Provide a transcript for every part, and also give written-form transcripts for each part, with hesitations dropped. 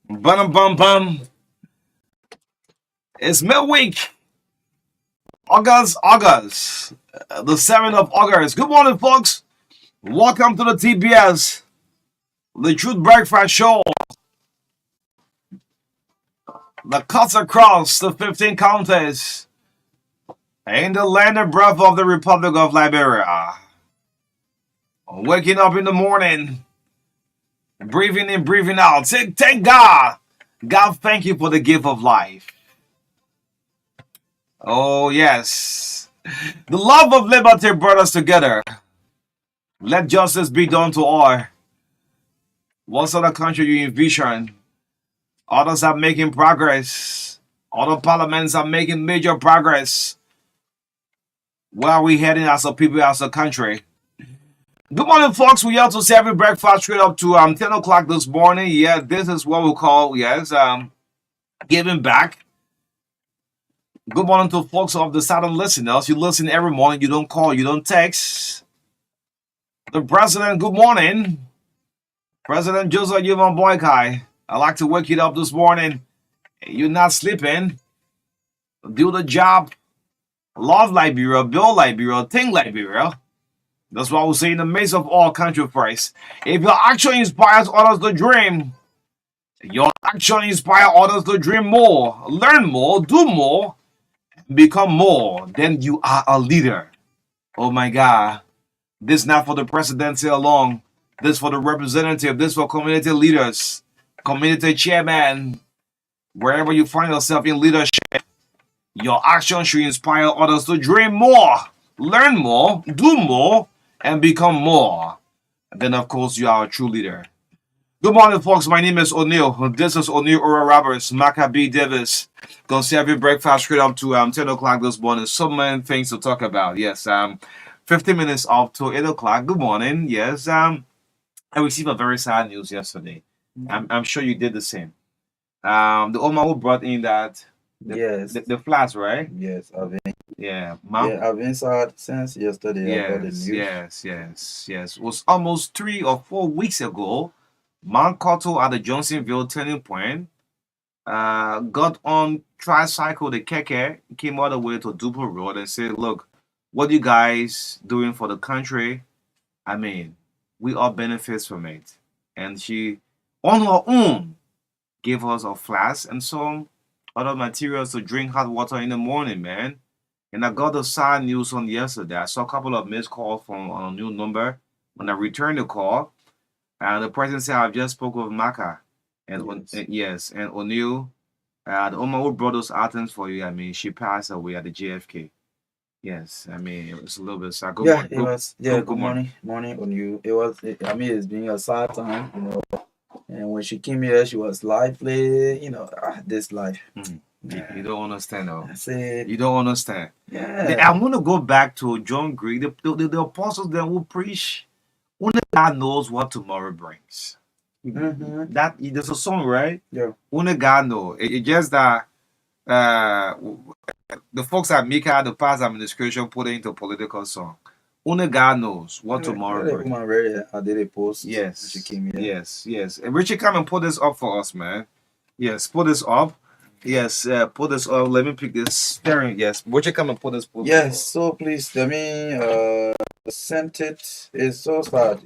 Bum bum bum. It's midweek. August. The 7th of August. Good morning, folks. Welcome to the TBS, the Truth Breakfast Show. The cuts across the 15 counties in the land and breath of the Republic of Liberia. Waking up in the morning, breathing in, breathing out. Thank God. God, thank you for the gift of life. Oh, yes. The love of liberty brought us together. Let justice be done to all. What sort of country you envision? Others are making progress. Other parliaments are making major progress. Where are we heading as a people, as a country? Good morning, folks. We also serve you breakfast straight up to 10 o'clock this morning. Yeah, this is what we call, giving back. Good morning to folks of the southern listeners. You listen every morning. You don't call, you don't text. The president, good morning. President Joseph Yuvan Boykai. I'd like to wake you up this morning. You're not sleeping. Do the job. Love Liberia, build Liberia, think Liberia. That's why we say in the midst of all country first. If your action inspires others to dream, your action inspires others to dream more, learn more, do more, become more, then you are a leader. Oh my God. This not for the presidency alone. This for the representative. This for community leaders, community chairman. Wherever you find yourself in leadership, your action should inspire others to dream more, learn more, do more, and become more. And then, of course, you are a true leader. Good morning, folks. My name is O'Neill. This is O'Neill Ora Roberts, Marka B. Davis. Gonna serve you breakfast straight up to 10 o'clock this morning. So many things to talk about. Yes, 15 minutes up to 8 o'clock. Good morning. Yes, I received a very sad news yesterday. I'm sure you did the same. The Oma who brought in that Yes, the floods, right? yes, Yeah, Mount. I've been sad since yesterday. I got the Yes, news. yes, yes, yes. It was almost 3 or 4 weeks ago. Mount Cotto at the Johnsonville turning point. Got on tricycle the keke, came all the way to Duple Road and said, "Look, what you guys doing for the country? I mean, we all benefits from it." And she, on her own, gave us a flask and some other materials to drink hot water in the morning, man. And I got the sad news on yesterday. I saw a couple of missed calls from a new number. When I returned the call, and the person said, "I've just spoke with Marka." And Yes. yes, and O'Neill, the woman who brought those items for you, I mean, she passed away at the JFK. Yes, I mean, it was a little bit sad. Good Yeah, morning. it was. Yeah, Good good morning. morning on you. I mean, it's been a sad time, And when she came here, she was lively. This life. Mhm. You Yeah. don't understand, though. I said, You don't understand. yeah. I want to go back to John Greek, the apostles that will preach. Only God knows what tomorrow brings. Mm-hmm. That there's a song, right? Yeah. Only God knows. It's just that uh, the folks at Mika, the past administration, put it into political song. Only God knows what tomorrow Yeah, the brings. woman ready. I did a post when she Yes, came here. yes. And Richie, come and put this up for us, man. Yes, put this up. Yes, put this up. Let me pick this steering. Yes, Richie, come and put this. Yes, so please, sent it. It's so sad.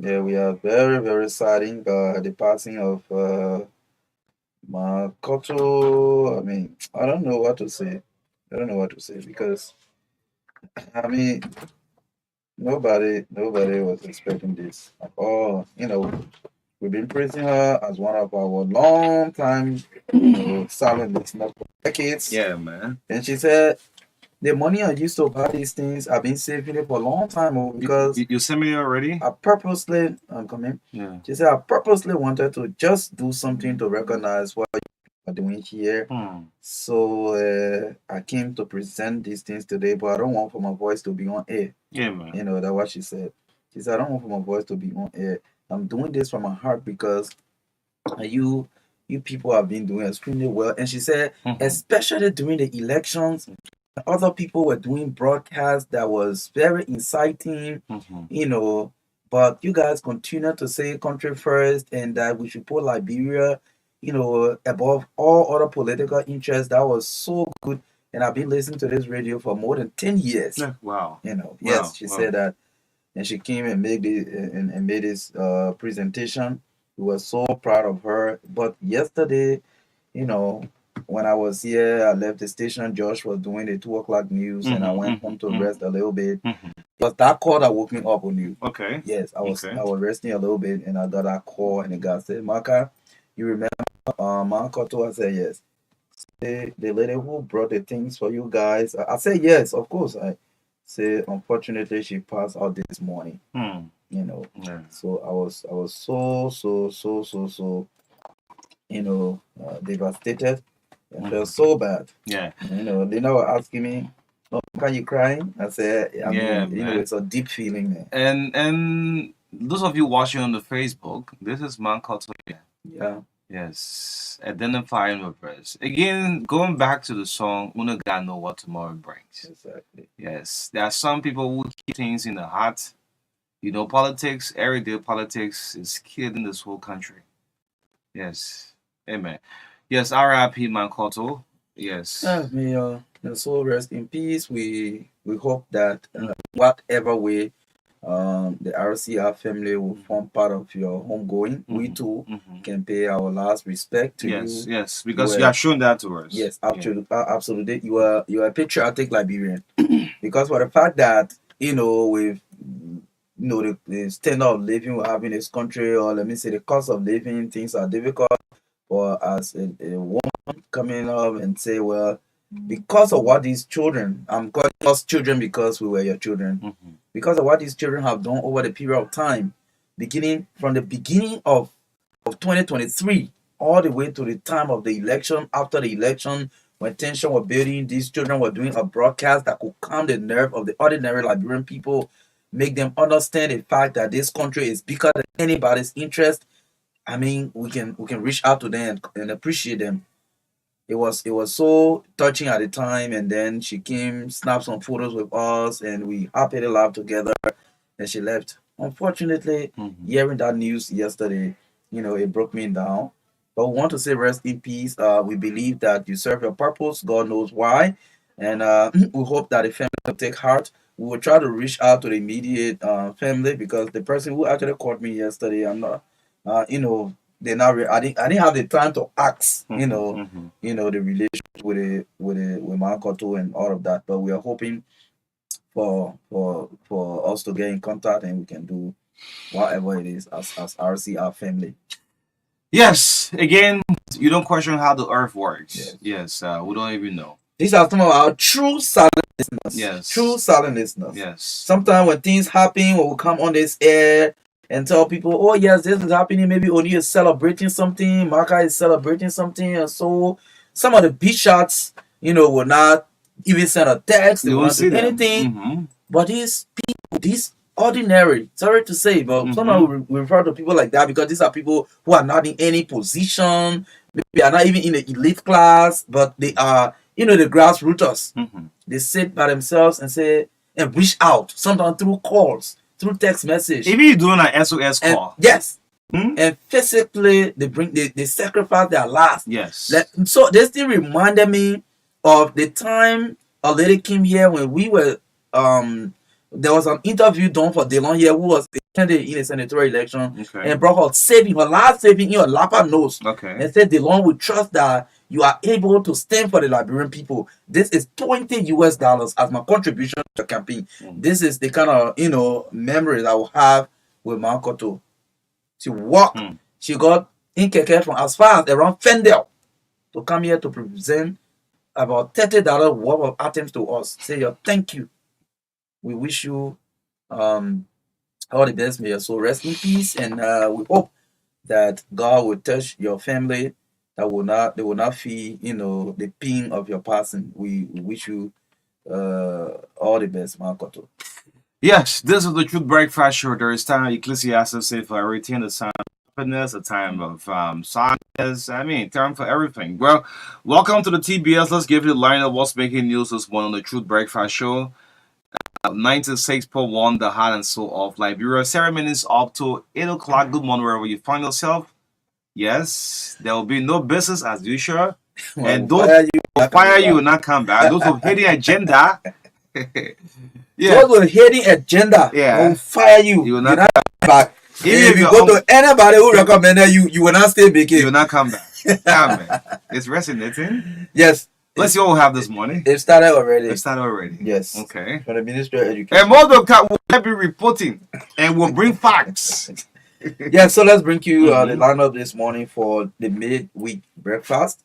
Yeah, we are very, very saddened by the passing of Makoto. I mean, I don't know what to say. I don't know what to say because I mean, nobody was expecting this at all. We've been praising her as one of our long time, silent listeners for decades. Yeah, man. And she said the money I used to buy these things, I've been saving it for a long time because You sent me already? I purposely, I'm coming. Yeah. She said I purposely wanted to just do something to recognize what you are doing here. So I came to present these things today, but I don't want for my voice to be on air. Yeah, man. That's what she said. She said I don't want for my voice to be on air. I'm doing this from my heart because you people have been doing extremely well. And she said, especially during the elections, other people were doing broadcasts that was very inciting, but you guys continue to say country first and that we should put Liberia, above all other political interests. That was so good. And I've been listening to this radio for more than 10 years. Yeah. Wow. Yes, Wow. she Wow. said that. And she came and made this presentation. We were so proud of her. But yesterday, you know, when I was here, I left the station. Josh was doing the 2 o'clock news, and I went home to rest a little bit. Mhm. It was that call that woke me up on you. Okay. Yes, Okay. I was resting a little bit, and I got that call, and the guy said, "Marka, you remember Marka?" I said, "Yes." The lady who brought the things for you guys. I said, "Yes, of course." I say, unfortunately, she passed out this morning. Hmm. You know, Yeah. so I was so devastated. I felt so bad. Yeah. They now were asking me, "Oh, can you crying?" I said, "I Yeah, mean, man. it's a deep feeling, man." And those of you watching on the Facebook, this is Marka. Yeah, Yes, identifying with us. Again, going back to the song, Una God know what tomorrow brings. exactly. Yes, there are some people who keep things in the heart. You know, politics, everyday politics is killing this whole country. Yes, amen. Yes, RIP Mankoto. Yes. May your soul rest in peace. We hope that whatever way the RCR family will form part of your homegoing, we too Mhm. can pay our last respect to Yes, you. yes, You because you were have shown that to us. Yes, Yeah. absolutely. You are a patriotic Liberian because for the fact that with the standard of living we have in this country, or let me say the cost of living, things are difficult for as a woman coming up and say, well, because of what these children, I'm calling us children because we were your children, Mhm. because of what these children have done over the period of time, beginning from the beginning of 2023 all the way to the time of the election, after the election, when tension was building, these children were doing a broadcast that could calm the nerve of the ordinary Liberian people, make them understand the fact that this country is bigger than anybody's interest. I mean, we can reach out to them and appreciate them. It was so touching at the time, and then she came, snapped some photos with us, and we happily laughed together. And she left. Unfortunately, Mhm. hearing that news yesterday, it broke me down. But we want to say rest in peace. We believe that you serve your purpose. God knows why, and we hope that the family will take heart. We will try to reach out to the immediate family because the person who actually called me yesterday, I'm not, they're not. I didn't have the time to ask. Mhm. The relationship with my Koto and all of that. But we are hoping for us to get in contact and we can do whatever it is as RCR family. Yes, again, you don't question how the earth works. Yes. Yes, we don't even know. These are some of our true silent listeners. Yes. True silent listeners. Yes. Sometimes when things happen, when we come on this air and tell people, oh yes, this is happening, maybe Oni is celebrating something, Marka is celebrating something, and so some of the big shots, will not even send a text, they You will won't not do see them. anything. Mhm. But these people, these ordinary, sorry to say, but sometimes we refer to people like that because these are people who are not in any position, maybe are not even in the elite class, but they are, the grassrooters. Mhm. They sit by themselves and say, and reach out, sometimes through calls, through text message. Even you doing an SOS And call. yes, Hmm? and physically they sacrifice their lives. Yes. So they still reminded me of the time a lady came here when we were there was an interview done for Delon here who was a candidate in a senatorial election Okay. and brought her last saving in her lapper nose Okay. and said Delon would trust that you are able to stand for the Liberian people. This is $20 as my contribution to the campaign. This is the kind of memories I will have with Mankoto. She walked. She got in Keke from as far as around Fendel to come here to present about $30 worth of items to us. Say your thank you. We wish you all the best. May your soul rest in peace, and we hope that God will touch your family. They will not feel the pain of your passing. We wish you all the best, Makoto. Yes, this is the Truth Breakfast Show. There is time Ecclesiastes say for everything, the time of happiness, a time of sadness. I mean, time for everything. Well, welcome to the TBS. Let's give you the line of what's making news this morning on the Truth Breakfast Show. 96.1 The Heart and Soul of Liberia. Ceremonies up to 8 o'clock. Good morning, wherever you find yourself. Yes, there will be no business as usual. And those who fire you will not come back. Those who hidden agenda. Those with hidden agenda will fire you. You will not come back. If you go to anybody who recommended you, you will not stay big. You will not come back. Yeah, man. It's resonating. Yes. Let's see what we have this morning. It started already. Yes. Okay. For the Ministry of Education. And most of the will be reporting and will bring facts. Yeah, so let's bring you the lineup this morning for the midweek breakfast.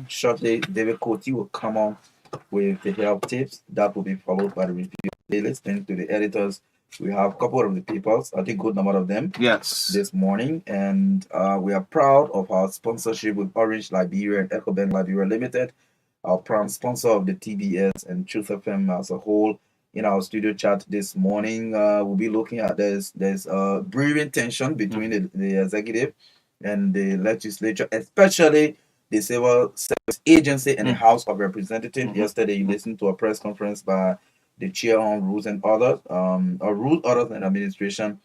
Shortly, David Coty will come on with the health tips. That will be followed by the review playlist. Thanks to the editors. We have a couple of the papers, I think good number of them. Yes. This morning. And we are proud of our sponsorship with Orange Liberia and EcoBank Liberia Limited, our prime sponsor of the TBS and Truth FM as a whole. In our studio chat this morning, we'll be looking at there's brewing tension between the executive and the legislature, especially the Civil Service Agency and the House of Representatives. Yesterday, you listened to a press conference by the chair on rules and others, rules, others, and administration,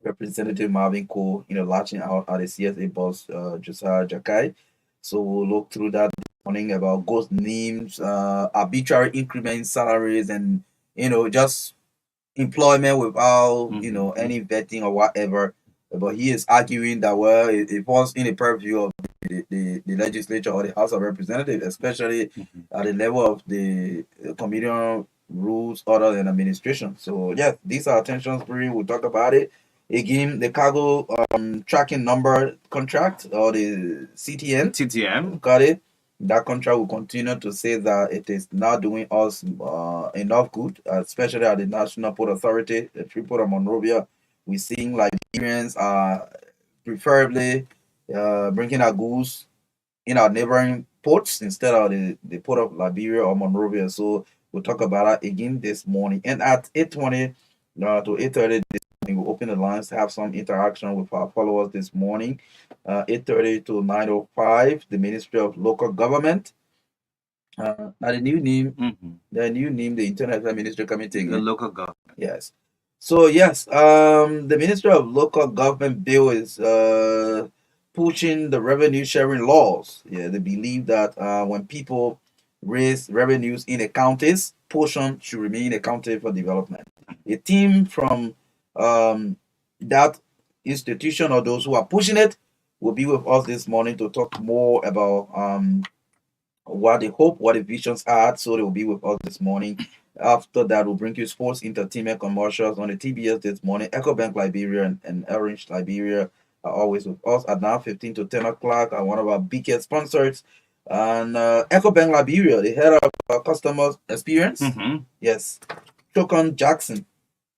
Representative Marvin Cole, latching out at the CSA boss, Josiah Jakai. So we'll look through that this morning about ghost names, arbitrary increment salaries, and just employment without any vetting or whatever. But he is arguing that it falls in the purview of the legislature or the House of Representatives, especially at the level of the Committee on Rules, Order, and Administration. So yes, these are tensions brewing. We'll talk about it. Again, the cargo tracking number contract, or the CTN. Got it. That contract will continue to say that it is not doing us enough good, especially at the National Port Authority, the Freeport of Monrovia. We're seeing Liberians are preferably bringing our goods in our neighboring ports instead of the port of Liberia or Monrovia. So we'll talk about that again this morning. And at 8:20 to 8:30 this morning, we'll open the lines to have some interaction with our followers this morning. 8:30 to 9:05, the Ministry of Local Government. Now the new name, the Internal Affairs Ministry Committee. The local government. Yes. So yes, the Ministry of Local Government bill is pushing the revenue sharing laws. Yeah, they believe that when people raise revenues in the counties, portion should remain accounted for development. A team from that institution or those who are pushing it will be with us this morning to talk more about what they hope, what the visions are. So they will be with us this morning. After that, we'll bring you sports, entertainment, commercials on the TBS this morning. EcoBank Liberia and Orange Liberia are always with us at 9:15 to 10 o'clock. One of our biggest sponsors. And EcoBank Liberia, the head of customer experience. Yes, Chokon Jackson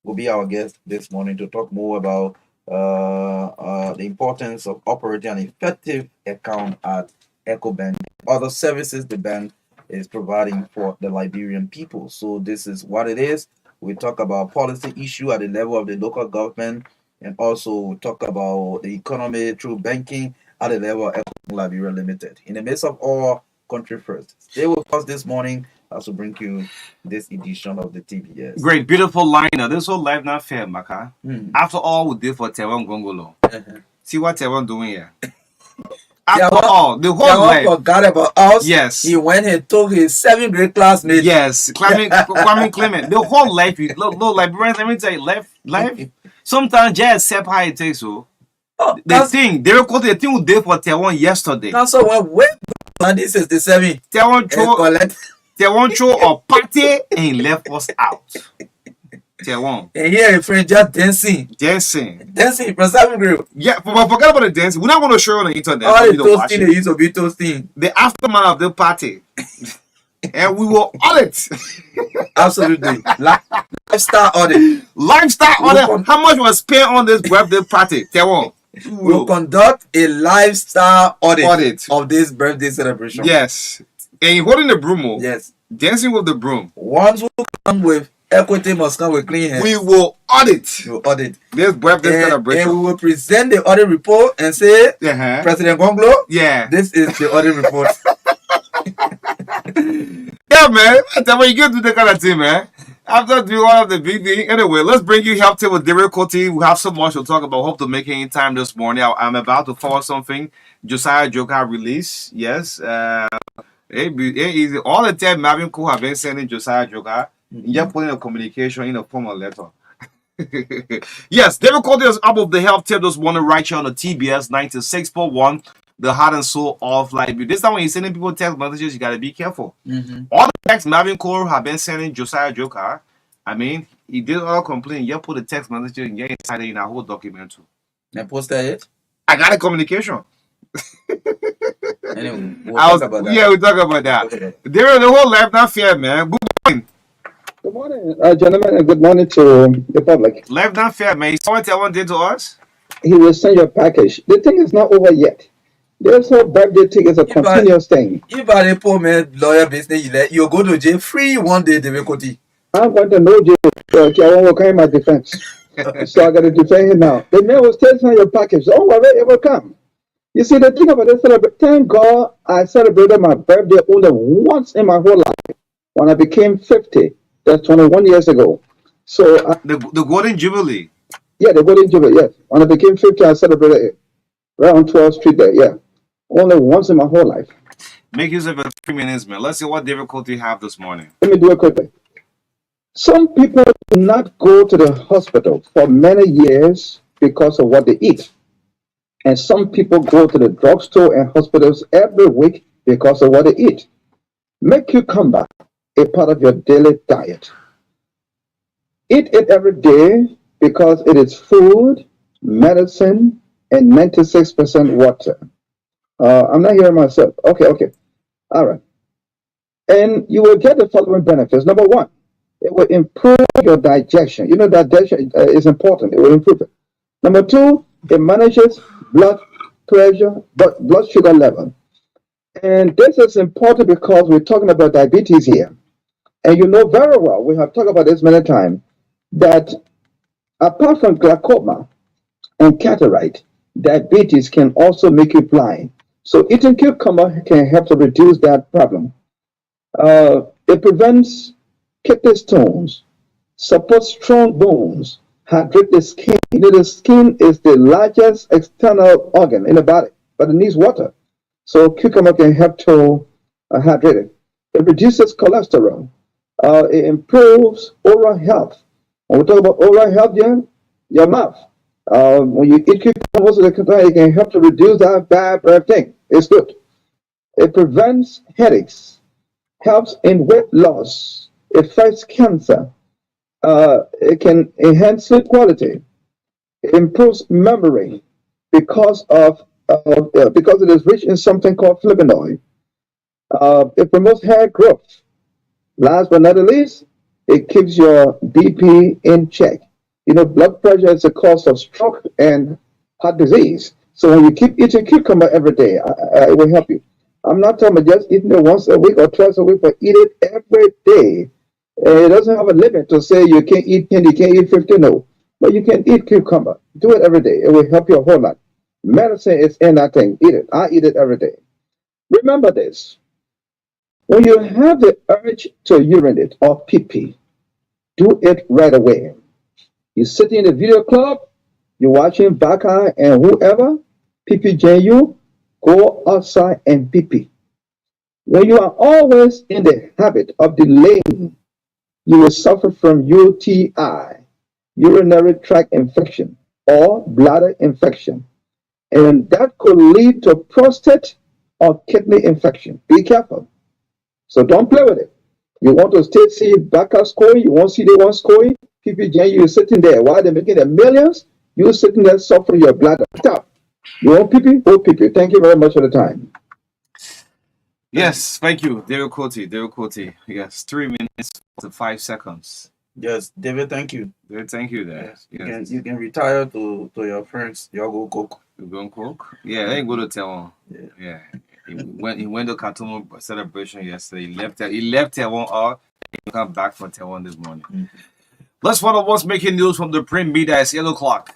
will be our guest this morning to talk more about the importance of operating an effective account at EcoBank, other services the bank is providing for the Liberian people. So this is what it is. We talk about policy issue at the level of the local government, and also talk about the economy through banking at the level of EcoBank Liberia Limited. In the midst of all, country first. Stay with us this morning as we bring you this edition of the TBS. Great, beautiful liner. This whole life not fair, Marka. After all we did for Taiwan Gongolo, see what Taiwan doing here. After all, the whole life forgot about us. Yes, he went and told his 7th grade classmate. Yes, Kwame Clement. The whole life, look, Liberians. Let me tell you, life. Sometimes just accept how it takes. So the thing they recorded the thing we did for Taiwan yesterday. That's so when this is the 7th. Taiwan throw a party and left us out. Taiwan. And here a friend just dancing from 7th grade. Yeah, but forget about the dancing. We're not going to show on the internet. All the toasting they used to be toasting. The aftermath of the party. And we will audit. Absolutely. Lifestyle audit. How much was spent on this birthday party? Taiwan. We'll conduct a lifestyle audit of this birthday celebration. Yes. And you're holding the broom. Yes. Dancing with the broom. Ones who come with equity must come with clean hands. We will audit. This birthday celebration. And we will present the audit report and say, President Gonglo, this is the audit report. Yeah, man. That's what you get to the kind of thing, man. After doing all of the big thing, anyway, let's bring you help to with difficulty. We have so much to talk about. Hope to make any time this morning. I'm about to forward something. Josiah Joker release. Yes. All the time Marvin Cool have been sending Josiah Joker. Just putting a communication in a form of letter. Yes, difficulty is up of the health tip this morning right here on the TBS 96.1. The heart and soul of life. This time when you're sending people text messages, you gotta be careful. All the text Marvin Cole have been sending Josiah Joker. I mean, he did all complain. You put the text messages and you inside it in a whole document too. And posted it. I got a communication. Anyway, we'll talk about that. Yeah, we'll talk about that. There is the whole life not fair, man. Good morning, gentlemen, and good morning to the public. Life not fair, man. Someone tell one did to us. He will send your package. The thing is not over yet. This whole birthday thing is a continuous thing. If I a poor man lawyer business, you go to jail free one day. Difficulty. I want to know you. I want to claim my defense. So I got to defend him now. The man will still send your package. Don't worry, it will come. You see, the thing about this thank God I celebrated my birthday only once in my whole life when I became 50. That's 21 years ago. So the Golden Jubilee. Yeah, the Golden Jubilee, yes. When I became 50, I celebrated it right on 12th Street there, yeah. Only once in my whole life. Make use of it 3 minutes, man. Let's see what difficulty you have this morning. Let me do it quickly. Some people do not go to the hospital for many years because of what they eat. And some people go to the drugstore and hospitals every week because of what they eat. Make cucumber a part of your daily diet. Eat it every day because it is food, medicine, and 96% water. I'm not hearing myself. Okay. All right. And you will get the following benefits. Number one, it will improve your digestion. You know, digestion is important. It will improve it. Number two, it manages blood pressure, blood sugar level. And this is important because we're talking about diabetes here. And you know very well, we have talked about this many times, that apart from glaucoma and cataract, diabetes can also make you blind. So eating cucumber can help to reduce that problem. It prevents kidney stones, supports strong bones, hydrates the skin. You know, the skin is the largest external organ in the body, but it needs water. So cucumber can help to hydrate it. It reduces cholesterol. It improves oral health. When we talk about oral health, yeah, your mouth. When you eat cucumber, most of the time, it can help to reduce that bad breath thing. It's good. It prevents headaches, helps in weight loss, it fights cancer. It can enhance sleep quality. It improves memory because because it is rich in something called flavonoid. It promotes hair growth. Last but not least, it keeps your BP in check. You know, blood pressure is a cause of stroke and heart disease. So when you keep eating cucumber every day, it will help you. I'm not talking about just eating it once a week or twice a week, but eat it every day. It doesn't have a limit to say you can't eat candy, you can't eat 50, no. But you can eat cucumber. Do it every day. It will help you a whole lot. Medicine is in that thing. Eat it. I eat it every day. Remember this. When you have the urge to urinate or pee pee, do it right away. You're sitting in the video club, you're watching Baka and whoever, pee pee you, go outside and pee pee. When you are always in the habit of delaying, you will suffer from UTI, urinary tract infection, or bladder infection. And that could lead to prostate or kidney infection. Be careful. So don't play with it. You want to stay see Baka scoring, you want to see the one scoring, PPJ, you're sitting there. While they're making the millions, you're sitting there suffering your bladder. Stop. You want PP? Go PP. Thank you very much for the time. Yes, thank you, David Cote. David Cote. Yes, 3 minutes to 5 seconds. Yes, David, thank you. David, thank you there. Yes. You can retire to your friends. You go cook. You going cook? Yeah, I ain't go to Taiwan. Yeah. He went to Khartoum celebration yesterday. He left Taiwan all. He come back from Taiwan this morning. Mm-hmm. Let's follow what's making news from the print media. It's 8 o'clock.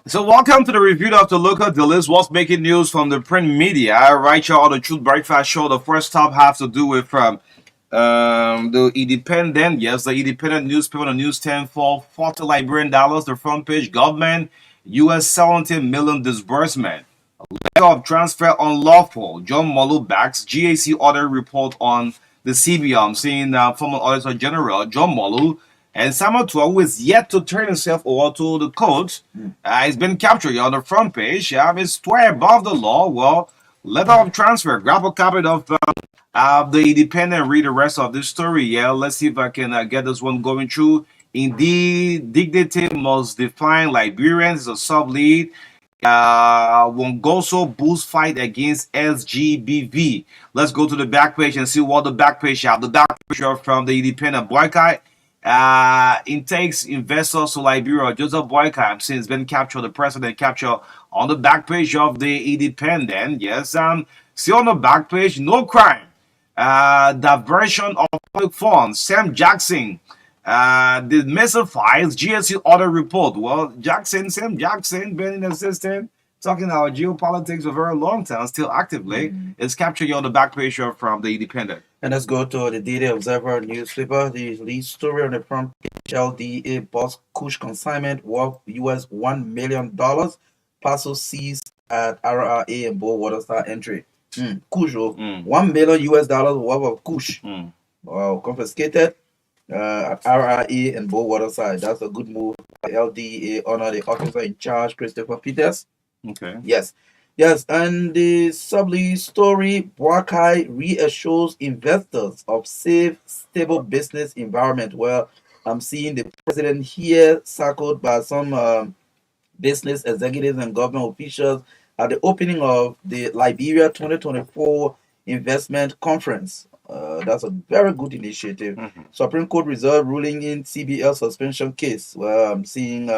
So welcome to the review of the local dealers. What's making news from the print media? Right here on the Truth Breakfast Show. The first stop has to do with the Independent. Yes, the Independent newspaper on the newsstand for $40 Liberian. The front page: government U.S. 70 million disbursement. Letter of transfer unlawful. John Molu backs GAC order report on the CBO. I'm seeing former Auditor General John Molu and Samuel Tua, who is yet to turn himself over to the court. He's been captured on the front page. He's swear above the law. Well, letter of transfer. Grab a copy of the Independent. Read the rest of this story. Yeah, let's see if I can get this one going through. Indeed, dignity must define Liberians as a sub lead. Wongoso boost fight against SGBV. Let's go to the back page and see what the back page have. The back page from the Independent boycott. It takes investors to Liberia. Joseph Boycott, since been captured, the president captured on the back page of the Independent. Yes, see on the back page, no crime. Diversion of public funds. Sam Jackson. The missile files GSU order report. Well, Sam Jackson, been an assistant talking about geopolitics for a very long time, still actively, is captured on the back page from the Independent. And let's go to the Daily Observer newspaper. The lead story on the front page: LDA boss Kush consignment worth US $1 million. Parcel seized at RRA and Bow Waterstar entry. Kush, $1 million US worth of Kush. Confiscated at RRA and Bow Waterside. That's a good move by LDA honor the officer in charge, Christopher Peters. Okay. Yes. Yes, and the sublead story: Marka reassures investors of safe, stable business environment. Well, I'm seeing the president here circled by some business executives and government officials at the opening of the Liberia 2024 Investment Conference. That's a very good initiative. Supreme Court reserve ruling in CBL suspension case. Well, I'm seeing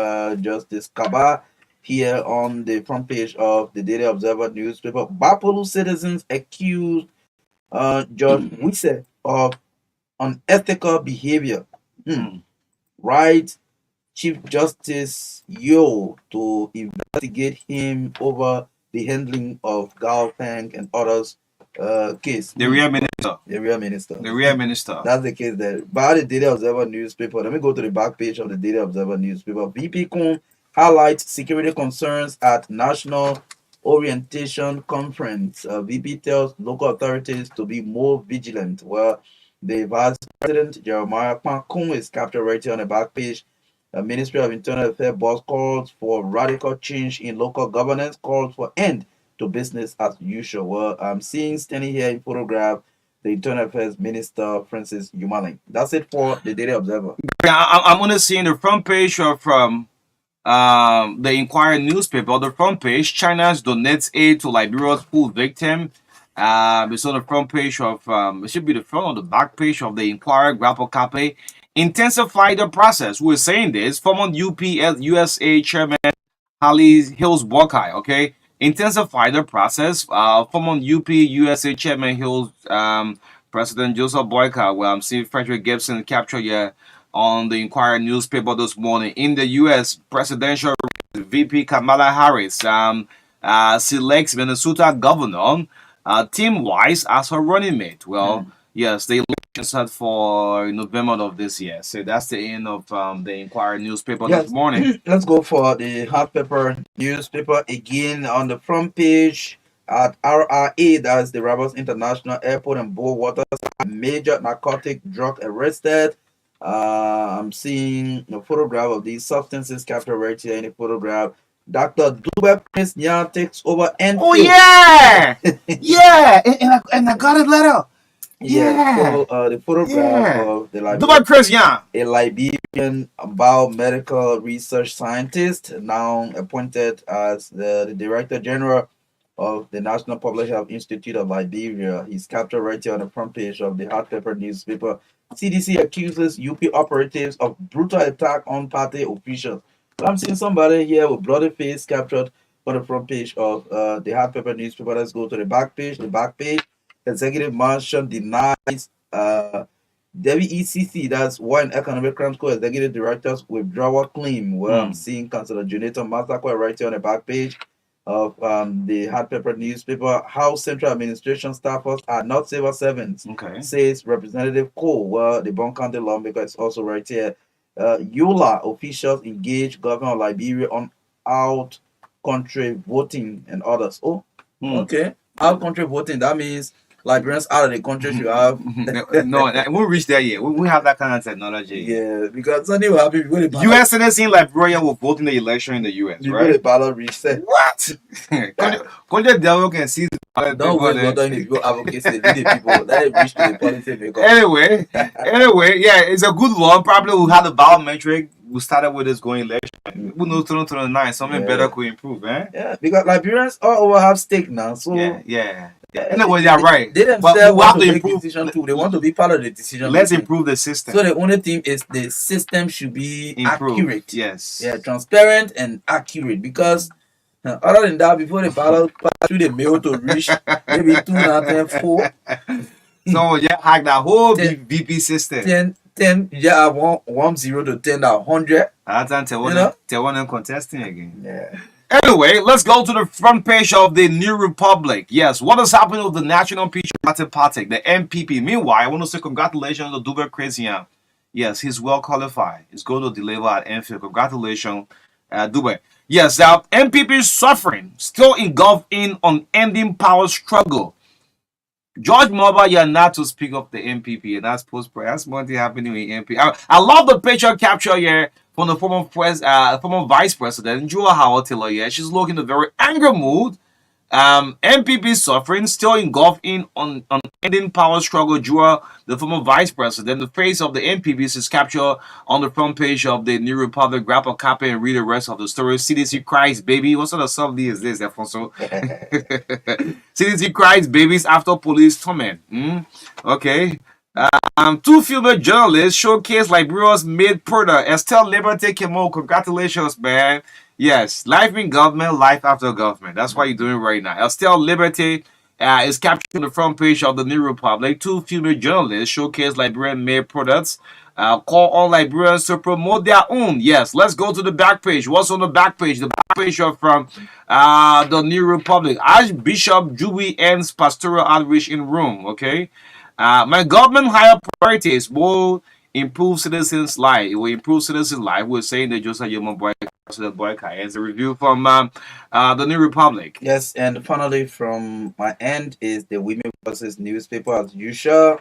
Justice Kaba here on the front page of the Daily Observer newspaper. Bapolu citizens accuse Judge Wise of unethical behavior. Right, Chief Justice Yo to investigate him over the handling of Gao Feng and others case. The rear minister. The rear minister. The rear minister. That's the case there. By the Daily Observer newspaper, let me go to the back page of the Daily Observer newspaper. VP Kun highlights security concerns at National Orientation Conference. VP tells local authorities to be more vigilant. Well, the Vice President Jeremiah Kun is captured right here on the back page. The Ministry of Internal Affairs boss calls for radical change in local governance, calls for end to business as usual. Well, I'm seeing standing here in photograph the Internal Affairs Minister Francis Yumaling. That's it for the Daily Observer. Yeah, I'm gonna see in the front page from the Inquirer newspaper. On the front page, China's donates aid to Liberia's pool victim. It's on the front page of it should be the front or the back page of the Inquirer. Grapple Cape intensify the process. We're saying this. Former UPS USA Chairman Harley Hills Buckeye. Okay, intensify the process. Former UP USA Chairman Hills President Joseph Boyka. Well, I'm seeing Frederick Gibson capture here on the Inquirer newspaper this morning. In the U.S. presidential race, VP Kamala Harris selects Minnesota Governor Tim Wise as her running mate. Well, yes, the election set for November of this year. So that's the end of the Inquirer newspaper this morning. Let's go for the hot pepper newspaper again on the front page. At RRA, that's the Roberts International Airport and Bow Waters, major narcotic drug arrested. I'm seeing a photograph of these substances captured right here in the photograph. Dr. Duba Prince Nyan takes over and oh yeah, yeah, and I got it letter. The photograph of the a Liberian biomedical research scientist, now appointed as the Director General of the National Public Health Institute of Liberia. He's captured right here on the front page of the hot pepper newspaper. CDC accuses UP operatives of brutal attack on party officials. I'm seeing somebody here with bloody face captured on the front page of the hot pepper newspaper. Let's go to the back page. The back page: Executive Mansion denies WECC, that's War and Economic Crimes Co. Executive Director's withdrawal claim. Well, I'm seeing Councillor Junator Massacre right here on the back page of the hard paper newspaper. How Central Administration staffers are not civil servants, Okay. says Representative Cole. Well, the Bon County lawmaker is also right here. EULA officials engage government of Liberia on out country voting and others. Oh, okay. Out country voting, that means Liberians out of the country should have. No, we won't reach there yet. We have that kind of technology. Yeah, because something will happen before the ballot. U.S. citizen Liberian will vote in the election in the U.S. Before right? the ballot reach there. What? Conjure devil can see the ballot. Don't wait for them to go advocacy to the people. Let it reach to the policy maker. Anyway, yeah, it's a good one. Probably we'll have the biometric. We started with this going election. Who knows 2029? Something better could improve, eh? Yeah, because Liberians all over have stake now. So yeah. Anyway, they're right. They themselves But we have want to to make improve. decision too. They want to be part of the decision. Let's making. improve the system. So the only thing is the system should be Improve. accurate. Yes. Yeah, transparent and accurate. Because other than that, before the ballot pass through the mail to reach maybe 2 and 4. So yeah, hack that whole Ten- VP system. 10, yeah, 1-0 to 10 to 100. That's until You know? one contesting again. Yeah. Anyway, let's go to the front page of the New Republic. Yes, what is happening with the National Patriotic Party, the NPP? Meanwhile, I want to say congratulations to Dube Crazian. Yes, he's well qualified. He's going to deliver at Enfield. Congratulations, Dube. Yes, now NPP is suffering, still engulfed in unending power struggle. George Mobile, you're not to speak of the NPP, and that's post-prayer. That's one thing happening with NPP. I love the picture capture here from the former vice president, Jua Hawatila. Yeah, she's looking in a very angry mood. NPP suffering, still engulfed in unending power struggle. Jua, the former vice president, the face of the NPP is captured on the front page of the New Republic. Grab a copy and read the rest of the story. CDC cries, baby. What sort of something is this, Alfonso? CDC cries, babies after police torment. Okay. Two female journalists showcase Liberia's mid product. Estelle Liberté Kemo, congratulations, man. Yes, life in government, life after government. That's what you're doing right now. Estelle Liberté is captured on the front page of the New Republic. Two female journalists showcase Liberian made products. Call on Liberians to promote their own. Yes, let's go to the back page. What's on the back page? The back page are from the New Republic. Archbishop Jubi ends pastoral outreach in Rome. Okay. My government higher priorities will improve citizens' life. It will improve citizens' life. We're saying that Joseph Yomo Boyka ends a review from the New Republic. Yes, and finally from my end is the Women versus newspaper as usual.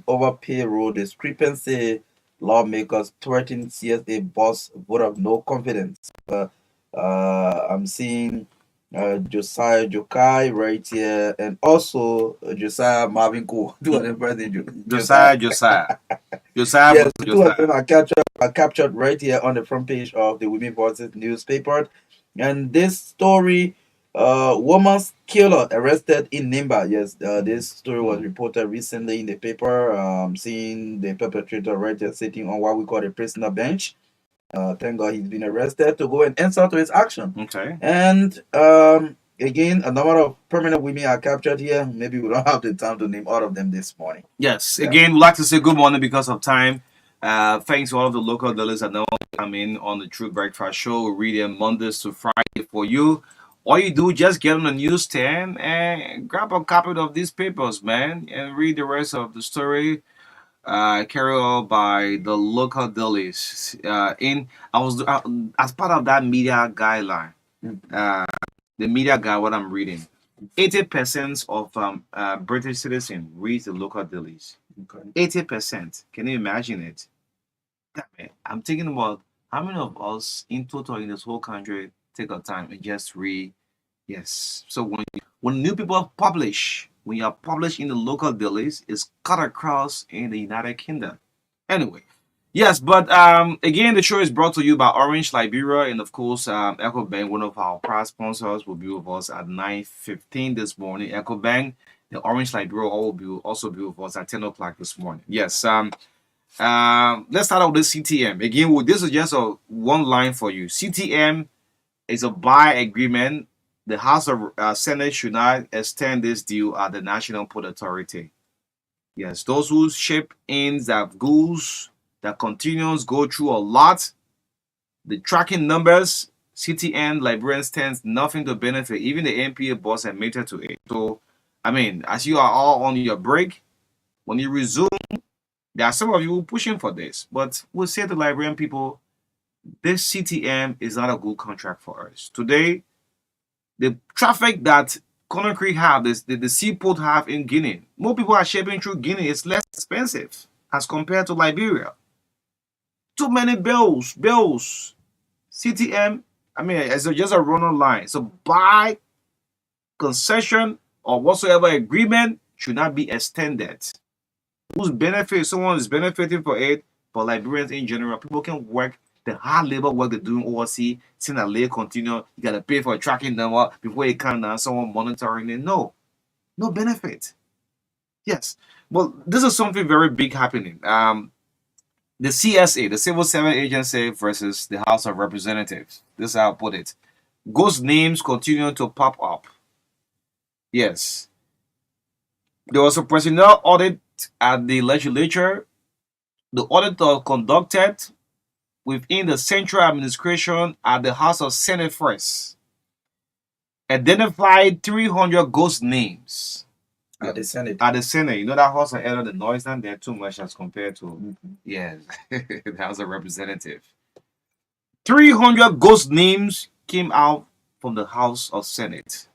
Over payroll discrepancy, lawmakers threaten CSA boss vote of no confidence. I'm seeing Josiah Jokai right here, and also Josiah Marvin Cole. Two of them president Josiah. Yes, two of them are captured right here on the front page of the Women Voices newspaper. And this story, woman's killer arrested in Nimba. Yes, this story was reported recently in the paper. Seeing the perpetrator right here sitting on what we call a prisoner bench. Thank God he's been arrested to go and answer to his action. Okay. And again, a number of permanent women are captured here. Maybe we don't have the time to name all of them this morning. Yes. Yeah. Again, we'd like to say good morning because of time. Thanks to all of the local dealers that now come in on the True Breakfast Show. We read them Mondays to Friday for you. All you do, just get on the newsstand and grab a copy of these papers, man, and read the rest of the story. Carried out by the local dealers. I was as part of that media guideline. The media guide, what I'm reading, 80% of British citizens read the local dealers. Okay. 80%. Can you imagine it? I'm thinking about how many of us in total in this whole country take our time and just read. Yes. So when new people publish, when you are published in the local dailies, it's cut across in the United Kingdom. Anyway, yes, but again, the show is brought to you by Orange Liberia, and of course, EcoBank, one of our proud sponsors, will be with us at 9:15 this morning. EcoBank, the Orange Liberia will also be with us at 10 o'clock this morning. Yes. Let's start out with the CTM. Again, this is just one line for you. CTM is a buy agreement. The House of Senate should not extend this deal at the National Port Authority. Yes, those who ship in that goods that continues go through a lot. The tracking numbers, CTN Liberian stands nothing to benefit. Even the NPA boss admitted to it. So, I mean, as you are all on your break, when you resume, there are some of you pushing for this. But we'll say to Liberian people, this CTM is not a good contract for us. Today, the traffic that Conakry have, the seaport have in Guinea, more people are shipping through Guinea. It's less expensive as compared to Liberia. Too many bills. CTM, I mean, it's just a run on line. So by concession or whatsoever agreement should not be extended. Who's benefit? Someone is benefiting for it. For Liberians in general, people can work the hard labor work they're doing overseas, seeing that lay continue. You gotta pay for a tracking number before it comes down, someone monitoring it. No, no benefit. Yes. Well, this is something very big happening. The CSA, the Civil Service Agency versus the House of Representatives. This is how I put it. Ghost names continue to pop up. Yes. There was a personnel audit at the legislature. The audit was conducted within the central administration at the House of Senate first. Identified 300 ghost names. At the Senate. At the Senate. You know that House of Elder, the noise not there too much as compared to, yes, the House of Representative. 300 ghost names came out from the House of Senate.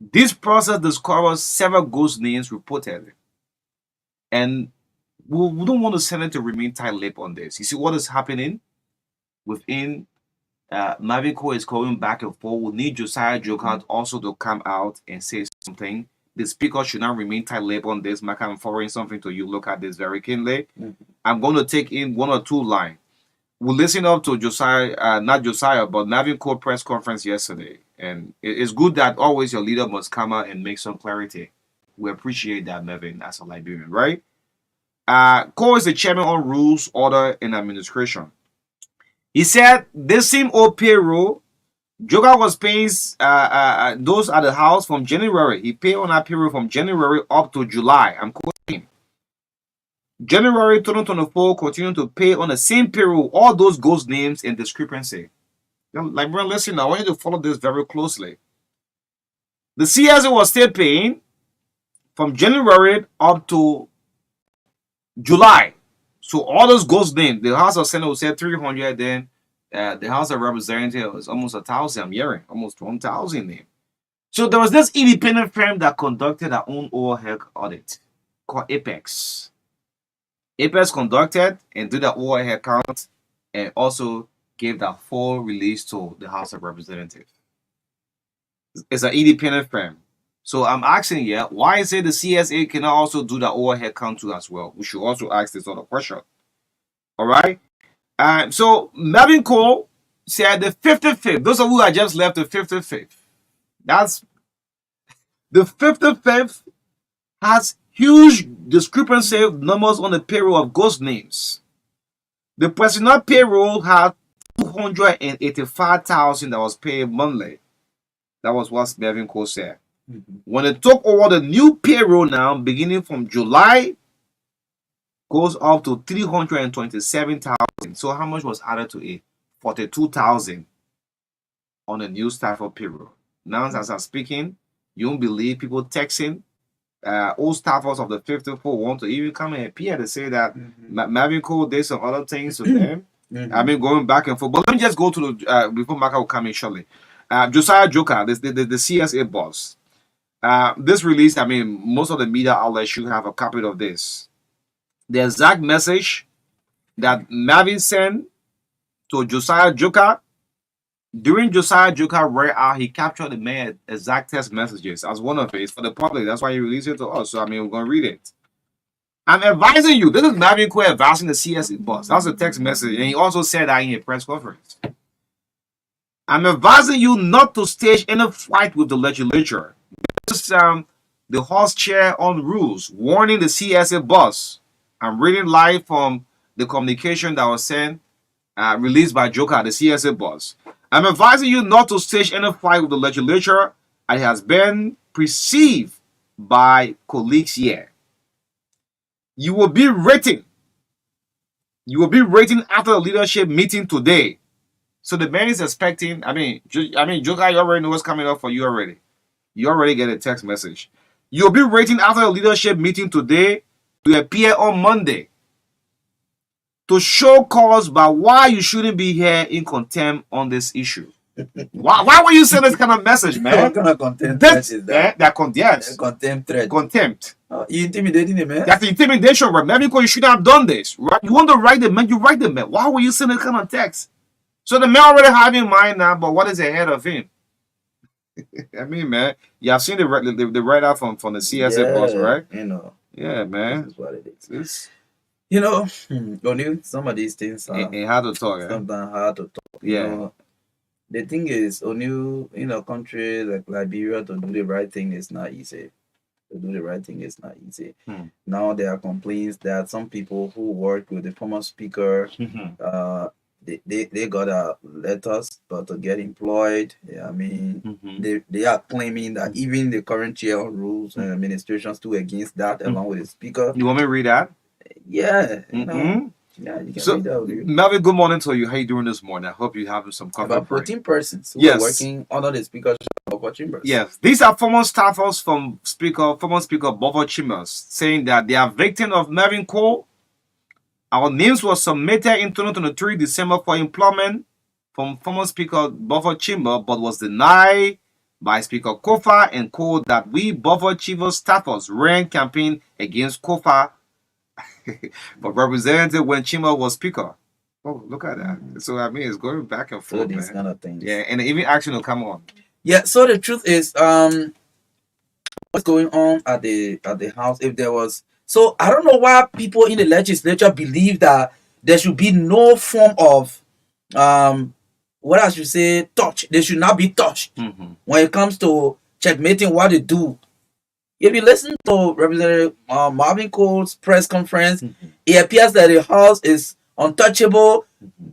This process discovers several ghost names reported. And we don't want the Senate to remain tight-lipped on this. You see what is happening within Mavico is going back and forth. We need Josiah Joker also to come out and say something. The speaker should not remain tight-lipped on this. Marka, I'm forwarding something to you. Look at this very keenly. I'm going to take in one or two lines. We listened up to Josiah, not Josiah, but Mavico press conference yesterday. And it's good that always your leader must come out and make some clarity. We appreciate that, Mevin, as a Liberian, right? Cole is the chairman on rules, order, and administration. He said this same old payroll, Joga was paying those at the house from January. He paid on that payroll from January up to July. I'm quoting. January 2024 continued to pay on the same payroll all those ghost names and discrepancy. Like, bro, listen, I want you to follow this very closely. The CSA was still paying from January up to July. So all those ghost names, the House of Senate will say 300, then the House of Representatives was almost 1,000. I'm hearing almost 1,000 names. So there was this independent firm that conducted their own overhead audit called Apex. Apex conducted and did the overhead count and also gave that full release to the House of Representatives. It's an independent firm. So I'm asking you, why is it the CSA cannot also do the overhead count too as well? We should also ask this other question. All right. So Melvin Cole said the 55th. Those of you who just left the 55th. That's the 55th has huge discrepancy numbers on the payroll of ghost names. The personnel payroll had 285,000 that was paid monthly. That was what Melvin Cole said. When they took over the new payroll now, beginning from July, goes up to 327,000. So how much was added to it? 42,000 on the new stafford payroll. Now, as I'm speaking, you won't believe people texting. Old staffers of the 54 want to even come and appear to say that Marvin Cole did some other things to them. I mean, going back and forth. But let me just go to the before Marka will come in shortly. Josiah Joker, the CSA boss. This release, I mean, most of the media outlets should have a copy of this. The exact message that Marvin sent to Josiah Joker. During Josiah Joker read out, he captured the man exact text messages as one of it. It's for the public. That's why he released it to us. So, I mean, we're going to read it. I'm advising you. This is Marvin Cole advising the CSA boss. That's a text message. And he also said that in a press conference. I'm advising you not to stage any fight with the legislature. This is the House chair on rules, warning the CSA boss. I'm reading live from the communication that was sent, released by Joker, the CSA boss. I'm advising you not to stage any fight with the legislature. It has been perceived by colleagues here. You will be rating. You will be rating after the leadership meeting today. So the man is expecting. Joker, you already know what's coming up for you already. You already get a text message. You'll be rating after the leadership meeting today to appear on Monday to show cause by why you shouldn't be here in contempt on this issue. Why would you send this kind of message, man? What kind of contempt threat is that? Yes. Contempt threat. Contempt. You intimidating the man? That's intimidation, right? Maybe because you shouldn't have done this, right? You want to write the man, you write the man. Why would you send this kind of text? So the man already have in mind now, but what is ahead of him? I mean, man, you have seen the write-up from the CSA boss, right? You know. Yeah, man. This is what it is. It's You know, O'Neil, some of these things are ain't hard to talk. sometimes hard to talk. Yeah. You know, the thing is, O'Neil, in a country like Liberia, to do the right thing is not easy. To do the right thing is not easy. Now there are complaints that some people who work with the former speaker, they got letters but to get employed. Yeah, I mean, they are claiming that even the current chair of rules and administrations too against that, along with the speaker. You want me to read that? Yeah, you know, yeah, you can read that. Melvin, good morning to you. How you doing this morning? I hope you have some coffee. About 14 persons who are working under the speakership of Buffer Chambers. Yes, these are former staffers from former Speaker Buffer Chambers saying that they are victims of Mervyn Cole. Our names were submitted in 2023 December for employment from former Speaker Buffer Chambers, but was denied by Speaker Kofa and Cole that we Buffer Chambers staffers ran campaign against Kofa for representative when Chima was speaker. Oh, look at that. So I mean, it's going back and forth. So these kind of things. Yeah, and even action will come on. Yeah. So the truth is, what's going on at the house? If there was, so I don't know why people in the legislature believe that there should be no form of, what I should say, touch. They should not be touched when it comes to checkmating what they do. If you listen to Representative Marvin Cole's press conference, it appears that the House is untouchable.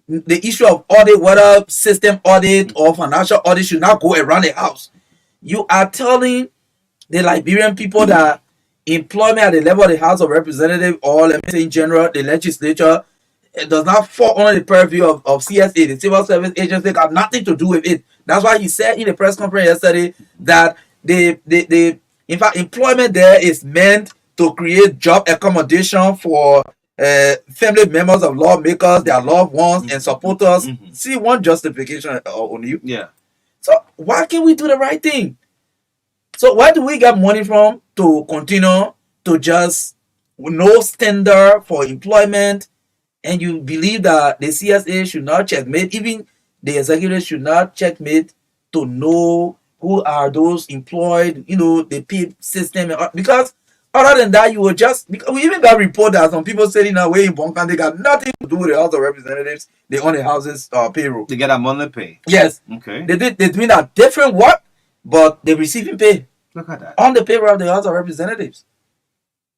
The issue of audit, whether system audit or financial audit, should not go around the House. You are telling the Liberian people that employment at the level of the House of Representatives, or let me say in general, the legislature, it does not fall under the purview of CSA, the Civil Service Agency, got nothing to do with it. That's why he said in the press conference yesterday that in fact, employment there is meant to create job accommodation for family members of lawmakers, their loved ones, and supporters. See one justification on you. Yeah. So why can't we do the right thing? So where do we get money from to continue to just no standard for employment? And you believe that the CSA should not checkmate, even the executive should not checkmate to know who are those employed, you know, the pay system. Because other than that, you will just, because we even got report that some people sitting away in Bonkan, they got nothing to do with the House of Representatives. They own the house's payroll. They get a monthly pay. Yes. Okay. They doing a different work, but they're receiving pay. Look at that. On the payroll of the House of Representatives.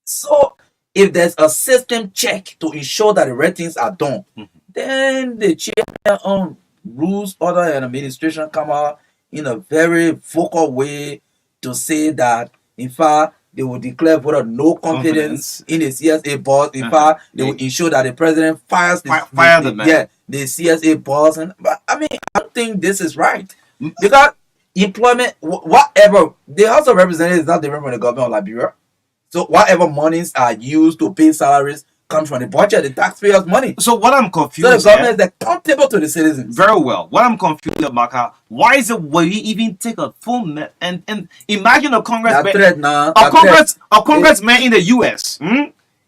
So if there's a system check to ensure that the right things are done, then the chair on rules, order, and administration come out in a very vocal way to say that, in fact, they will declare vote of no confidence in the CSA boss. In fact, they will ensure that the president fires the man. Yeah, the CSA boss. But I mean, I don't think this is right. Because employment, whatever, the House of Representatives is not different from the government of Liberia. So whatever monies are used to pay salaries comes from the budget, the taxpayers' money. So what I'm confused. So the government is accountable to the citizens. Very well. What I'm confused about, Marka, why is it when you even take a full and imagine a congressman, a congressman in the US,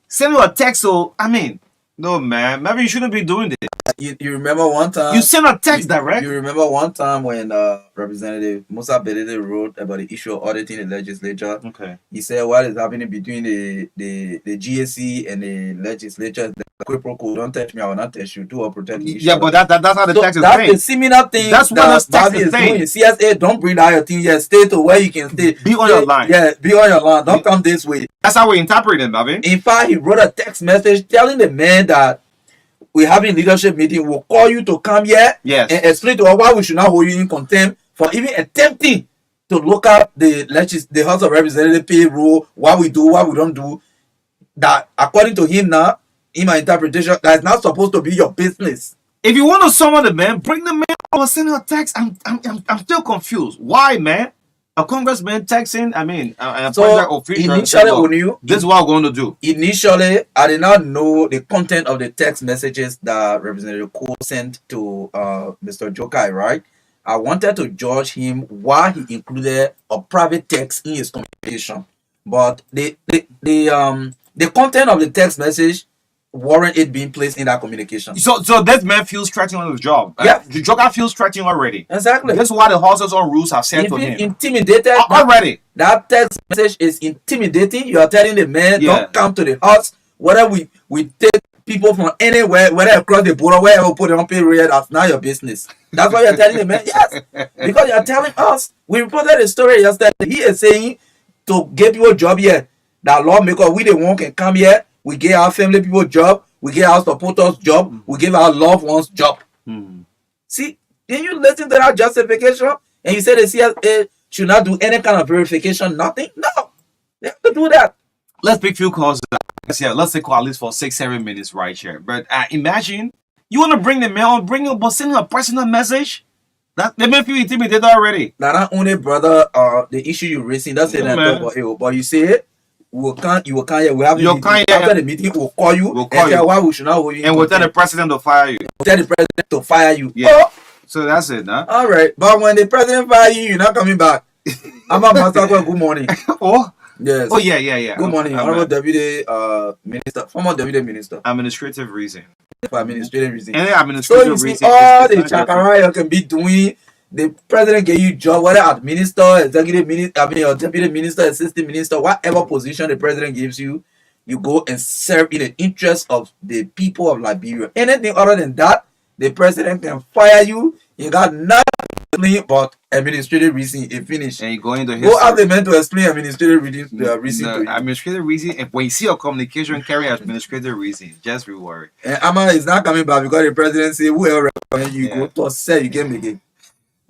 send you a text? So I mean, no man, maybe you shouldn't be doing this. You remember one time you sent a text direct. You remember one time when Representative Musa Bedede wrote about the issue of auditing the legislature. Okay. He said what is happening between the GAC and the legislature. The quid pro quo, don't touch me, I will not touch you. Do or protect the issue. Yeah, but that's how the text is that's saying. the similar thing. That's what the text is saying. CSA, don't bring out your thing yet. Stay to where you can stay. Be on your line. Yeah, be on your line. Don't come this way. That's how we interpret it, Marvin. In fact, he wrote a text message telling the man that we're having a leadership meeting. We'll call you to come here and explain to us why we should not hold you in contempt for even attempting to look up the House of Representatives payroll, what we do, what we don't do. that according to him now, in my interpretation, that's not supposed to be your business. If you want to summon the man, bring the man or send her a text. I'm still confused. Why, man? A congressman texting, I mean, a So president official. initially, when you This is what I'm going to do. initially, I did not know the content of the text messages that Representative Cole sent to Mr. Jokai, right? I wanted to judge him why he included a private text in his communication, but the content of the text message warrant it being placed in that communication. So this man feels threatened on his job. Yeah. The Joker feels threatened already. Exactly. This is why the horses on rules have said If to he him. intimidated Already. that text message is intimidating. You are telling the man, Yeah. don't come to the house. Whether we take people from anywhere, whether across the border, wherever put it on period, that's not your business. That's why you're telling the man. Yes. Because you're telling us. We reported a story yesterday. He is saying to get people a job here. That lawmaker, we the one can come here. We give our family people job. We give our supporters job. We give our loved ones job. See, then you listen to that justification and you say the CSA should not do any kind of verification, nothing? No. They have to do that. Let's pick few calls. Yeah, let's take call at least for 6-7 minutes right here. But imagine you want to bring the mail, but send a personal message. That they may feel intimidated already. Now, not only, brother, the issue you're raising, that's it. But you say you will come here. We have after the meeting, we'll call you. We'll call and you. Why we should not hold you. And we'll tell the president to fire you. We'll tell the president to fire you. Yeah. Oh, So that's it, huh? all right. But when the president fire you, you're not coming back. I'm a master. Good morning. Oh. Yes. Oh yeah. Good morning, Honorable Deputy Minister, former Deputy Minister. Administrative reason. For administrative reason. Any So administrative you see, reason. all the chakara you can be doing, the president get you job, whether at minister, executive minister, or deputy minister, assistant minister, whatever position the president gives you, you go and serve in the interest of the people of Liberia. Anything other than that, the president can fire you. You got nothing but administrative reason. It finished. And you go into Go ask the man to explain administrative reason to you. Administrative reason. If when you see your communication carry administrative reason, just be worried. And Ama is not coming back because the president say whoever you go to say you can make it.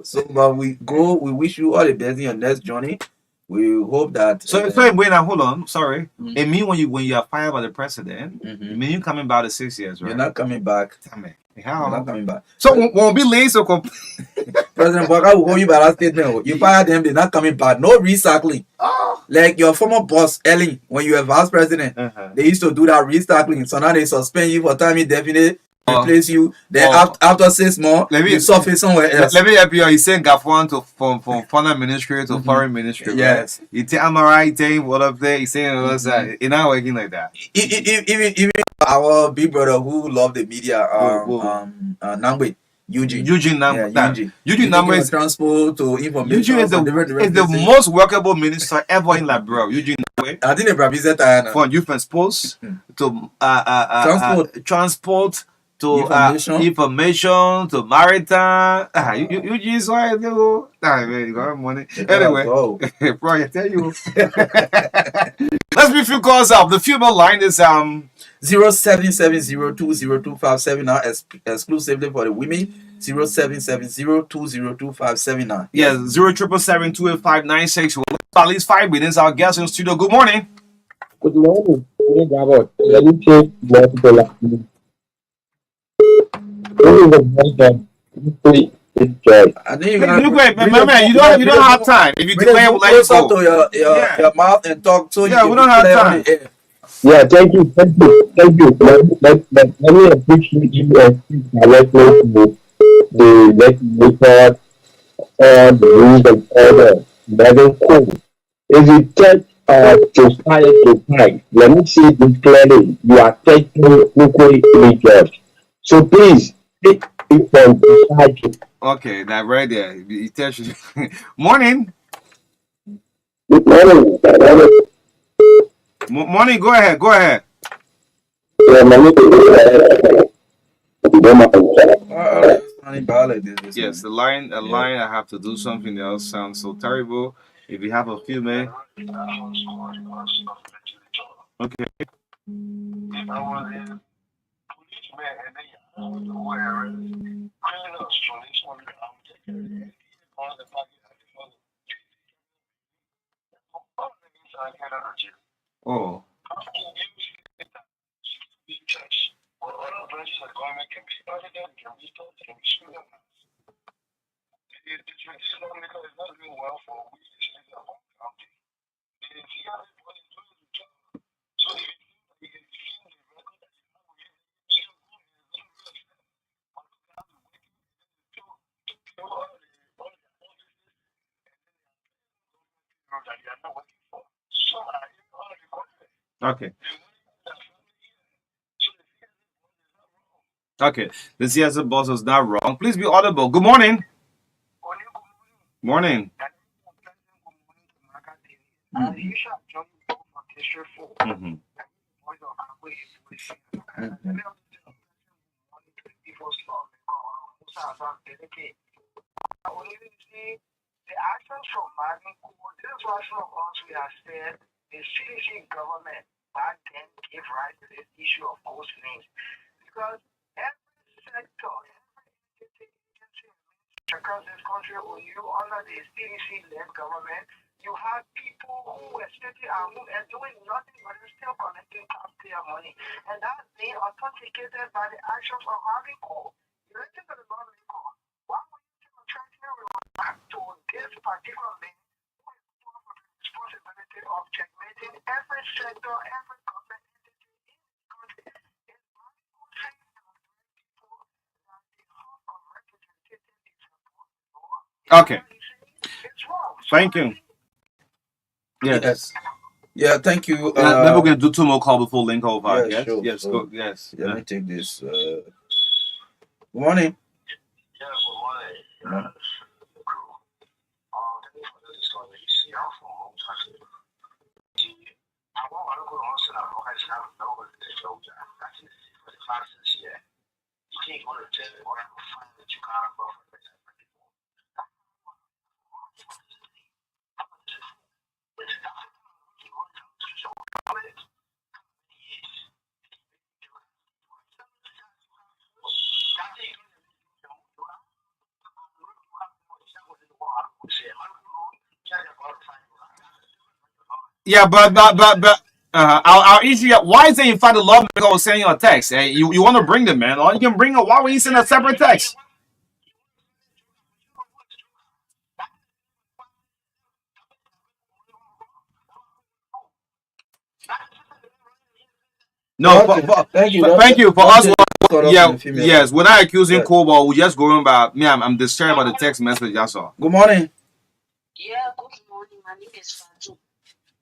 So but we wish you all the best in your next journey. We hope that So wait now, hold on. Sorry. It mean when you are fired by the president, it mean you coming back to 6 years, right? you're not coming back. Tell me. You're not coming back. So won't be late so President Baka will hold you by that statement. You fire them, they're not coming back. No recycling. Like your former boss, Ellen, when you were vice president, they used to do that recycling. So now they suspend you for time indefinite, replace you. Then after 6 months, you surface somewhere else. Let me help you. He's saying Gafuan from foreign ministry to foreign ministry. Yes. Right? You tell Amara, you tell him what up there. He's saying it's not working like that. Even our big brother who loved the media, Nangwe, Eugene Nangwe. Eugene Nangwe is transport to information. Eugene is the most workable minister ever in Liberia. Eugene Nangwe. I think they represent for youth and sports to transport to information to maritime. Eugene is why you got money. Anyway, bro, I tell you. Let's be few calls up. The female line is 0770202579 exclusively for the women. 0770202579. Yes, 0777285996. At least 5 minutes. Our guest in the studio. Good morning. Good morning. Let me take multiple actions. I think you don't have time. If you declare, we'll let you go. To your mouth and talk. So we don't have time. Yeah, thank you. Let me appreciate you and speak directly to the legislator on the rules and order. Very cool. If you take society to fight, let me say this clearly, you are taking equally judged. So please, take it from society. Okay, now right there. Morning. Good morning. Morning, go ahead. Yes, the line, I have to do something else. Sounds so terrible. If you have a few minutes. Okay. Oh. Okay. Okay. The CSA boss is not wrong. Please be audible. Good morning. Morning. Mm-hmm. Okay. Thank you. Yes. Yes. Yeah, thank you. Maybe we're gonna do two more calls before link over. Yeah, Yes. sure. Yes. So, Go. Yes. let me take this. Good morning. Yeah. Yeah, but our issue. Why is it in fact the lawmaker was sending you a text? Hey, you want to bring them, man? Or you can bring her. Why would you send a separate text? No, Okay. Thank you. thank you for Don't us. take this call off Yeah, in the female yes. line. Without accusing Yeah. Cobalt, we just going about me. I'm disturbed by the text message I saw. Good morning. Yeah, good morning. My name is Fatu.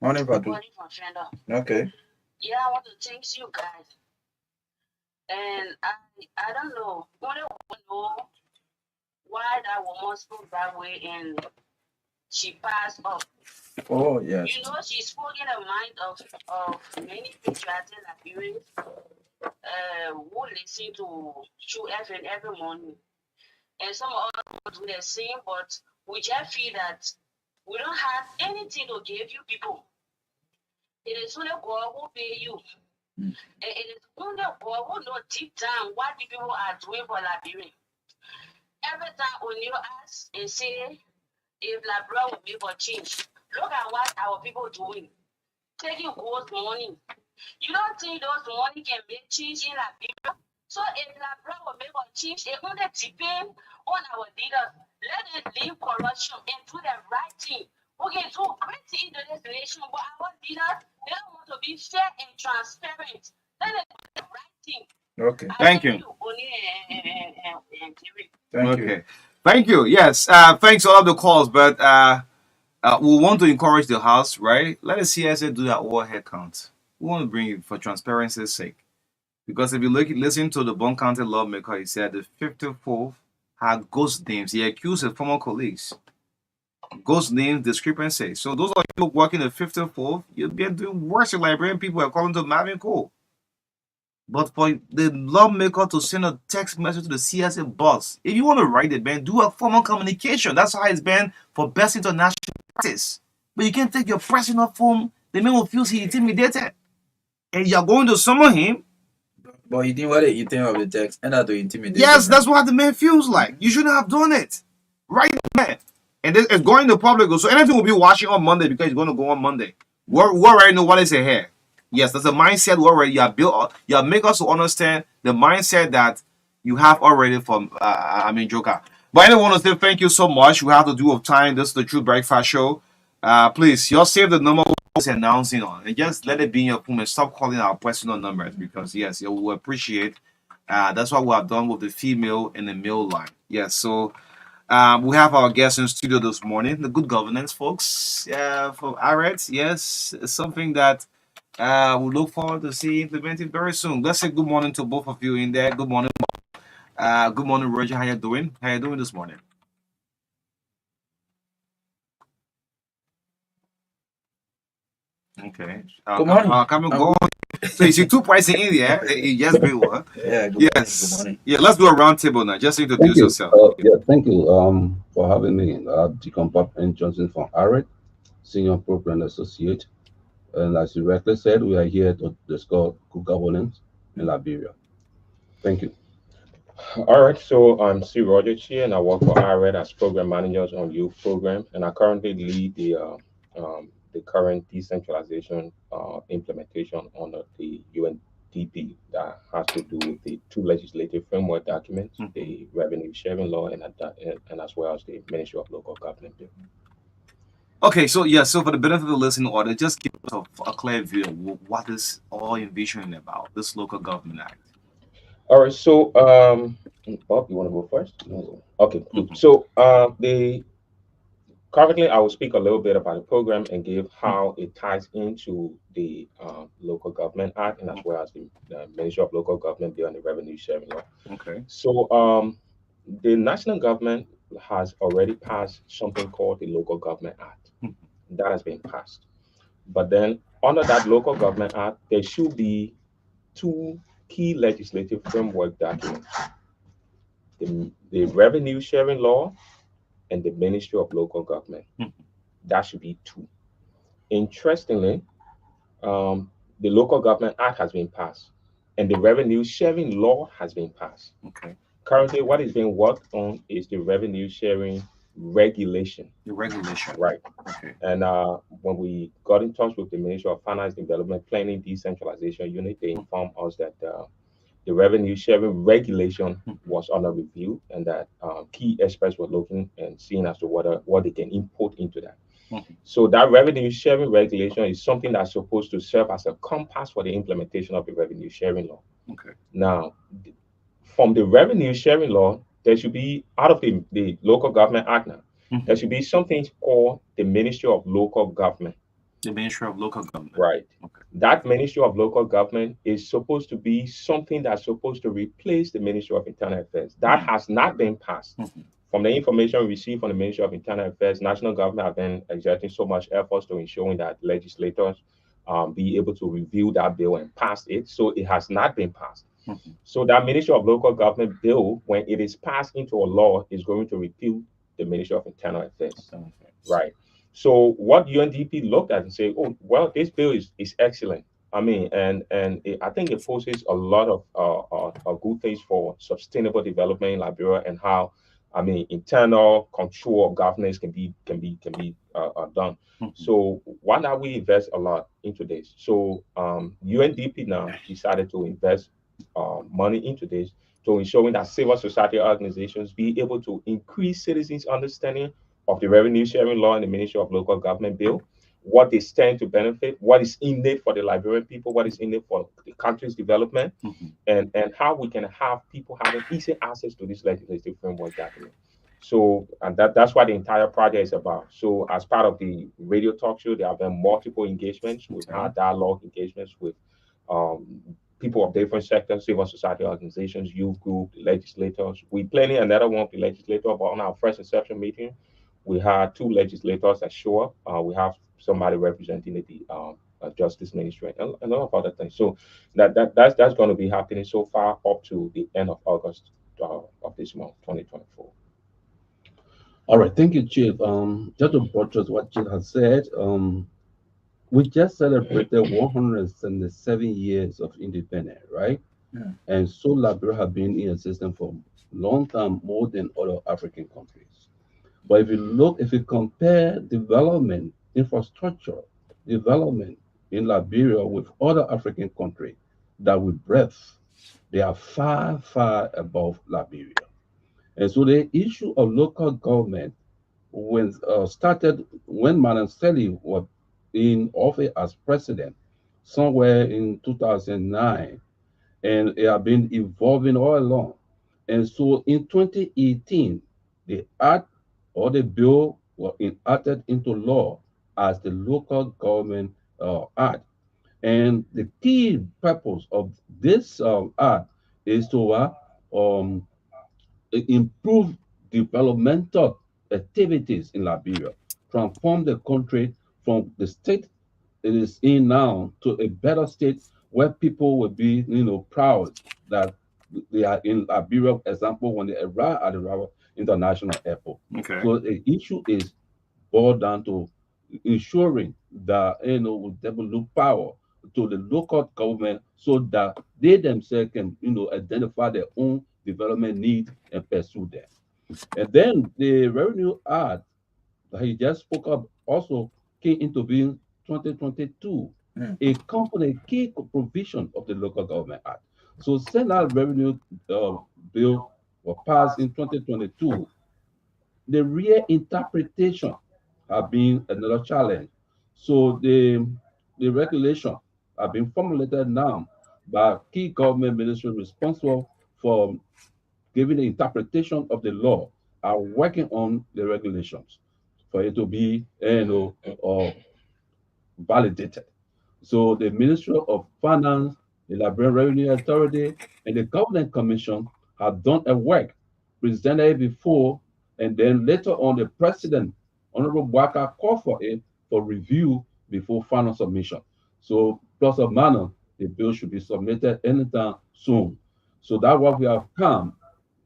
Morning, Fatu. Calling from Fender. Okay. Yeah, I want to thank you guys. And I don't know. Only one know why that woman spoke that way and she passed up. Oh, yes. You know, she spoke in the mind of many patriots and Liberians who listen to True FM every morning. And some of us do the same, but we just feel that we don't have anything to give you people. It is only God who pay you. Mm. And it is only God who know deep down what the people are doing for Liberia. Every time on your ask and say, if Liberia will make a change, look at what our people doing. Taking gold money. You don't think those money can make change in Liberia? So if Liberia will make a change, it only depend on our leaders. Let them leave corruption and do the right thing. We can do great things in this nation, but our leaders, they don't want to be fair and transparent. Let them do the right thing. Okay. Thank you. Thank you. Okay. Thank you. Yes. Thanks for all the calls, but we want to encourage the house, right? Let the CSA do that overhead count. We want to bring it for transparency's sake. Because if you listen to the Bond County lawmaker, he said the 54th had ghost names. He accused his former colleagues. Ghost names, discrepancy. So those are people working the 54th, you've been doing worse than Liberian people according to Marvin Cole. But for the lawmaker to send a text message to the CSA boss, if you want to write it, man, do a formal communication. That's how it's been for best international practice. But you can't take your personal phone, the man will feel he intimidated. And you're going to summon him. But he didn't want to eat of the text and that to intimidate. Yes, that's what the man feels like. You shouldn't have done it. Right, man. And this is going to public. So anything will be watching on Monday because it's going to go on Monday. We already know what is ahead. Yes, that's a mindset we already you have built. You have make us to understand the mindset that you have already from I mean Joker. But I want to say thank you so much. We have to do of time. This is the True Breakfast Show. Please, you all save the number we're announcing on, and just let it be in your phone and stop calling our personal numbers because yes, you will appreciate. That's what we have done with the female and the male line. Yes, so we have our guest in studio this morning, the good governance folks. From Aret, yes, it's something that we look forward to see implemented very soon. Let's say good morning to both of you in there. Good morning. Good morning, Roger. How you doing? How you doing this morning? Okay. Good morning. Come and I'm go. good. So you see two points in India. Yes, very well. Yeah, good morning. Good Yes. morning. Yeah. Let's do a round table now. Just Thank introduce you. yourself. Yeah, thank you for having me. Deacon Bob N. Johnson from ARED, Senior Program Associate. And as you rightly said, we are here to discuss good governance in Liberia. Thank you. All right, so I'm C. Roger Chi, and I work for IRED as program managers on youth program, and I currently lead the current decentralization implementation under the UNDP that has to do with the two legislative framework documents, Mhm. the revenue sharing law, and as well as the Ministry of Local Government bill. Okay. So yeah. So for the benefit of the listening audience, just give us a clear view of what is all envisioning about this local government act. All right, so Bob, you want to go first? No. Okay, good. Mhm. So the currently, I will speak a little bit about the program and give how it ties into the Local Government Act and as well as the Ministry of Local Government Bill and the Revenue Sharing Law. Okay. So, the national government has already passed something called the Local Government Act. Mhm. That has been passed. But then, under that Local Government Act, there should be two key legislative framework documents, the Revenue Sharing Law and the Ministry of Local Government. Mhm. That should be two. Interestingly, um, the Local Government Act has been passed and the Revenue Sharing Law has been passed. Okay. Currently, what is being worked on is the Revenue Sharing Regulation, The regulation. right? Okay. And when we got in touch with the Ministry of Finance Development Planning Decentralization Unit, they informed us that the revenue sharing regulation Mhm. was under review and that key experts were looking and seeing as to what they can input into that. Mhm. So that revenue sharing regulation is something that's supposed to serve as a compass for the implementation of the revenue sharing law. Okay. Now, from the revenue sharing law, there should be out of the local government act now, there Mhm. should be something called the Ministry of Local Government. The Ministry of Local Government. Right. Okay. That Ministry of Local Government is supposed to be something that's supposed to replace the Ministry of Internal Affairs. That Mhm. has not been passed. Mhm. From the information we received from the Ministry of Internal Affairs, national government have been exerting so much efforts to ensuring that legislators be able to review that bill and pass it. So it has not been passed. Mhm. So that Ministry of Local Government bill, when it is passed into a law, is going to repeal the Ministry of Internal Affairs. Okay. Right. So what UNDP looked at and say, oh well, this bill is excellent. I mean, I think it poses a lot of good things for sustainable development in Liberia and how, I mean, internal control of governance can be done. Mhm. So why not we invest a lot into this? So UNDP now decided to invest money into this to ensuring that civil society organizations be able to increase citizens' understanding of the revenue sharing law and the Ministry of Local Government bill, what they stand to benefit, what is in it for the Liberian people, what is in it for the country's development, Mhm. and how we can have people having easy access to this legislative framework document. So, and that's what the entire project is about. So, as part of the radio talk show, there have been multiple engagements. We've Okay. had dialogue engagements with um, people of different sectors, civil society organizations, youth group, legislators. We planning another one with the legislator, but on our first inception meeting, we had two legislators that show up. We have somebody representing the Justice Ministry and a lot of other things. So that's going to be happening so far up to the end of August of this month, 2024. All right, thank you, Chief. Just to buttress what Chief has said, we just celebrated 177 years of independence, right? Yeah. And so Liberia have been in a system for long time, more than other African countries. But if you compare development, infrastructure, development in Liberia with other African countries, that we breath. They are far, far above Liberia. And so the issue of local government when started when Madam Sally was in office as president somewhere in 2009, and it has been evolving all along. And so in 2018, the act or the bill was enacted into law as the Local Government Act. And the key purpose of this act is to um, improve developmental activities in Liberia, transform the country from the state it is in now to a better state where people will be, proud that they are in Liberia, example, when they arrive at the Rawa International Airport. Okay. So the issue is boiled down to ensuring that we develop power to the local government so that they themselves can identify their own development needs and pursue them. And then the Revenue Act that he just spoke of also came into being 2022, Mm. a component key provision of the Local Government Act. So Senate Revenue Bill was passed in 2022. The real interpretation have been another challenge. So the regulation have been formulated now by key government ministry responsible for giving the interpretation of the law are working on the regulations for it to be validated. So the Ministry of Finance, the Liberian Revenue Authority, and the Government Commission have done a work, presented it before, and then later on the President, Honorable Waka, called for it for review before final submission. So plus or minus, the bill should be submitted anytime soon. So that's what we have come.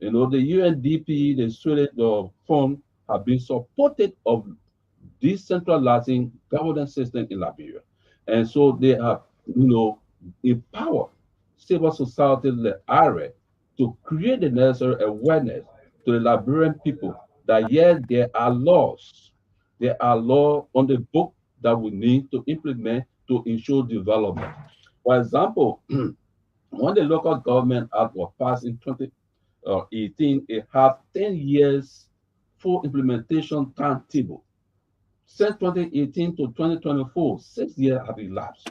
The UNDP, the Swedish fund, have been supported of decentralizing governance system in Liberia. And so they have, empowered civil society the area to create the necessary awareness to the Liberian people that yes, there are laws. There are laws on the book that we need to implement to ensure development. For example, when the local government act was passed in 2018, it had 10 years full implementation timetable. Since 2018 to 2024, 6 years have elapsed.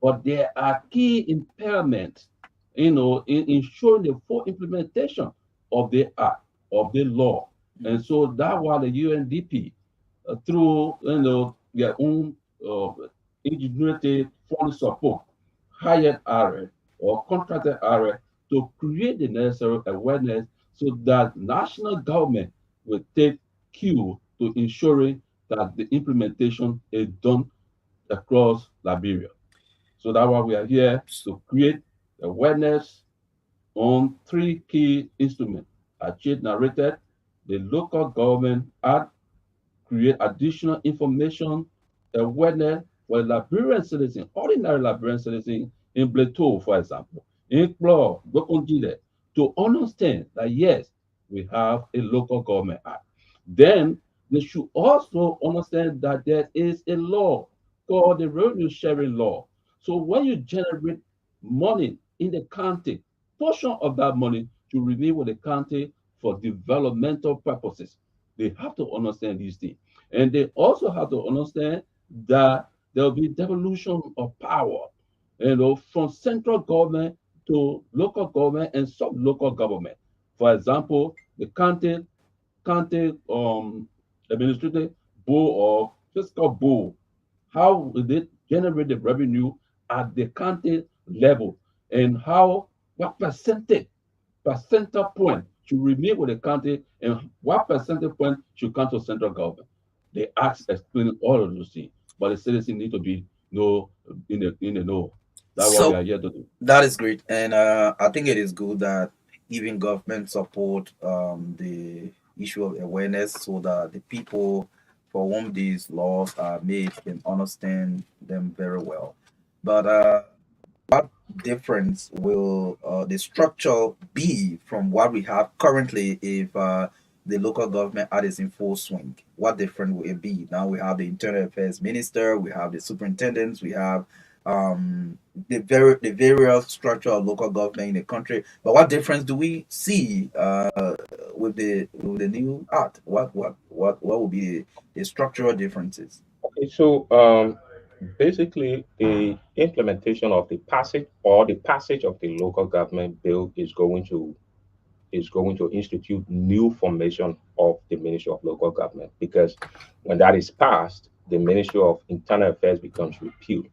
But there are key impairments, in ensuring the full implementation of the act, of the law. And so that was the UNDP, through their own uh, ingenuity fund support, hired area or contracted area to create the necessary awareness so that national government will take cue to ensuring that the implementation is done across Liberia. So that's why we are here to create awareness on three key instruments. As Chief narrated, the Local Government Act create additional information, awareness for Liberian citizens, ordinary Liberian citizens in Plateau, for example, in Klo, Gokongile, to understand that yes, we have a local government act. Then they should also understand that there is a law called the revenue sharing law. So when you generate money in the county, portion of that money should remain with the county for developmental purposes. They have to understand these things. And they also have to understand that there will be devolution of power, from central government to local government and sub-local government. For example, the county administrative board or fiscal board, how will they generate the revenue at the county level, and what percentage point should remain with the county, and what percentage point should come to central government. The acts explain all of those things, but the citizens need to be know in the know. That's what we So are here to do. that is great, and I think it is good that even government support the issue of awareness so that the people for whom these laws are made can understand them very well. But what difference will the structure be from what we have currently if the local government act is in full swing? What different will it be? Now we have the internal affairs minister, we have the superintendents, we have the various structure of local government in the country. But what difference do we see with the new act? What will be the structural differences? Okay, so basically, the implementation of the passage of the local government bill is going to institute new formation of the Ministry of Local Government, because when that is passed, the Ministry of Internal Affairs becomes repealed.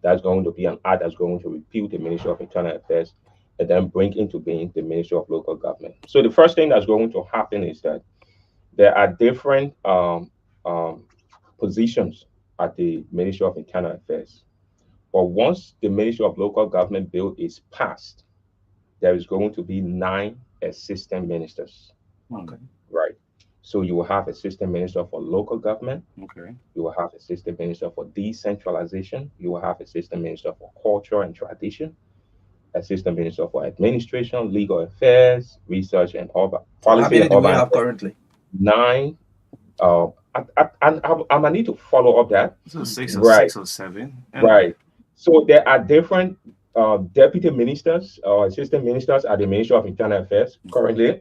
That's going to be an act that's going to repeal the Ministry of Internal Affairs and then bring into being the Ministry of Local Government. So the first thing that's going to happen is that there are different um, positions at the Ministry of Internal Affairs. But once the Ministry of Local Government bill is passed, there is going to be 9 assistant ministers, Hmm. right? So you will have assistant minister for local government, Okay. you will have assistant minister for decentralization, you will have assistant minister for culture and tradition, assistant minister for administration, legal affairs, research and urban So how policy many and do we urban have affairs. currently? 9. I might need to follow up that. So six or Right, six or seven. And right. So there are different deputy ministers or assistant ministers at the Ministry of Internal Affairs currently.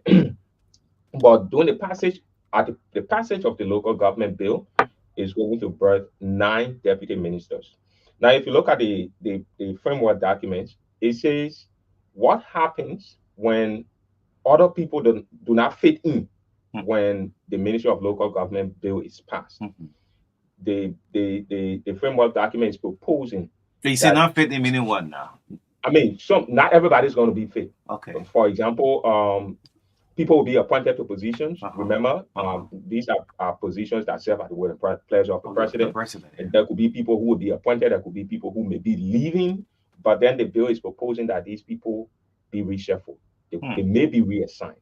But during the passage of the local government bill is going to birth 9 deputy ministers. Now, if you look at the framework documents, it says what happens when other people do not fit in hmm, when the Ministry of Local Government bill is passed. hmm. The framework document is proposing So you say that, not fit in meaning what now? I mean, some not everybody's going to be fit. Okay. For example, people will be appointed to positions. Uh-huh. Remember, Uh-huh. these are positions that serve at the will and pleasure of the Of the president. president, yeah. And there could be people who will be appointed. There could be people who may be leaving, but then the bill is proposing that these people be reshuffled. They Hmm. may be reassigned,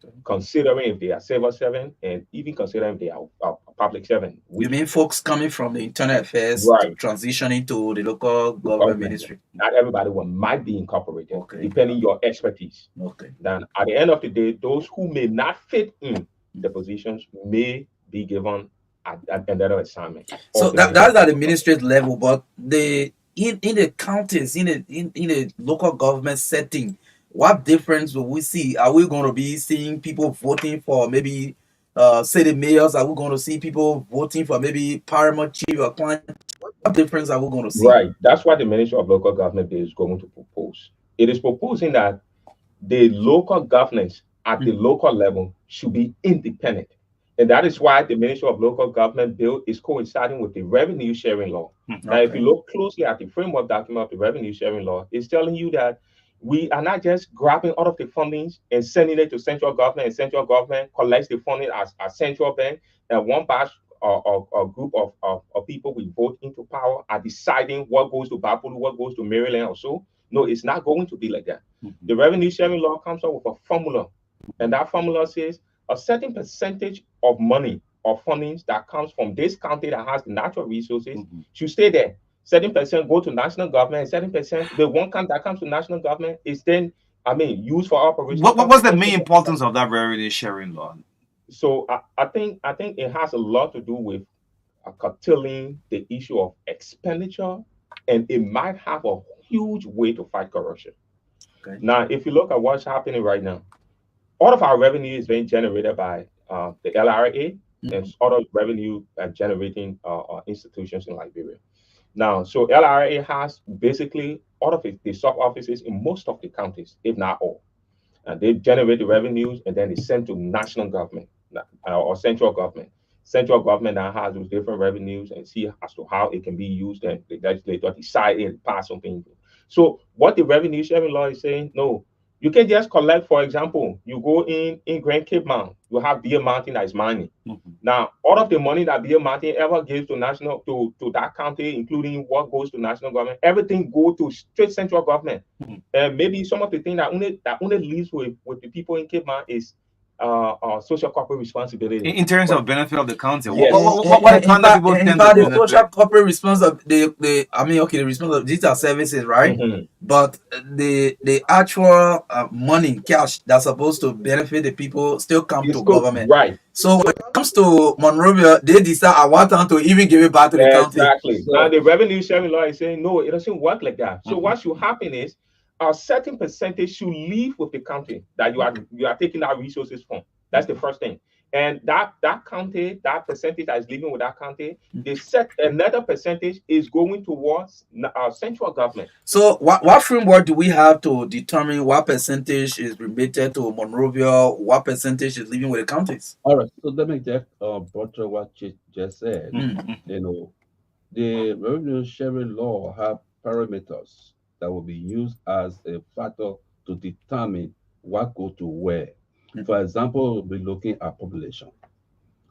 Okay. considering if they are civil servant and even considering if they are a public servant, You which mean folks coming from the internal affairs to right transitioning to the local the government government. ministry? Not everybody one might be incorporated, Okay. depending your expertise. Okay. Then at the end of the day, those who may not fit in the positions may be given another assignment So of the Ministry that's of at the Local Government. ministry level, but the in the counties, in the local government setting, what difference will we see? Are we going to be seeing people voting for maybe city mayors? Are we going to see people voting for maybe paramount chief or client? What difference are we going to see? Right. That's what the Ministry of Local Government is going to propose. It is proposing that the local governance at the Mhm. local level should be independent. And that is why the Ministry of Local Government bill is coinciding with the revenue sharing law. Hmm. Now, if you Okay. look closely at the framework document of the revenue sharing law, it's telling you that we are not just grabbing all of the fundings and sending it to central government, and central government collects the funding as central bank, and one batch or group of people we vote into power are deciding what goes to Bapulu, what goes to Maryland or so. No, it's not going to be like that. Hmm. The revenue sharing law comes up with a formula, and that formula says a certain percentage of money or fundings that comes from this county that has the natural resources Hmm. should stay there. Certain percent go to national government, and certain percent, the one count that comes to national government is then, I mean, used for operation, What comes to what's the central main government. importance of that revenue sharing law? So I think it has a lot to do with curtailing the issue of expenditure, and it might have a huge way to fight corruption. Okay. Now, if you look at what's happening right now, all of our revenue is being generated by the LRA and Mhm. other revenue generating institutions in Liberia. Now, so LRA has basically all of the sub offices in most of the counties, if not all, and they generate the revenues and then they send to national government or central government. Central government now has those different revenues and see as to how it can be used, and the legislator decide and pass something. So what the revenue sharing law is saying, no, you can just collect, for example, you go in Grand Cape Mount, you have Beer Mountain that is mining. Hmm. Now, all of the money that Beer Mountain ever gives to national to that county, including what goes to national government, everything go to straight central government. Hmm. And maybe some of the things that only leaves with the people in Cape Mount is social corporate responsibility. In terms But of benefit of the county, yes, what kind that people In tend to fact, the social benefit? corporate response of the I mean, okay, the response of these are services, right? mhm, But the actual money, cash that's supposed to benefit the people still come it's to good, government. right? So when it comes to Monrovia, they decide I want them to even give it back to the county. Exactly. Now the revenue sharing law is saying no, it doesn't work like that. So Mhm. what should happen is a certain percentage should leave with the county that you are taking that resources from. That's the first thing. And that county, that percentage that is leaving with that county, they set another percentage is going towards our central government. So what framework do we have to determine what percentage is remitted to Monrovia, what percentage is living with the counties? All right, so let me just butcher what you just said. Mm. Mhm. You know, the revenue sharing law have parameters that will be used as a factor to determine what go to where. Mm. For example, we'll be looking at population.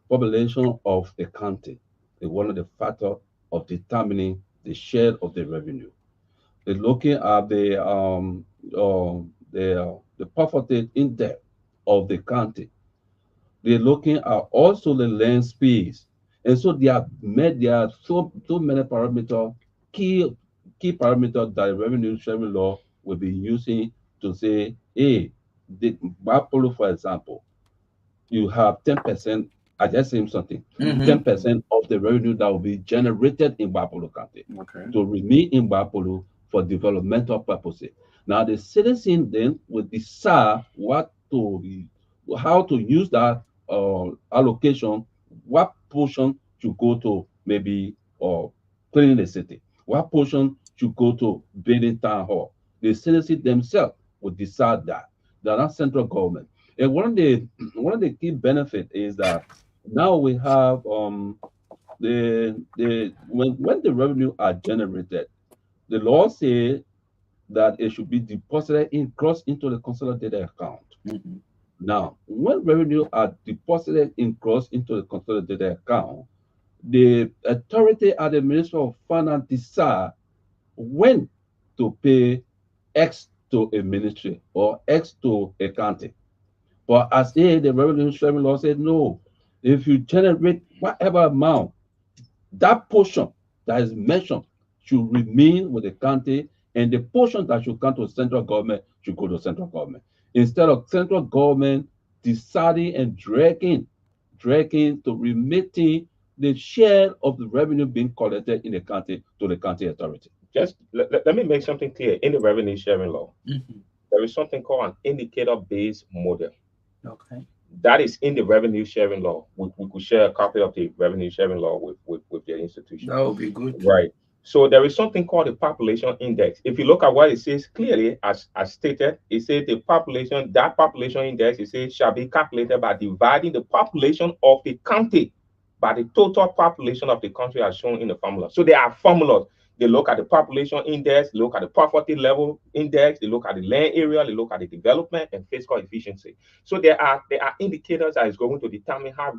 Population of a county is one of the factors of determining the share of the revenue. They're looking at the poverty index of the county. They're looking at also the land space. And so there are so many parameters, key key parameters that the revenue sharing law will be using to say, hey, the Bapolo, for example, you have 10%, I just saying something, Mm-hmm. 10% of the revenue that will be generated in Bapolo County Okay. to remain in Bapolo for developmental purposes. Now the citizen then will decide how to use that allocation, what portion should go to maybe cleaning the city, what portion should go to building town hall. The citizen themselves will decide that. They're not central government. And one of the key benefit is that now we have the when the revenue are generated, the law say that it should be deposited in cross into the consolidated account. Mm-hmm. Now, when revenue are deposited in cross into the consolidated account, the authority at the Ministry of Finance decide when to pay X to a ministry or X to a county. But as the revenue sharing law said, no, if you generate whatever amount, that portion that is mentioned should remain with the county, and the portion that should come to central government should go to central government. Instead of central government deciding and dragging to remitting the share of the revenue being collected in the county to the county authority. Just let me make something clear. In the revenue sharing law, Mm-hmm. there is something called an indicator-based model. Okay. That is in the revenue sharing law. We could share a copy of the revenue sharing law with the institution. That would be good. Right. So there is something called the population index. If you look at what it says clearly, as stated, it says that population index, it says shall be calculated by dividing the population of the county by the total population of the country as shown in the formula. So there are formulas. They look at the population index, they look at the poverty level index, they look at the land area, they look at the development and fiscal efficiency. So there are indicators that is going to determine how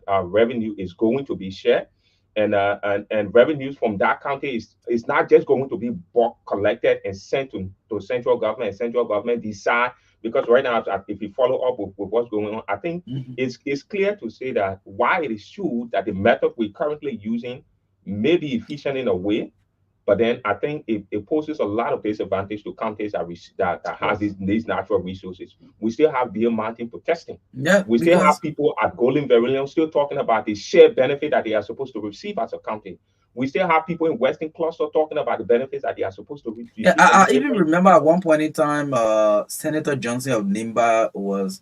our revenue is going to be shared, and revenues from that county is not just going to be bulk collected and sent to central government, and central government decide, because right now if you follow up with what's going on, I think Mm-hmm. it's clear to say that while it is true that the method we're currently using may be efficient in a way, but then I think it poses a lot of disadvantage to counties that has these natural resources. We still have beer mountain protesting. Yeah, We still have because people at Golden Verilion still talking about the shared benefit that they are supposed to receive as a county. We still have people in Western Cluster talking about the benefits that they are supposed to yeah, receive from the I even different. remember at one point in time, Senator Johnson of Nimba was,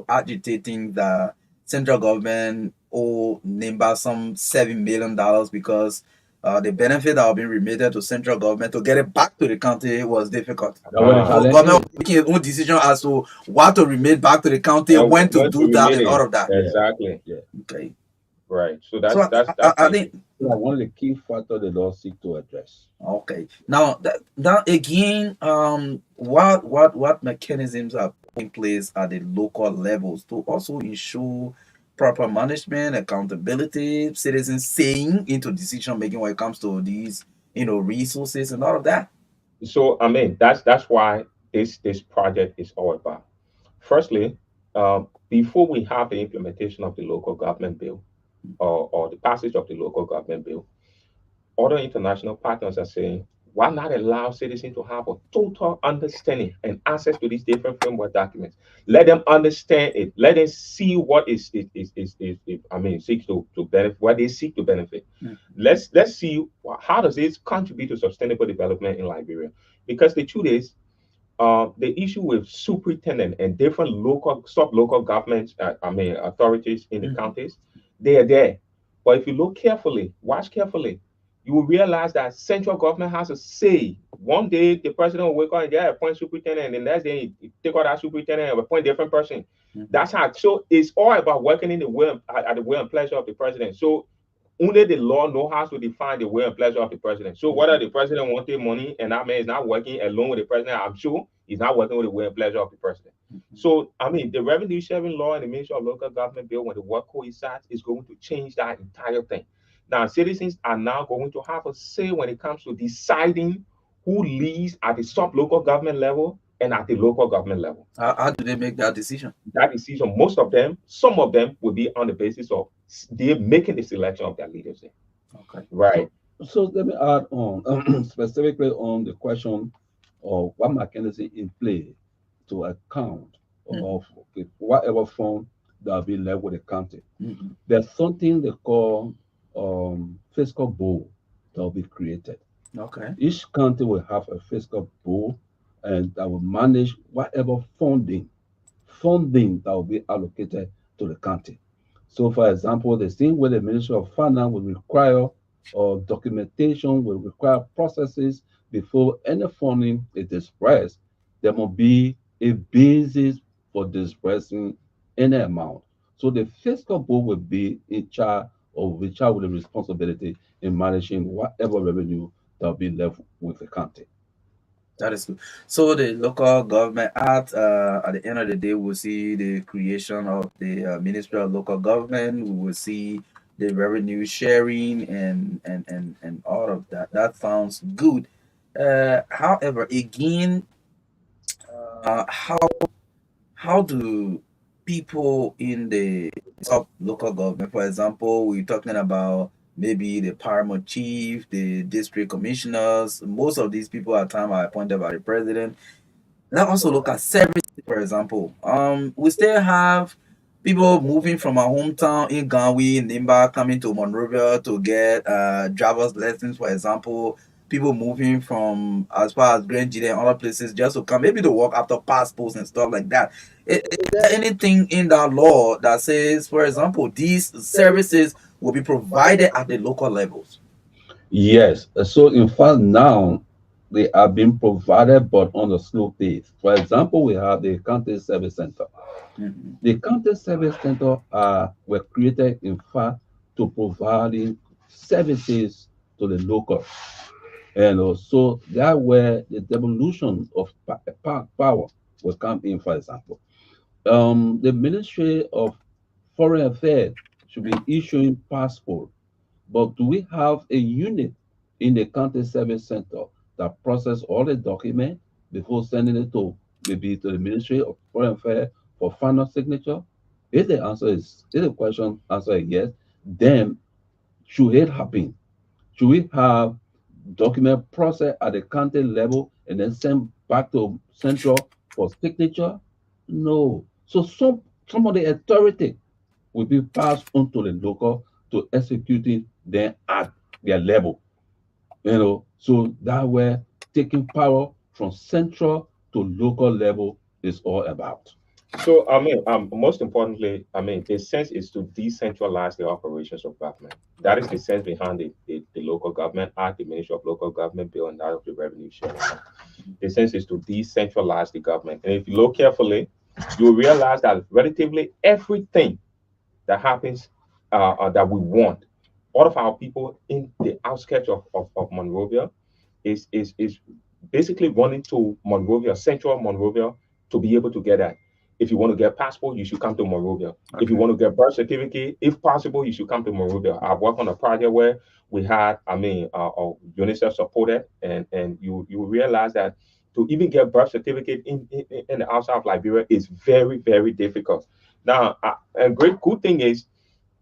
agitating the central government owe Nimba some $7 million because the benefit that have been remitted to central government to get it back to the county was difficult. That what the Uh, So challenge government is. was making its own decision as to what to remit back to the county, when to when to do that, remit and all it. of that. Yeah, Exactly. yeah. Okay. Right. So So that's I the think issue. Like one of the key factors the law seek to address. okay. Now that again, what mechanisms are put in place at the local levels to also ensure proper management, accountability, citizens saying into decision making when it comes to these, resources and all of that. So I mean that's why this project is all about. Firstly, before we have the implementation of the local government bill or the passage of the local government bill, other international partners are saying, why not allow citizens to have a total understanding and access to these different framework documents? Let them understand it. Let them see what I mean, seeks to benefit, what they seek to benefit. Mm. Let's see how does this contribute to sustainable development in Liberia? Because the truth is, the issue with superintendent and different local, sub-local governments, I mean, authorities in the Mm. counties, they are there. But if you look carefully, watch carefully, you will realize that central government has a say. One day, the president will wake up and get appoint superintendent, and the next day, he take out that superintendent and appoint different person. Mhm. That's how. So it's all about working in the will at the will and pleasure of the president. So only the law knows how to define the will and pleasure of the president. So whether Mhm. the president wanted money and that man is not working alone with the president, I'm sure he's not working with the will and pleasure of the president. Mhm. So I mean, the revenue sharing law and the Ministry of Local Government bill, when the work coincides, is going to change that entire thing. Now, citizens are now going to have a say when it comes to deciding who leads at the sub local government level and at the local government level. How do they make that decision? That decision, most of them, some of them will be on the basis of they making the selection of their leaders. Okay. Right. So, so let me add on specifically on the question of what mechanism in play to account Mhm. of okay, whatever fund that will be left with the county. Mhm. There's something they call fiscal bowl that will be created. Okay. Each county will have a fiscal bowl and that will manage whatever funding that will be allocated to the county. So, for example, the same way the Ministry of Finance will require or documentation will require processes before any funding is dispersed, there must be a basis for dispersing any amount. So the fiscal board will be in charge of with the responsibility in managing whatever revenue that will be left with the county. That is good. So the local government act, at the end of the day, we'll see the creation of the Ministry of Local Government. We will see the revenue sharing and all of that. That sounds good. However, again, how do people in the sub local government, for example, we're talking about maybe the paramount chief, the district commissioners, most of these people at time are appointed by the president. Let's also look at services, for example. We still have people moving from our hometown in Ganwi, Nimba, coming to Monrovia to get driver's lessons, for example. People moving from as far as Grand Gita and other places just to come, maybe to work after passports and stuff like that. Is there anything in that law that says, for example, these services will be provided at the local levels? Yes, so in fact now they are being provided but on a slow pace. For example, we have the county service center. Mhm. The county service center were created in fact to providing services to the local. And also that where the devolution of power will come in, for example. The Ministry of Foreign Affairs should be issuing passport, but do we have a unit in the county service center that process all the documents before sending it to maybe to the Ministry of Foreign Affairs for final signature? If the question answer is yes, then should it happen? Should we have document process at the county level and then sent back to central for signature? No. So some of the authority will be passed on to the local to executing them at their level. So that way taking power from central to local level is all about. So, I mean, most importantly, I mean, the sense is to decentralize the operations of government. That is Okay. the sense behind the Local Government Act, the Ministry of Local Government Bill, and that of the Revenue Sharing Act. The sense is to decentralize the government. And if you look carefully, you'll realize that relatively everything that happens that we want, all of our people in the outskirts of Monrovia is basically running to Monrovia, central Monrovia, to be able to get that. If you want to get passport, you should come to Monrovia. If you Okay. want to get birth certificate, if possible, you should come to Monrovia. I've worked on a project where we had, I mean, UNICEF supported, and you realize that to even get birth certificate in the outside of Liberia is very, very difficult. Now, a great good thing is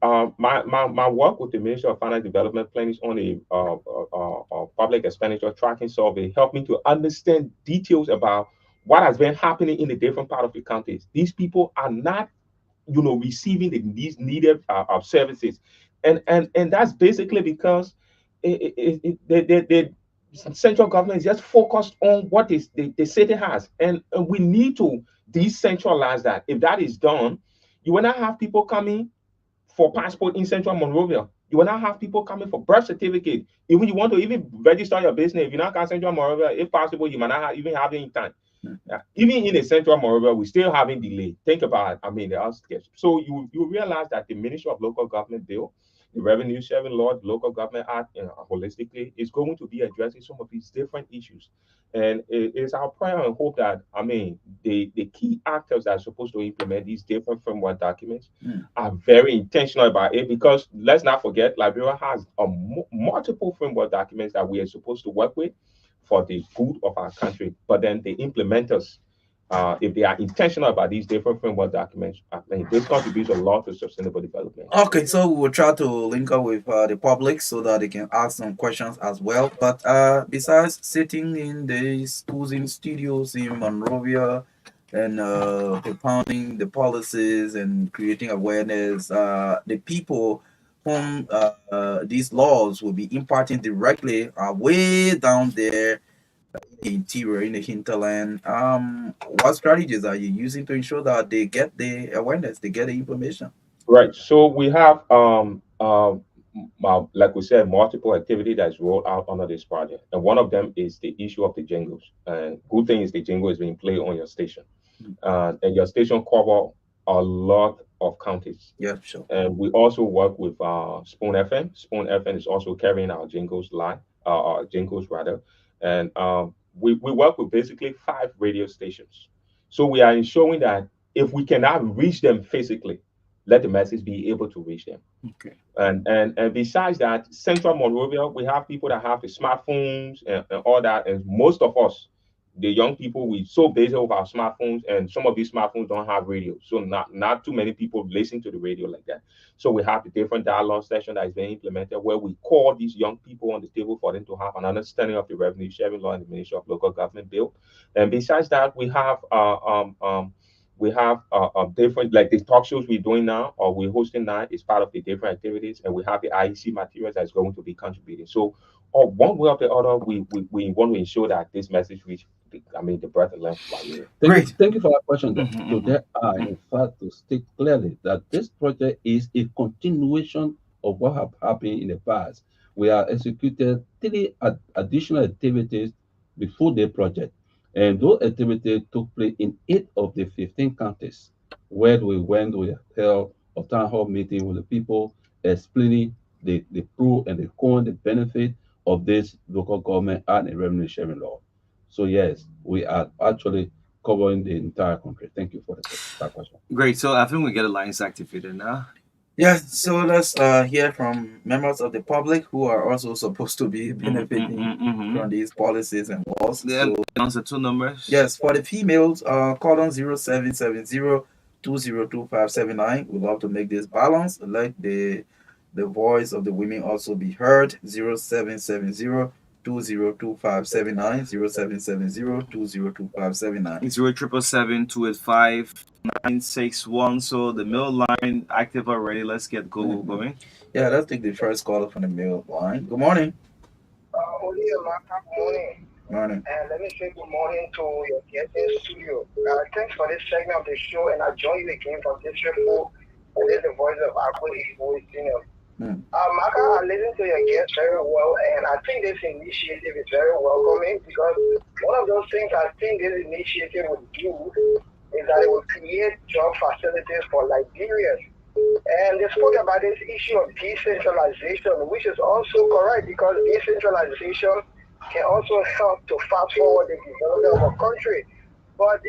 my work with the Ministry of Finance Development Planning is on a public expenditure tracking survey, helped me to understand details about what has been happening in the different part of the countries. These people are not, receiving these needed services, and that's basically because the central government is just focused on what is the city has, and we need to decentralize that. If that is done, you will not have people coming for passport in Central Monrovia. You will not have people coming for birth certificate. Even you want to even register your business, if you're not in Central Monrovia, if possible, you might not even have any time. Even in the Central Monrovia, we still having delay. Think about, the outskirts. So you realize that the Ministry of Local Government bill, the Revenue Sharing Law, the Local Government Act, holistically, is going to be addressing some of these different issues. And it is our prayer and hope that, the key actors that are supposed to implement these different framework documents are very intentional about it, because let's not forget, Liberia has multiple framework documents that we are supposed to work with for the good of our country. But then the implementers, if they are intentional about these different framework documents, this contributes a lot to sustainable development. Okay, so we will try to link up with the public so that they can ask some questions as well. But besides sitting in the schools in studios in Monrovia and propounding the policies and creating awareness, the people whom these laws will be imparting directly are way down there in the interior, in the hinterland. What strategies are you using to ensure that they get the awareness, they get the information? Right. So we have, like we said, multiple activity that's rolled out under this project, and one of them is the issue of the jingles. And good thing is the jingle is being played on your station, and your station cover a lot of counties. Yeah, sure. And we also work with Spoon FM. Spoon FM is also carrying our jingles live, our jingles rather, and we work with basically 5 radio stations. So we are ensuring that if we cannot reach them physically, let the message be able to reach them. Okay. And besides that, Central Monrovia, we have people that have the smartphones and all that, and most of us, the young people, we so busy with our smartphones, and some of these smartphones don't have radio, so not too many people listen to the radio like that. So we have the different dialogue session that is being implemented, where we call these young people on the table for them to have an understanding of the revenue sharing law and the Ministry of Local Government bill. And besides that, we have different, like the talk shows we're doing now, or we're hosting now, is part of the different activities, and we have the IEC materials that's going to be contributing. So, one way or the other, we want to ensure that this message reach the breadth and length of Liberia. Great. Thank you for that question. Mhm, So mhm. there are, in fact, to state clearly that this project is a continuation of what have happened in the past. We have executed 3 additional activities before the project, and those activities took place in 8 of the 15 counties, where we held a town hall meeting with the people, explaining the pro and the con, the benefit of this local government and the revenue sharing law. So yes, we are actually covering the entire country. Thank you for that question. Great. So I think we get the lines activated now. Yeah, so let's hear from members of the public who are also supposed to be benefiting from these policies and laws. Yeah, So announce the 2 numbers. yes, for the females, call on 0770 202579. We love to make this balance. Let the voice of the women also be heard. 0770 202579. 0770 202579. 07777 285 961. So the mail line active already. Let's get going. Yeah, let's take the first caller from the mail line. Good morning. Marka, good morning. Morning. And let me say good morning to your guest in studio. Thanks for this segment of the show, and I join you again from District 4. And this is the voice of Akko Igbo Senior. Marka, I listened to your guest very well, and I think this initiative is very welcoming, because one of those things I think this initiative would do is that it will create job facilities for Liberians. And they spoke about this issue of decentralization, which is also correct, because decentralization can also help to fast forward the development of a country. But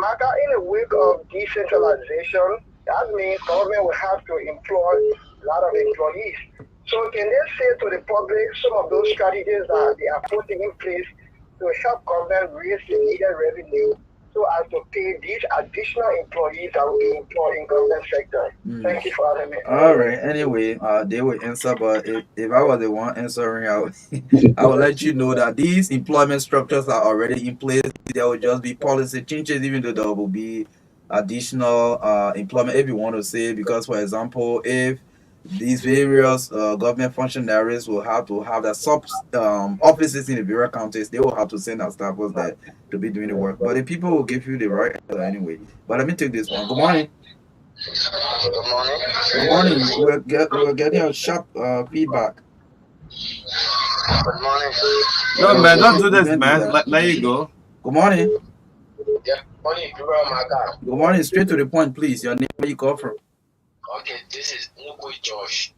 Marka, in a wake of decentralization, that means government will have to employ a lot of employees. So can they say to the public some of those strategies that they are putting in place to help government raise the needed revenue so as to pay these additional employees that will be employed in government sector. Thank you for having me. All right. Anyway, they will answer, but if I was the one answering, I will let you know that these employment structures are already in place. There will just be policy changes, even though there will be additional employment, if you want to say, because, for example, if these various government functionaries will have to have their sub offices in the various counties, they will have to send their staffers there to be doing the work. But the people will give you the right answer anyway. But let me take this one. Good morning. Good morning. Good morning. We're getting a sharp feedback. Good morning. No, Oh, man, don't okay, do you this, can do man. that. Let you go. Good morning. Yeah, morning, Marka. Good morning. Straight to the point, please. Your name, where you call from? Okay, this is Nukwe Josh,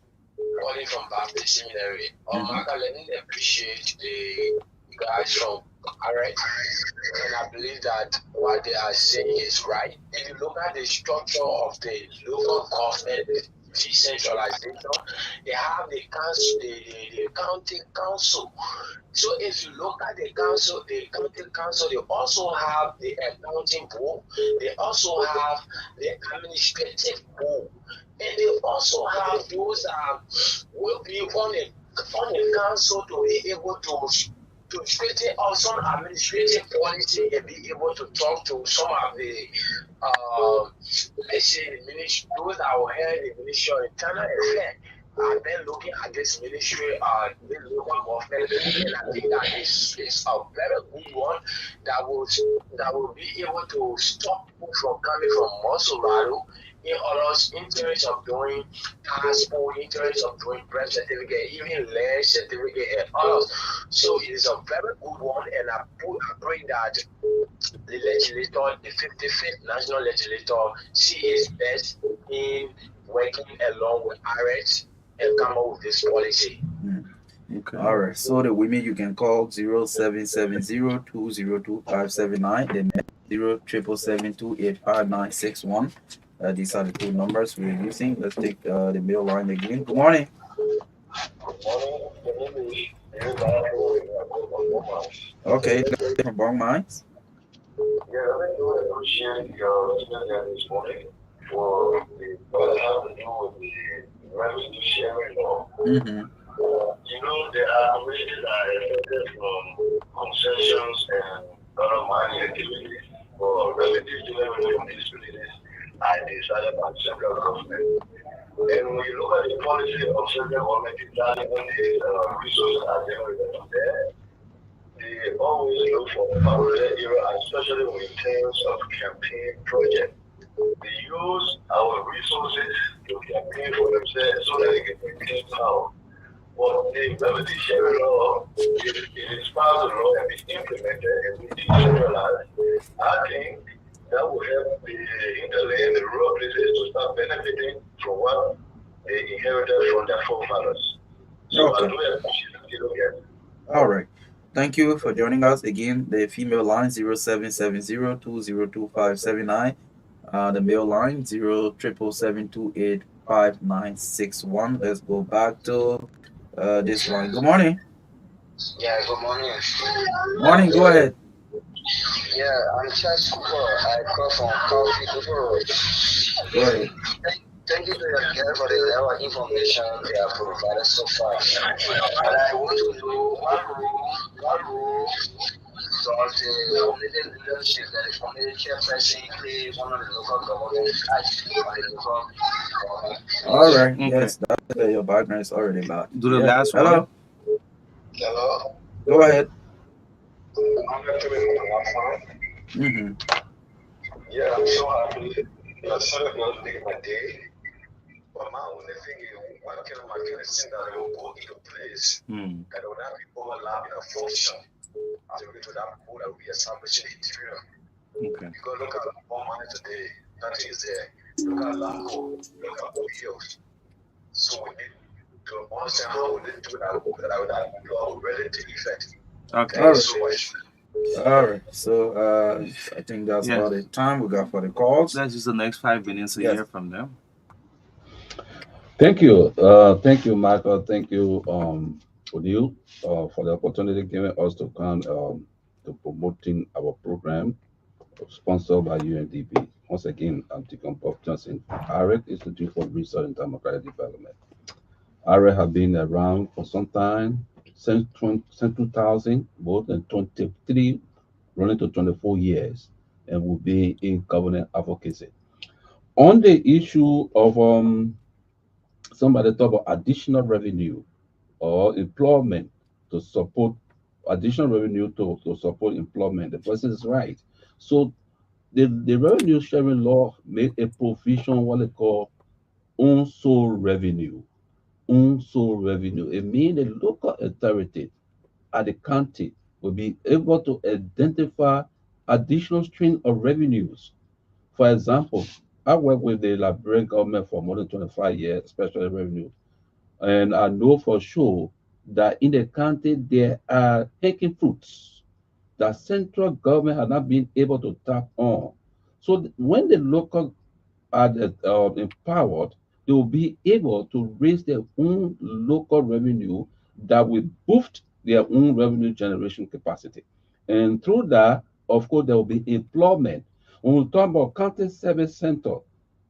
calling from Baptist Seminary. Marka, let me appreciate the guys from Alright, and I believe that what they are saying is right. If you look at the structure of the local government decentralization, they have the council, the county council. So if you look at the county council, they also have the accounting board, they also have the administrative board, and they also have those will be on the council to be able to straighten out some administrative policy and be able to talk to some of the let's say the ministry, those that will head the ministry of internal affairs. I've been looking at this ministry, this local government, and I think that is a very good one that will be able to stop people from coming from Mosulado in others interest of doing passport, interest of doing birth certificate, even land certificate and others. So it is a very good one, and I pray that the legislator, the 55th national legislator, see his best in working along with RX and come up with this policy. Okay. All right. So the women you can call 0770-202-579, then 07772859161. These are the two numbers we're using. Let's take the mail line again. Good morning. Okay, let's hear from Bong Mines. Yeah, I really appreciate your statement this morning for what has to do with the revenue sharing law. There are ways that are affected from concessions and other mining activities for revenue sharing from these businesses are decided by central government. And when you look at the policy of central government regarding when the resources are generated from there, they always look for popular area, especially in terms of campaign projects. They use our resources to campaign for themselves so that they can maintain power. But the revenue sharing law, if it is part of the law and is implemented and be decentralized, I think that will help the hinterland, the rural places to start benefiting from what they inherited from their forefathers. So I do appreciate it. All right. Thank you for joining us again. The female line 0770-202-579. The male line 07772859161. Let's go back to this line. Good morning. Yeah, good morning. Morning. Go ahead. Yeah, I'm Charles Cooper. I call from Coffee Cooper. Go ahead. Thank you to your care for the level of information they have provided so far. And I want to know one role does the community leadership that the community chairperson play one of the local government acts on the local government. All right. Okay. Yes, that's your background is already bad. Do the last Hello. one. Hello? Go ahead. I'm actually on the last one. Yeah, I'm so happy. You're celebrating my day. But my only thing is, what kind of mechanism that will go into place that will not be overlapping a function as we to that board that will be established in the interior. Okay. Because look at all money today, nothing is there. Look at Lambo, look at Blue Hills. So we need to understand how we need to do that with relative effect. Okay. Thank you so much. All right. So I think that's Yes. all the time we got for the calls. Let's use the next 5 minutes to Yes. hear from them. Thank you. Thank you, Marka. Thank you, Odile, for the opportunity given us to come to promoting our program sponsored by UNDP. Once again, I'm Deacon Bob Johnson from AREC, Institute for Research and Democratic Development. AREC have been around for some time, since 2000, more than 23, running to 24 years, and will be in government advocacy. On the issue of somebody talk about additional revenue or employment to support additional revenue to support employment. The person is right. So the revenue sharing law made a provision what they call own sole revenue. Own sole revenue. It means the local authority at the county will be able to identify additional stream of revenues. For example, I work with the Liberian government for more than 25 years, especially revenue. And I know for sure that in the county there are taking fruits that central government has not been able to tap on. So when the local are empowered, they will be able to raise their own local revenue that will boost their own revenue generation capacity. And through that, of course, there will be employment. When we talk about county service center,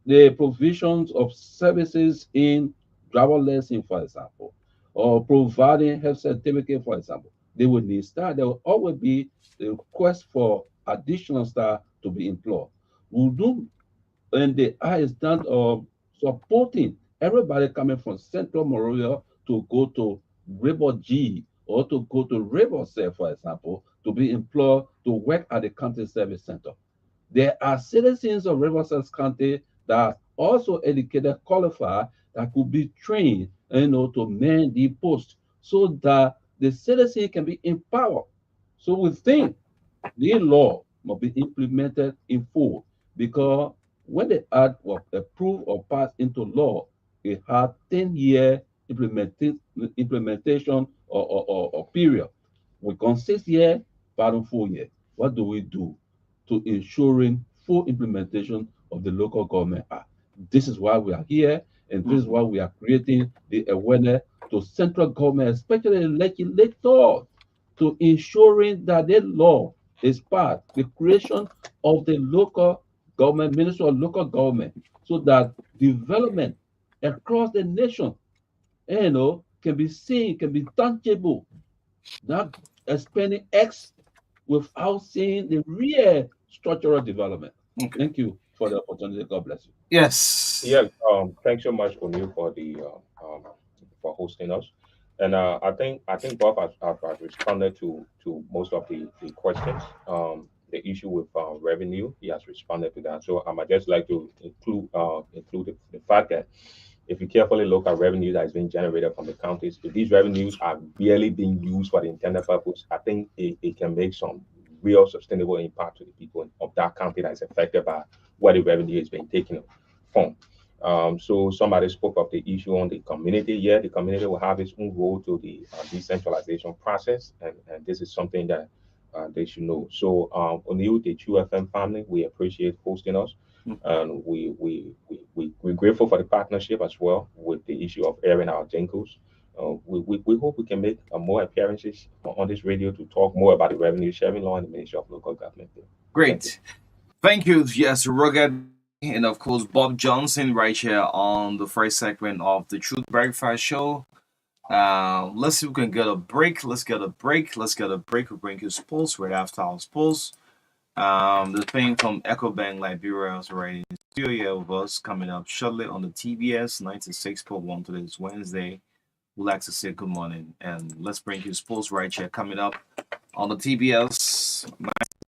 the provisions of services in driver lesson, for example, or providing health certificate, for example, they will need staff. There will always be a request for additional staff to be employed. We do and the I is that of supporting everybody coming from Central Monrovia to go to River G or to go to River C, for example, to be employed to work at the county service center. There are citizens of Riverside County that are also educated, qualified, that could be trained, to man the post so that the citizen can be empowered. So we think the law must be implemented in full because when the act was approved or passed into law, it had 10-year implementation or period. We gone 6 years, pardon 4 years. What do we do to ensuring full implementation of the local government act? This is why we are here, and this is why we are creating the awareness to central government, especially the legislators, to ensuring that the law is part the creation of the local government, ministry of local government, so that development across the nation, can be seen, can be tangible, not spending X without seeing the real structural development. Okay. Thank you for the opportunity. God bless you. Yes. Yeah, thanks so much, O'Neill, for hosting us. And I think Bob has responded to most of the questions. The issue with revenue, he has responded to that. So I just like to include the fact that if you carefully look at revenue that is being generated from the counties, if these revenues are really being used for the intended purpose, I think it can make some real sustainable impact to the people of that county that is affected by where the revenue is being taken from. So somebody spoke of the issue on the community. Yeah, the community will have its own role to the decentralization process, and this is something that they should know. So, O'Neill, the QFM family, we appreciate hosting us, and we're grateful for the partnership as well with the issue of airing our jingles. We hope we can make more appearances on this radio to talk more about the revenue sharing law and the Ministry of Local Government. Thank you. Great. Thank you. Yes, Rugged, and of course Bob Johnson right here on the first segment of the Truth Breakfast Show. Let's see if we can get a break. Let's get a break. Let's get a break. We'll bring you sports right after our sports. The thing from EcoBank Liberia is already in the studio with us coming up shortly on the TBS 96.1. Today is Wednesday. We'd like to say good morning and let's bring you sports right here coming up on the TBS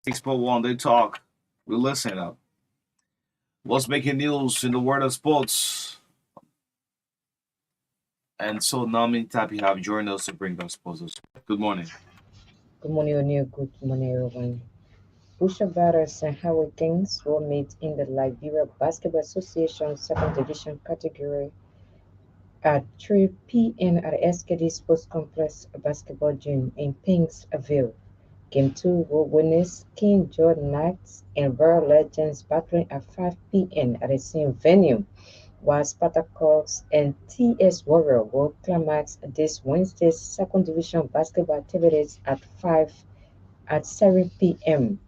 96.1. They talk. We listen up. What's making news in the world of sports? And so Nami Tapi have joined us to bring us sports. Good morning. Good morning, O'Neill. Good morning, everyone. Busher Batters and Hurricanes will meet in the Liberia Basketball Association Second Division category at 3 p.m. at the SKD Sports Complex Basketball Gym in Pinksville. Game 2 will witness King George Knights and Royal Legends battling at 5 p.m. at the same venue, while Spartacus and TS Warrior will climax this Wednesday's Second Division basketball activities at 5 at 7 p.m.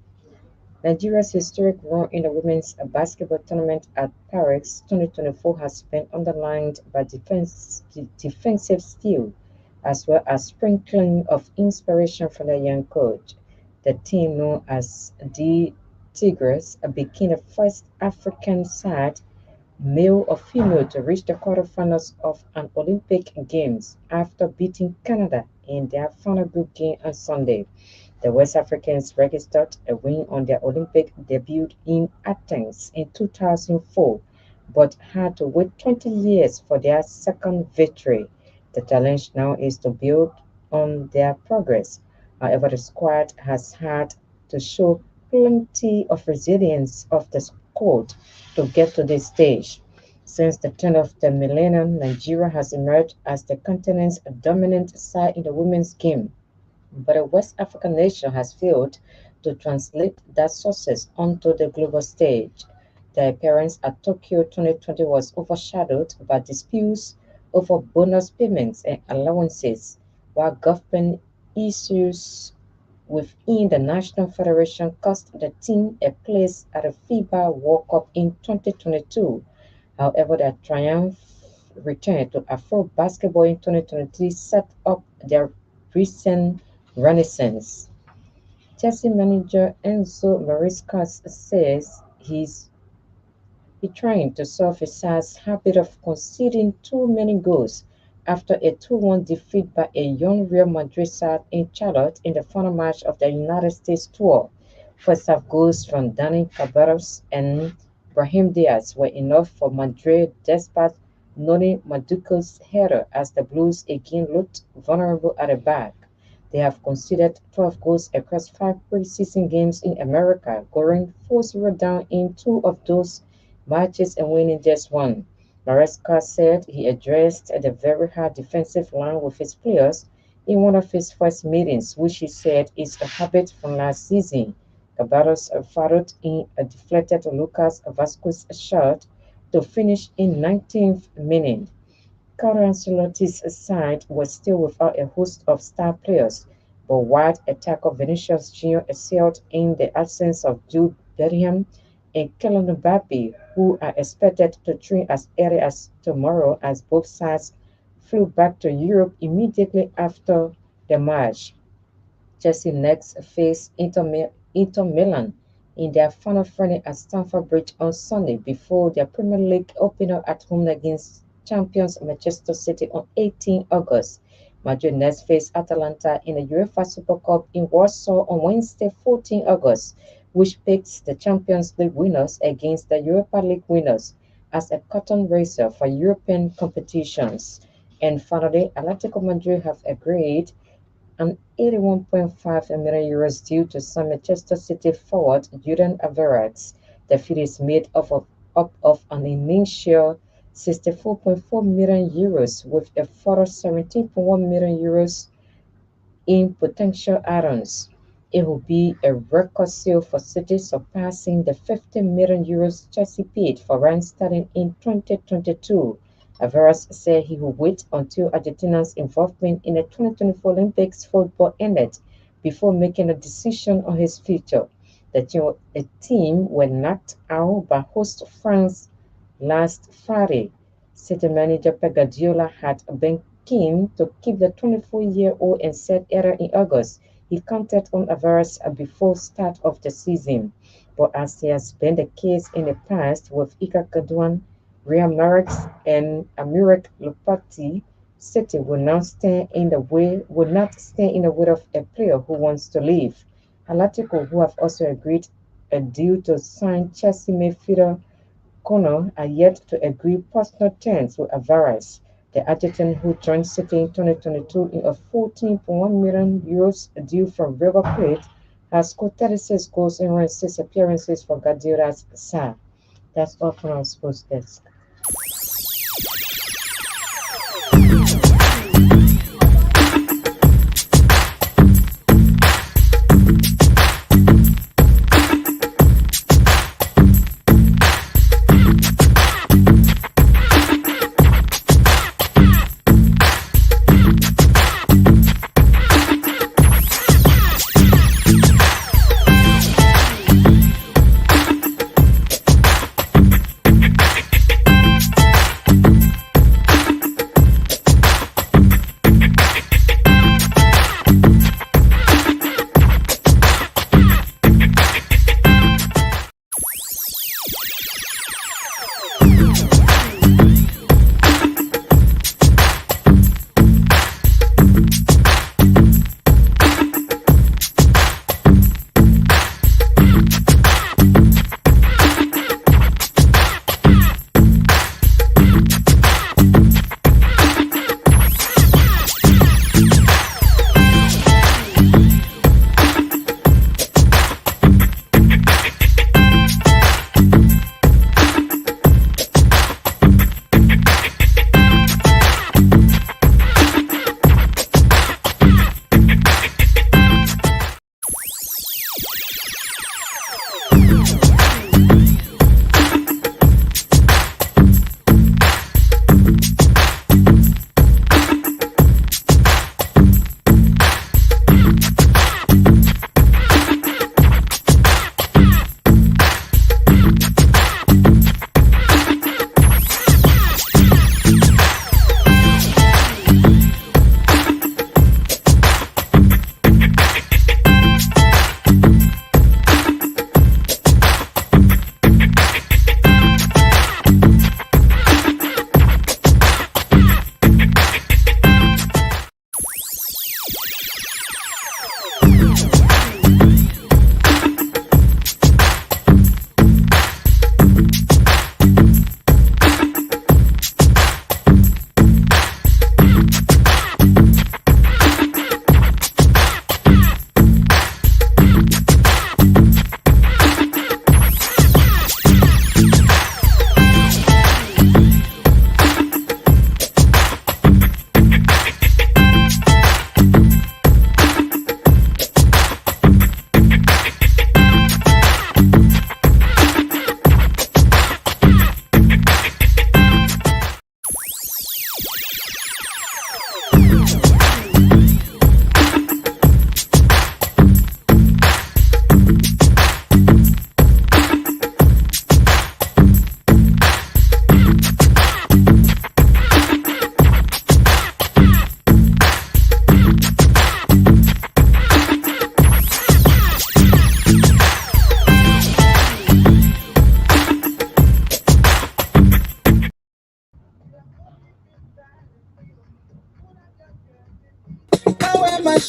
Nigeria's historic run in the women's basketball tournament at Paris 2024 has been underlined by defensive skill as well as sprinkling of inspiration from the young coach. The team known as the Tigers became the first African side, male or female, to reach the quarterfinals of an Olympic Games after beating Canada in their final group game on Sunday. The West Africans registered a win on their Olympic debut in Athens in 2004, but had to wait 20 years for their second victory. The challenge now is to build on their progress. However, the squad has had to show plenty of resilience of the squad to get to this stage. Since the turn of the millennium, Nigeria has emerged as the continent's dominant side in the women's game, but a West African nation has failed to translate that success onto the global stage. Their appearance at Tokyo 2020 was overshadowed by disputes over bonus payments and allowances, while government issues within the National Federation cost the team a place at the FIBA World Cup in 2022. However, their triumph return to Afro basketball in 2023 set up their recent renaissance. Chelsea manager Enzo Maresca says he's trying to solve his side's habit of conceding too many goals after a 2-1 defeat by a young Real Madrid side in Charlotte in the final match of the United States tour. First half goals from Dani Ceballos and Brahim Diaz were enough for Madrid despite Noni Maduko's header as the Blues again looked vulnerable at the back. They have conceded 12 goals across 5 preseason games in America, going 4-0 down in 2 of those matches and winning just one. Maresca said he addressed the very hard defensive line with his players in one of his first meetings, which he said is a habit from last season. Cabarros followed in a deflected Lucas Vasquez shot to finish in 19th minute. Carlo Ancelotti's side was still without a host of star players, but wide attacker Vinicius Junior excelled in the absence of Jude Bellingham and Kylian Mbappe, who are expected to train as early as tomorrow as both sides flew back to Europe immediately after the match. Chelsea next face Inter Milan in their final friendly at Stamford Bridge on Sunday before their Premier League opener at home against champions Manchester City on 18 August. Madrid next face Atalanta in the UEFA Super Cup in Warsaw on Wednesday, 14 August, which pits the Champions League winners against the Europa League winners as a curtain raiser for European competitions. And finally, Atletico Madrid have agreed an 81.5 million euros due to some Manchester City forward Julian Alvarez. The fee is made up of an initial 64.4 million euros with a further 17.1 million euros in potential add-ons. It will be a record sale for City, surpassing the 50 million euros Chelsea paid for Ryan Sterling in 2022. Alvarez said he will wait until Argentina's involvement in the 2024 Olympics football ended before making a decision on his future. The team were knocked out by host France last Friday. City manager Pep Guardiola had been keen to keep the 24-year-old and said earlier in August he counted on Alvarez before start of the season. But as has been the case in the past with Iker Gundogan, Riyad Mahrez, and Aymeric Laporte, City will not stand in the way of a player who wants to leave. Atletico, who have also agreed a deal to sign Chelsea midfielder Connor, are yet to agree personal terms with Alvarez. The Argentine, who joined City in 2022 in a 14.1 million euros deal from River Plate, has scored 36 goals in 6 appearances for Guardiola's side. That's all from our sports desk.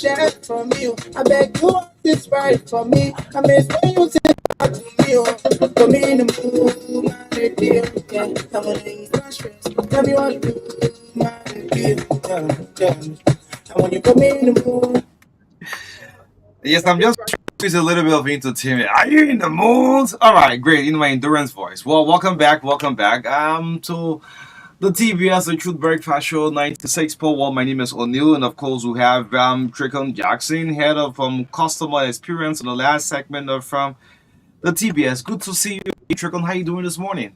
share for me. I beg you want this right for me. I may say you say that to me. Put me in the mood, my lady. Yeah, I wanna eat my stress. Tell me what to do, my lady. I want you put me in the mood. Yes, I'm just trying to squeeze a little bit of entertainment. Are you in the mood? All right, great. In my endurance voice. Well, welcome back. Welcome back. To the TBS, the Truth Breakfast Show, 96.1. My name is O'Neill, and of course, we have Tricon Jackson, head of customer experience, in the last segment of the TBS. Good to see you, Tricon. How you doing this morning?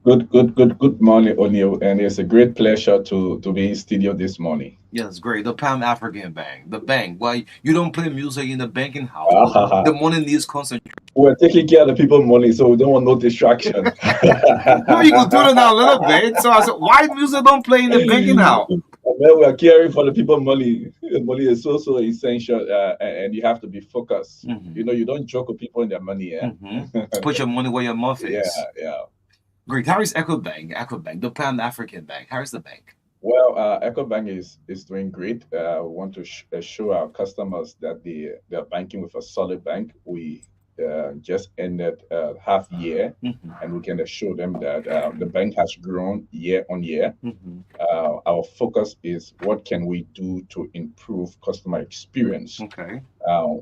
Good morning, O'Neill, and it's a great pleasure to be in studio this morning. Yes, great. The Pan African Bank, the bank. Why you don't play music in the banking house? The money needs concentration. We're taking care of the people money, so we don't want no distraction. No, you could tune it down a little bit. So I said, why music don't play in the banking house? Well, we are caring for the people money. Money is so essential, and you have to be focused. Mhm. You know, you don't joke with people and their money. Yeah, Put your money where your mouth yeah, is. yeah. Great. How is EcoBank? EcoBank, the Pan African Bank. How is the bank? Well, EcoBank is doing great. We want to show our customers that they're banking with a solid bank. We just ended half year, Mhm. and we can assure them that the bank has grown year on year. Mhm. Our focus is what can we do to improve customer experience. Okay.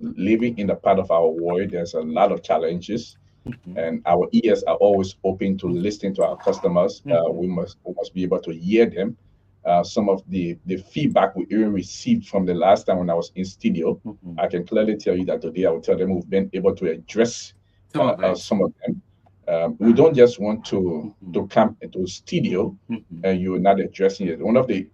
Living in the part of our world, there's a lot of challenges, Mhm. and our ears are always open to listening to our customers. Mhm. We must be able to hear them. Some of the feedback we even received from the last time when I was in studio, Mhm. I can clearly tell you that today I will tell them we've been able to address Some of it. some of them. We don't just want to Mhm. come into studio Mhm. and you're not addressing it. One of the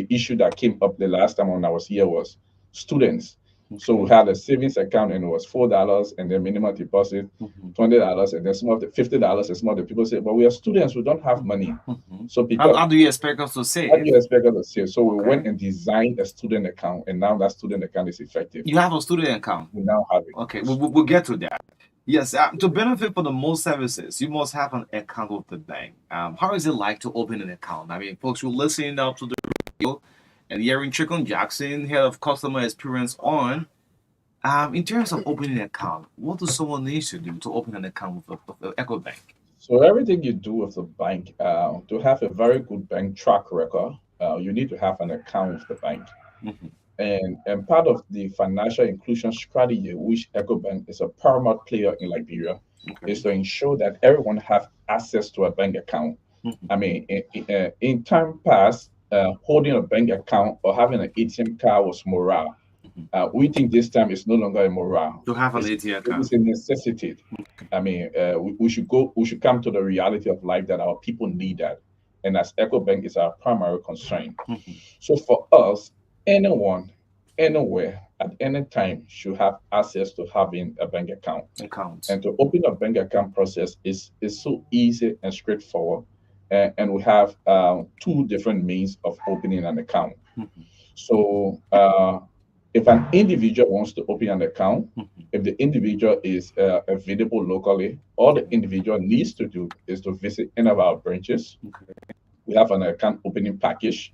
issue that came up the last time when I was here was students. So we Okay. had a savings account and it was $4 and then minimum deposit Mhm. $20 and then some of the $50 and some of the people say, but we are students, we don't have money. Mhm. So How because do you expect us to how do save? you expect us to save? So we went Okay. and designed a student account and now that student account is effective. You have a student account. We now have it. Okay, we'll get to that. Yes, to benefit from the most services, you must have an account with the bank. How is it like to open an account? I mean, folks who listening up to the radio and hearing Chicken Jackson, head of customer experience on. In terms of opening an account, what does someone need to do to open an account with Echo Bank? So everything you do with the bank, to have a very good bank track record, you need to have an account with the bank. Mhm. And part of the financial inclusion strategy, which EcoBank is a paramount player in Liberia, is Okay. to ensure that everyone have access to a bank account. Mhm. I mean, in time past, holding a bank account or having an ATM card was morale. Mhm. We think this time it's no longer a morale. To have an It's ATM it's account. a necessity. I mean, we should come to the reality of life that our people need that, and as EcoBank is our primary concern. Mhm. So for us, anyone, anywhere, at any time should have access to having a bank account. Accounts. And to open a bank account process is so easy and straightforward. And we have two different means of opening an account. Mhm. So if an individual wants to open an account, Mhm. if the individual is available locally, all the Okay. individual needs to do is to visit any of our branches. Okay. We have an account opening package.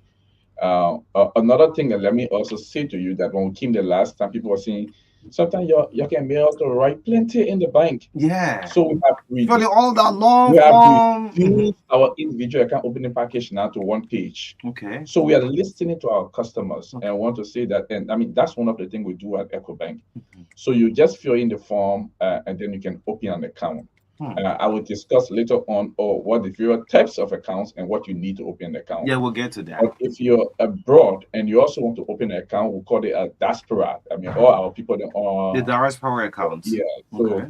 Another thing, and let me also say to you that when we came the last time, people were saying sometimes you can be able to write plenty in the bank. Yeah. So Really, all that long we have form. Mhm. reduced our individual account opening package now to one page. Okay. So we are listening to our customers and I Okay. want to say that, and I mean that's one of the things we do at EcoBank. Mhm. So you just fill in the form and then you can open an account. Hmm. I will discuss later on or what the various types of accounts and what you need to open an account. Yeah, we'll get to that. But if you're abroad and you also want to open an account, we call it a diaspora. I mean, all our people that The are, direct power accounts. yeah, so Okay.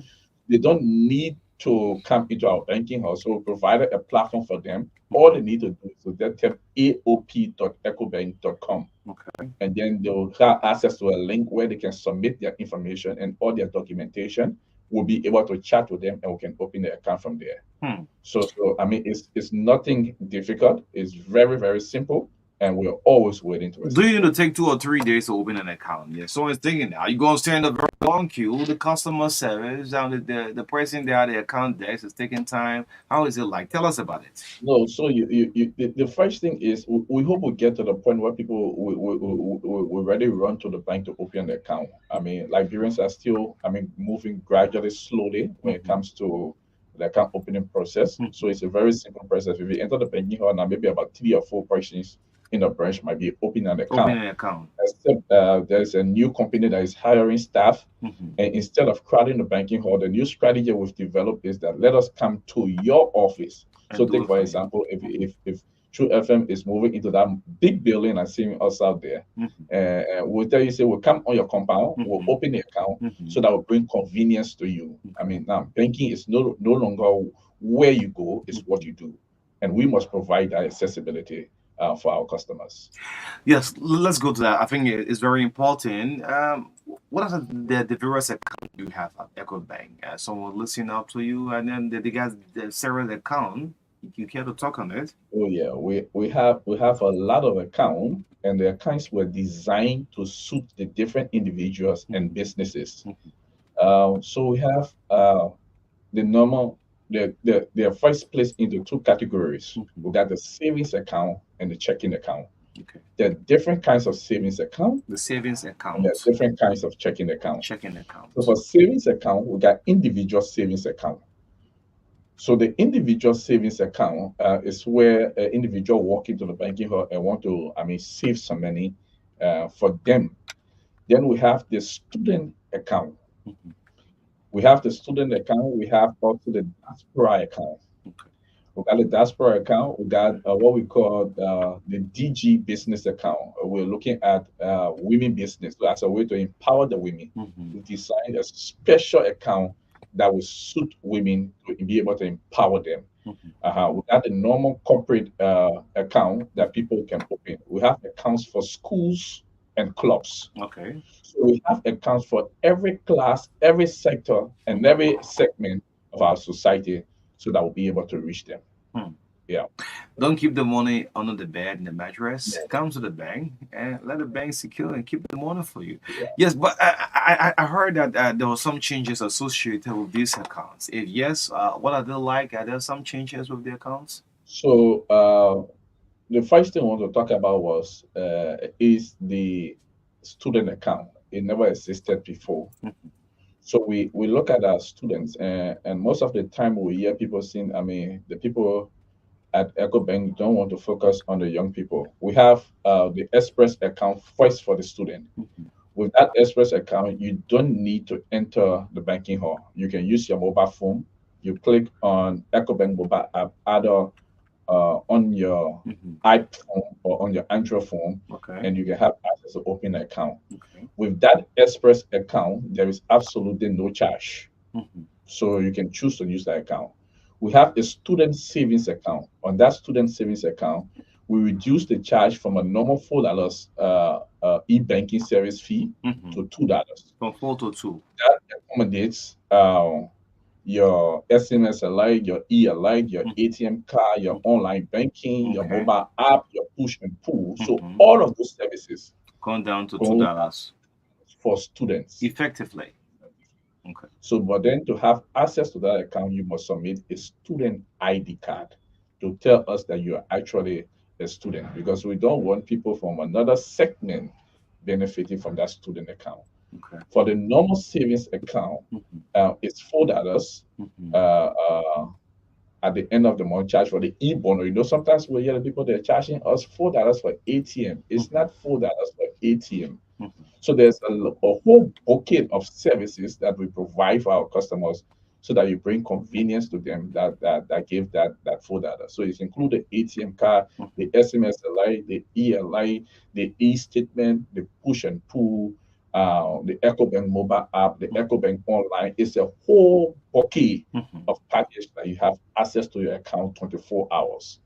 they don't need to come into our banking house. So we provided a platform for them. All they Mhm. need to do is to just type aop.ecobank.com. Okay. And then they'll have access to a link where they can submit their information and all their documentation. We'll be able to chat with them and we can open the account from there. Hmm. So I mean, it's nothing difficult. It's very, very simple. and we're always waiting to Do assist. you need to take 2 or 3 days to open an account? Yeah, someone's thinking now. You're going to stand in a very long queue. The customer service, down the person there at the account desk is taking time. How is it like? Tell us about it. No, so the first thing is we hope we get to the point where people we ready run to the bank to open the account. I mean, Liberians are still, I mean, moving gradually, slowly when it comes to the account opening process. So it's a very simple process. If you enter the banking hall now, maybe about 3 or 4 persons in the branch might be opening an account. Opening an account. Except there's a new company that is hiring staff, and instead of crowding the banking hall, the new strategy we've developed is that let us come to your office. So And do take it for for you. example, if True FM is moving into that big building and seeing us out there, we'll tell you, say we'll come on your compound, we'll open the account, so that will bring convenience to you. I mean, now banking is no longer where you go, it's what you do, and we must provide that accessibility for our customers. Yes, let's go to that. I think it's very important. What are the various accounts you have at EcoBank? Someone listening up to you, and then the guys, the several account. You care to talk on it? Oh yeah, we have a lot of accounts, and the accounts were designed to suit the different individuals and businesses. So we have the normal, they're first placed into two categories. We got the savings account and the checking account. Okay. There are different kinds of savings account, The savings and account, there are different kinds of checking account. checking account. So for savings account, we got individual savings account. So the individual savings account is where an individual walk into the banking hall and want to, I mean, save some money for them. Then we have the student account. We have the student account. We have also the diaspora account. We got the diaspora account. We got what we call the DG business account. We're looking at women business as a way to empower the women. We designed a special account that will suit women to be able to empower them. We got the normal corporate account that people can open. We have accounts for schools and clubs. Okay. So we have accounts for every class, every sector, and every segment of our society, so that we'll be able to reach them. Yeah. Don't keep the money under the bed in the mattress. Come to the bank and let the bank secure and keep the money for you. Yes, but I heard that there were some changes associated with these accounts. If yes, what are they like? Are there some changes with the accounts? So the first thing I want to talk about was is the student account. It never existed before. So we look at our students, and most of the time we hear people saying, I mean, the people at EcoBank don't want to focus on the young people. We have the Express account first for the student. With that Express account, you don't need to enter the banking hall. You can use your mobile phone. You click on EcoBank mobile app, either on your iPhone or on your Android phone, and you can have access to open an account. With that Express account, there is absolutely no charge. So you can choose to use that account. We have a student savings account. On that student savings account, we reduce the charge from a normal $4 e-banking service fee to $2. From 4 to 2. That accommodates your SMS alike, your alike, your ATM card, your online banking, your mobile app, your push and pull. So all of those services Gone down to $2 for students. effectively. Okay. So, but then to have access to that account, you must submit a student ID card to tell us that you are actually a student, because we don't want people from another segment benefiting from that student account. Okay. For the normal savings account, it's $4 at the end of the month charge for the e-bono. You know, sometimes we hear the people they're charging us $4 for ATM. It's not $4 for ATM. So there's a whole bouquet of services that we provide for our customers, so that you bring convenience to them that give that $4. So it's included ATM card, the SMS LI, the ELI, the e-statement, the push and pull, the EcoBank mobile app, the EcoBank online. It's a whole bouquet of package that you have access to your account 24 hours.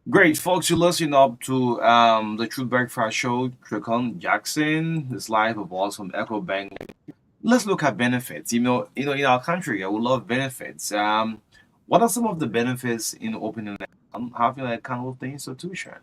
Great, folks. You're listening up to the Truth Breakfast Show. Tricon Jackson is live with us from EcoBank. Let's look at benefits. In our country, we love benefits. What are some of the benefits in opening an account, having an account with the institution?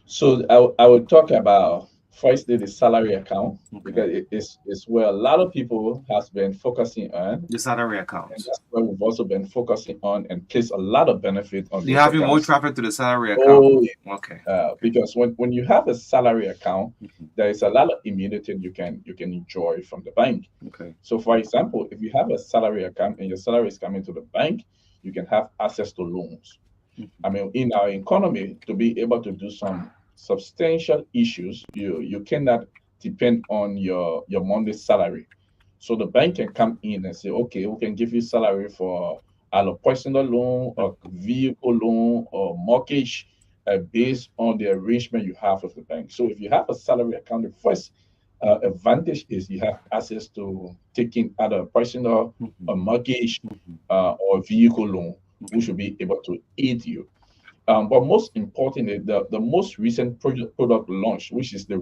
So I will talk about firstly the salary account Okay. because it's where a lot of people has been focusing on, The salary and account. that's where we've also been focusing on and place a lot of benefit on You're those having more accounts. traffic to the salary account. Oh, Okay. because when you have a salary account, Mhm. there is a lot of immunity you can enjoy from the bank. Okay. So, for example, if you have a salary account and your salary is coming to the bank, you can have access to loans. Mhm. I mean, in our economy, to be able to do some substantial issues, you cannot depend on your monthly salary. So the bank can come in and say, okay, we can give you salary for a personal loan or vehicle loan or mortgage based on the arrangement you have with the bank. So if you have a salary account, the first advantage is you have access to taking either a personal, Mhm. a mortgage, Mhm. or vehicle loan, Okay. which will be able to aid you. But most importantly, the most recent product launch, which is the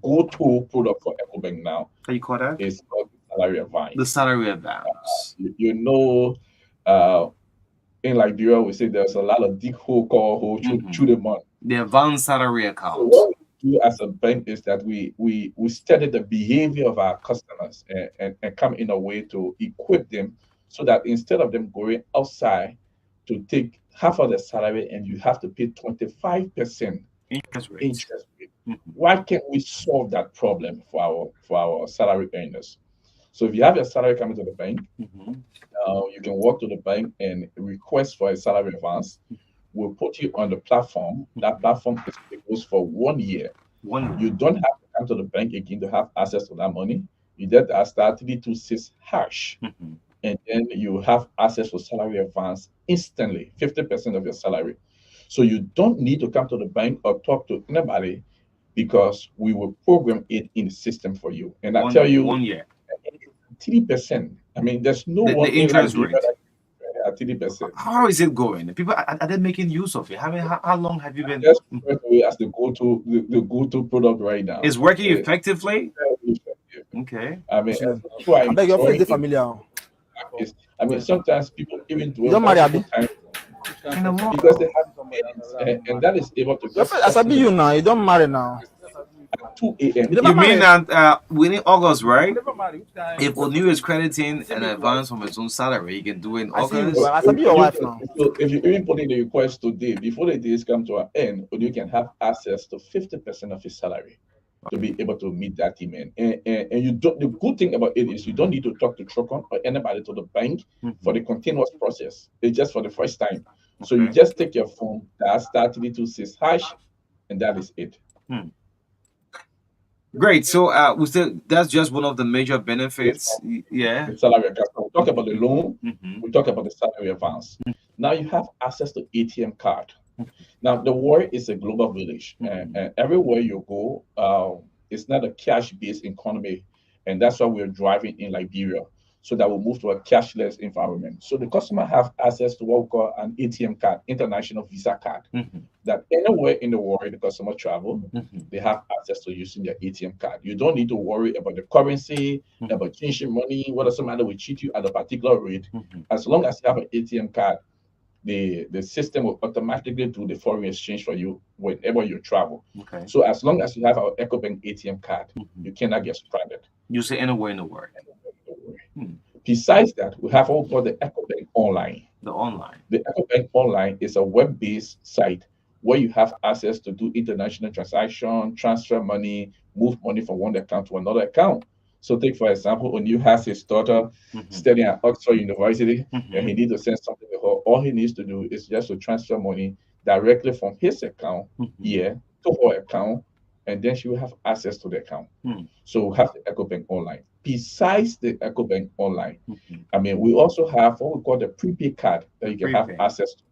go-to product for EcoBank now, How you call that? is called salary The advice. salary advance. You know, uh, in Liberia, we say there's a lot of dig hole, call hole, Mhm. chew the money. The advanced salary So account. what we do as a bank is that we study the behavior of our customers and come in a way to equip them so that instead of them going outside to take half of the salary and you have to pay 25% Interest rates. interest rate. Mhm. Why can't we solve that problem for our salary earners? So if you have your salary coming to the bank, Mhm. you can walk to the bank and request for a salary advance. We'll put you on the platform. That platform it goes for 1 year. You One. don't have to come to the bank again to have access to that money. You just star 326 hash, Mhm. and then you have access to salary advance instantly, 50% of your salary. So you don't need to come to the bank or talk to anybody because we will program it in the system for you. And I tell you, 1 year. 3%. I mean, there's no The one in interest Liberia rate. that can at 3%. How is it going? People are they making use of it? How long have you been? Just refer to it as the go-to product right now. It's working effectively. Very effective. Okay. I mean, Excellent. people are I beg your face enjoying is it. familiar. Practice. I mean, sometimes people even do You it don't marry multiple Abi? times In the because they world. have meetings, and that is able to Your just face, I come in sabi the you now. You don't marry now. at 2 a.m. You never You mean marry. that within August, You right? never marry. Which kind? If O'Neill is crediting an advance from his own salary, he can do it in I see you with So August. I sabi your you wife can, now. so if you even put in the request today, before the days come to an end, or you can have access to 50% of his salary to be able to meet that demand. And you don't, the good thing about it is you don't need to talk to Trocon or anybody to the bank for the Mhm. continuous process. It's just for the first time. So you Okay. just take your phone, that star 326 hash, and that is it. Hmm. Great. So we still that's just one of the major This benefits. one, Yeah. the salary account. So we talk about the loan, Mm-hmm. we talk about the salary advance. Now you have access to ATM card. Now, the world is a global village, and everywhere you go, it's not a cash-based economy, and that's why we're driving in Liberia, so that we move to a cashless environment. So the customer have access to what we call an ATM card, international Visa card, Mm-hmm. that anywhere in the world the customer travel, Mm-hmm. they have access to using their ATM card. You don't need to worry about the currency, about changing money, whether somebody will cheat you at a particular rate. Mm-hmm. As long as you have an ATM card, the system will automatically do the foreign exchange for you whenever you travel. Okay. So as long as you have our EcoBank ATM card, Mm-hmm. you cannot get stranded. You say anywhere in the world. Hmm. Besides that, we have what we call the EcoBank Online. The online. The EcoBank Online is a web-based site where you have access to do international transaction, transfer money, move money from one account to another account. So take for example, when you has his daughter Mm-hmm. studying at Oxford University and he Mm-hmm. needs to send something to her, all he needs to do is just to transfer money directly from his account Mm-hmm. here to her account, and then she will have access to the account. Hmm. So we have the EcoBank Online. Besides the EcoBank Online, Mm-hmm. I mean, we also have what we call the prepaid card that The you can have prepaid. access to.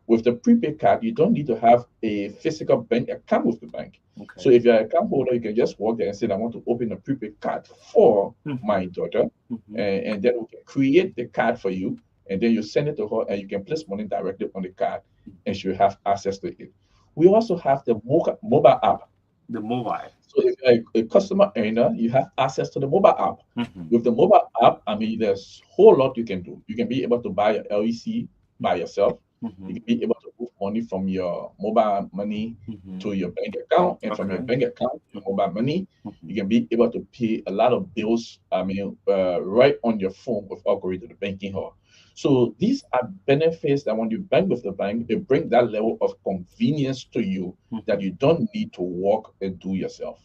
With the prepaid card, you don't need to have a physical bank account with the bank. So Okay. if you're an account holder, you can just walk there and say, I want to open a prepaid card for Mm-hmm. my daughter. Mm-hmm. And then we can create the card for you. And then you send it to her and you can place money directly on the card and she will have access to it. We also have the mobile app. The mobile. So if you're a customer earner, you have access to the mobile app. Mm-hmm. With the mobile app, I mean, there's a whole lot you can do. You can be able to buy your LEC by yourself. Mm-hmm. You can be able to move money from your mobile money Mm-hmm. to your bank account, and from your Okay. bank account to your mobile money, Mm-hmm. you can be able to pay a lot of bills. Right on your phone without going to the banking hall. So these are benefits that when you bank with the bank, it brings that level of convenience to you that Mm-hmm. you don't need to walk and do yourself.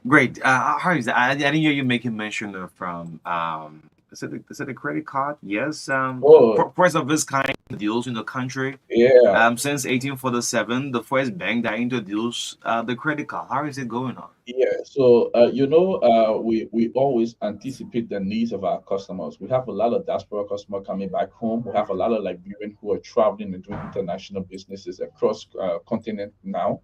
Great. How is that? I didn't hear you making mention of is it a credit card? Yes. Oh, First of its kind deals in the country. yeah, Since 1847, the first bank that introduced the credit card. How is it going on? yeah. So, we always anticipate the needs of our customers. We have a lot of diaspora customers coming back home. We have a lot of Liberians who are traveling and doing international businesses across continent now.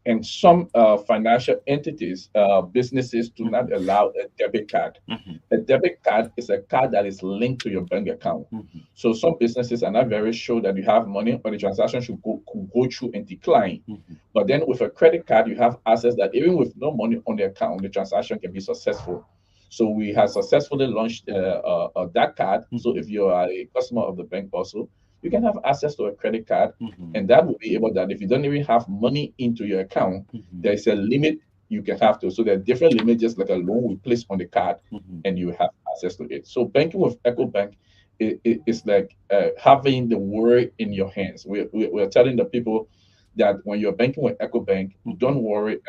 And some financial entities, businesses do Mm-hmm. not allow a debit card. Mm-hmm. A debit card is a card that is linked to your bank account. Mm-hmm. So some businesses are not very sure that you have money or the transaction could go through and decline. Mm-hmm. But then with a credit card, you have access that even with no money on the account, the transaction can be successful. So we have successfully launched that card. So Mm-hmm. if you are a customer of the bank also, you can have access to a credit card, Mm-hmm. and that will be able that if you don't even have money into your account, Mm-hmm. there's a limit you can have to. So there are different limits, just like a loan we place on the card, Mm-hmm. and you have access to it. So banking with EcoBank is like having the world in your hands. We're telling the people that when you're banking with EcoBank, Mm-hmm. don't worry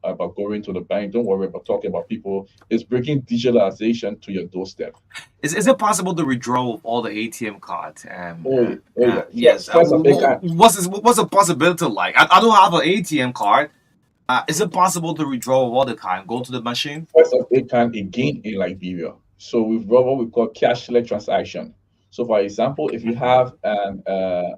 about going to the bank. Don't worry about talking about people. It's bringing digitalization to your doorstep. Is it possible to withdraw with all the ATM cards? Oh yeah. Yes. First of all, What's the possibility like? I don't have an ATM card. Is it possible to withdraw with all the card and go to the machine? first of a kind again in Liberia. So we've got what we call cashless transaction. So, for example, if you Mm-hmm. have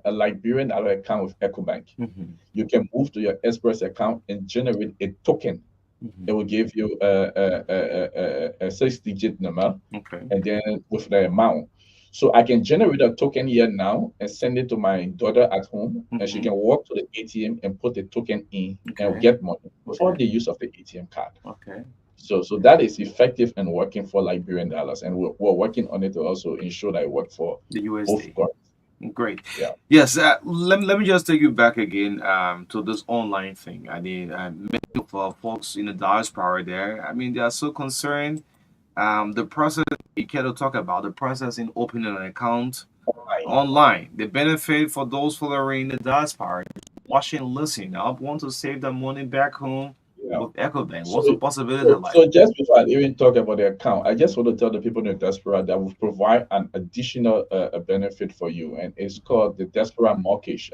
a Liberian dollar account with EcoBank, Mm-hmm. you can move to your Express account and generate a token. Mm-hmm. It will give you a 6-digit number, Okay. and then with the amount. So I can generate a token here now and send it to my daughter at home, and she Mm-hmm. can walk to the ATM and put the token in and Okay. get money Okay. without the use of the ATM card. Okay. So that is effective and working for Liberian dollars, and we're working on it to also ensure that it works for The both USD. currencies. Great. Yeah. Yes. Let me just take you back again to this online thing. I mean, many of folks in the diaspora there. I mean, they are so concerned. The process you can talk about the process in opening an account Fine. online. The benefit for those following the diaspora, watching, listening. I want to save the money back home Yeah. with EcoBank. So, What's the possibility so, like? so just before I even talk about the account, I just want to tell the people in the diaspora that we provide an additional benefit for you, and it's called the diaspora mortgage.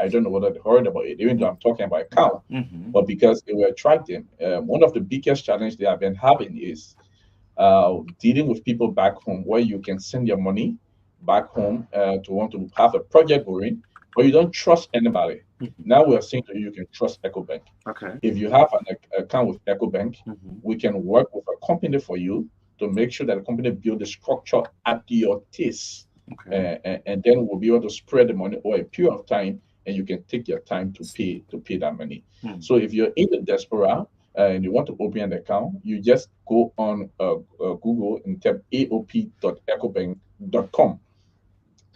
I don't know whether you heard about it, even though I'm talking about account, Mm-hmm. but because it will attract them. One of the biggest challenge they have been having is dealing with people back home, where you can send your money back home to want to have a project going, but you don't trust anybody. Mm-hmm. Now we are saying to you, you can trust EcoBank. Okay. If you have an account with EcoBank, Mm-hmm. we can work with a company for you to make sure that the company build the structure at your taste, Okay. and then we'll be able to spread the money over a period of time, and you can take your time to pay that money. Hmm. So if you're in the diaspora and you want to open an account, you just go on Google and type aop.ecobank.com.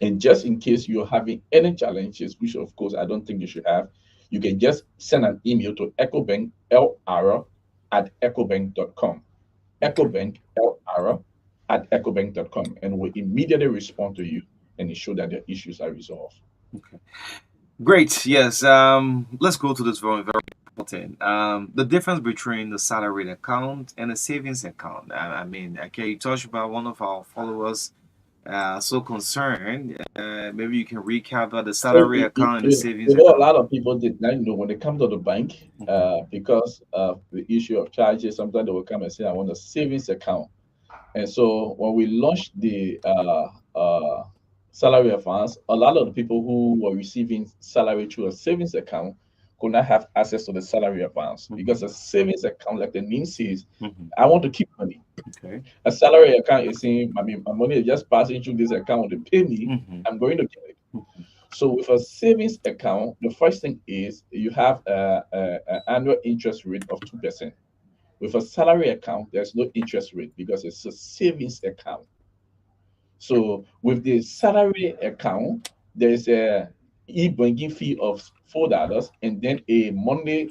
And just in case you're having any challenges, which of course I don't think you should have, you can just send an email to ecobanklr@ecobank.com. Okay. ecobanklr@ecobank.com, and we'll immediately respond to you and ensure that the issues are resolved. Okay. Great. Yes. Let's go to this very, very important. The difference between the salary account and a savings account. I mean, okay, you touched about one of our followers so concerned. Maybe you can recap about the So salary account and the savings you know, a account. lot of people did not know when they come to the bank, Mhm. because of the issue of charges. Sometimes they will come and say, "I want a savings account." And so when we launched the salary advance, a lot of the people who were receiving salary through a savings account could not have access to the salary advance, because Mhm. a savings account, like the name says, Mhm. I want to keep money. Okay. A salary account is saying, I mean, my money is just passing through this account to pay me. Mhm. I'm going to get it. Mhm. So with a savings account, the first thing is you have a annual interest rate of 2%. With a salary account, there's no interest rate because it's a savings account. So with the salary account, there's e-banking fee of $4, and then a Monday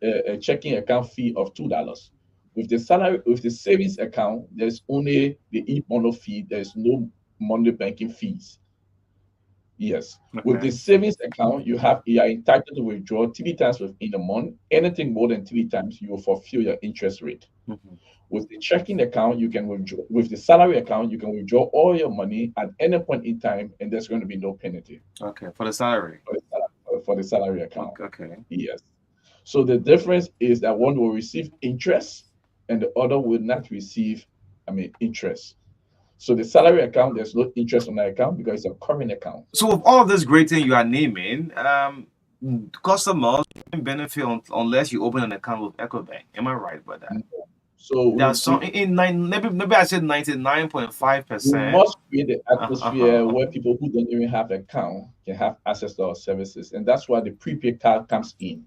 a checking account fee of $2. With the savings account, there's only the e-bundle fee. There's no Monday banking fees. Yes. With the Okay. savings account, you are entitled to withdraw 3 times within a month. Anything more than 3 times, you will fulfill your interest rate. Mhm. With the checking account, you can withdraw. With the salary account, you can withdraw all your money at any point in time, and there's going to be no penalty Okay. For the salary. for the salary account. Okay. Okay. Yes. So the difference is that one will receive interest, and the other will not receive, interest. So the salary account, there's no interest on that account because it's a current account. So with all of this great thing you are naming, customers don't benefit unless you open an account with EcoBank. Am I right about that? So There's some in nine, maybe I said 99.5 we percent. must create the Uh-huh. atmosphere where people who don't even have account can have access to our services, and that's why the prepaid card comes in.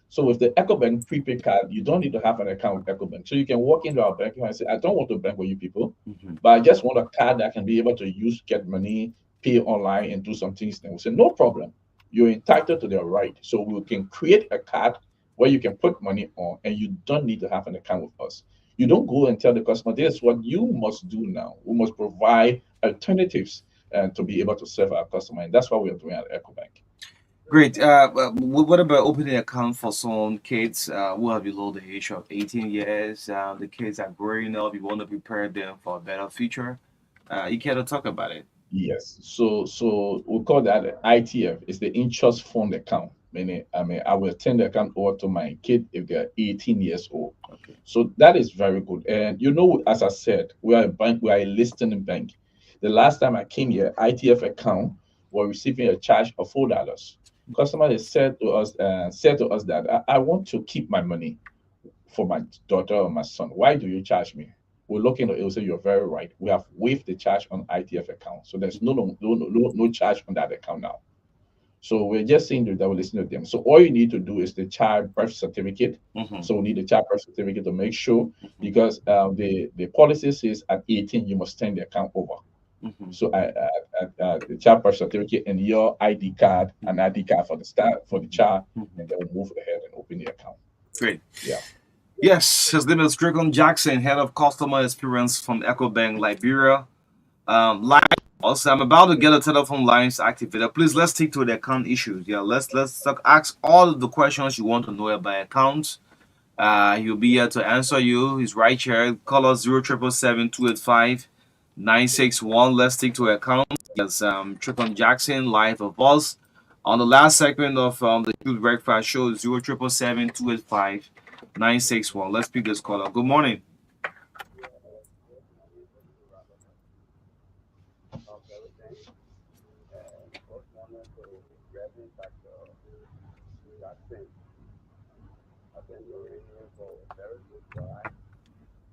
So with the EcoBank prepaid card, you don't need to have an account with EcoBank. So you can walk into our bank and say, I don't want to bank with you people, Mhm. but I just want a card that I can be able to use, get money, pay online, and do some things. And we say, no problem. You're entitled to their right. So we can create a card where you can put money on, and you don't need to have an account with us. You don't go and tell the customer, this is what you must do now. We must provide alternatives to be able to serve our customer. And that's what we are doing at EcoBank. Great. What about opening an account for some kids who are below the age of 18 years? The kids are growing up. You want to prepare them for a better future. You care to talk about it? Yes. So we call that ITF. It's the interest fund account. Meaning, I will turn the account over to my kid if they're 18 years old. Okay. So that is very good. And as I said, we are a bank, we are a listing bank. The last time I came here, ITF account were receiving a charge of $4. Customer has said to us that I want to keep my money for my daughter or my son. Why do you charge me? We're looking at it, will say you're very right. We have waived the charge on ITF account. So there's no charge on that account now. So we're just saying that we're listening to them. So all you need to do is the child birth certificate. Mm-hmm. So we need the child birth certificate to make sure, because the policy says at 18 you must turn the account over. Mm-hmm. So the child birth certificate and your ID card, an ID card for the child, and then we'll move ahead and open the account. Great. Yeah. Yes, his name is Strickland Jackson, head of customer experience from EcoBank Liberia. Line also, I'm about to get a telephone lines activated. Please let's stick to the account issues. Yeah, let's ask all of the questions you want to know about accounts. He'll be here to answer you. He's right here. Call us 077-285-961. Let's stick to account. Yes, Strickland Jackson live of us. On the last segment of the Youth Breakfast Show, 077-285-961. Let's pick this caller. Good morning.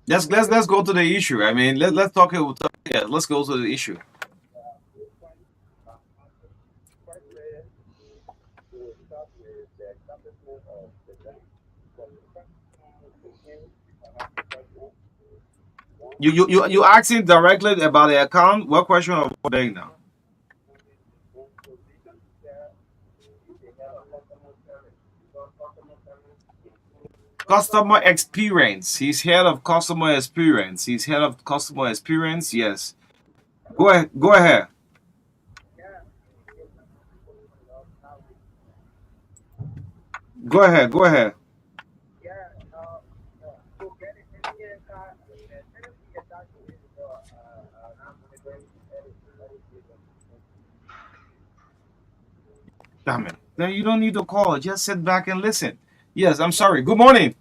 Let's go to the issue. I mean, let's talk it. Yeah, let's go to the issue. You asking directly about the account. What question are we doing now? Customer experience. He's head of customer experience. He's head of customer experience. Yes. Go ahead. Go ahead. Go ahead. Go ahead. Damn it. Then you don't need to call. Just sit back and listen. Yes, I'm sorry. Good morning.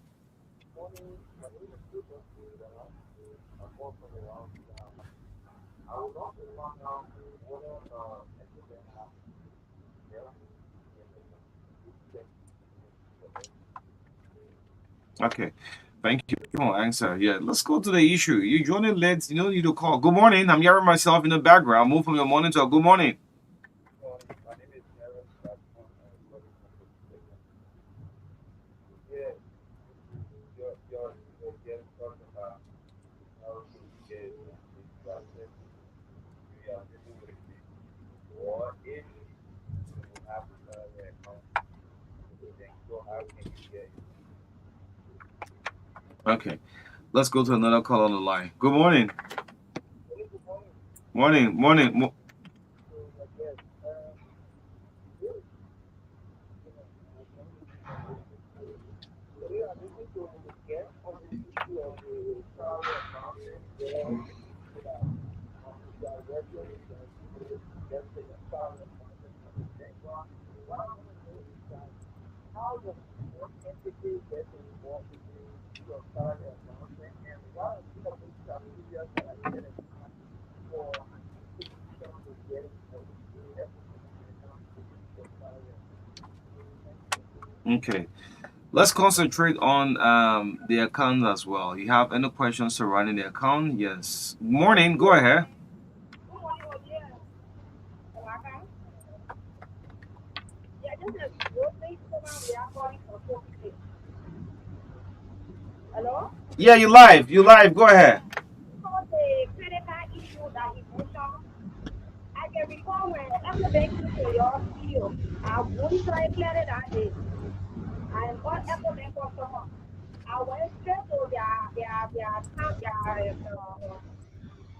Okay. Thank you for answer. Yeah, let's go to the issue. You join it late, you don't need to call. Good morning. I'm hearing myself in the background. Move from your morning to a good morning. Okay, let's go to another call on the line. Good morning. Morning, morning. Okay, let's concentrate on the account as well. You have any questions surrounding the account? Yes. Morning. Go ahead. Yeah, this is Rosie Superman. We are calling for Hello? Yeah, you live. You live. Go ahead. So the credit card issue that he mentioned, I can recall when after banking to your CEO, I wouldn't try to clear it that day. I got Apple Bank customer. I went straight to their account,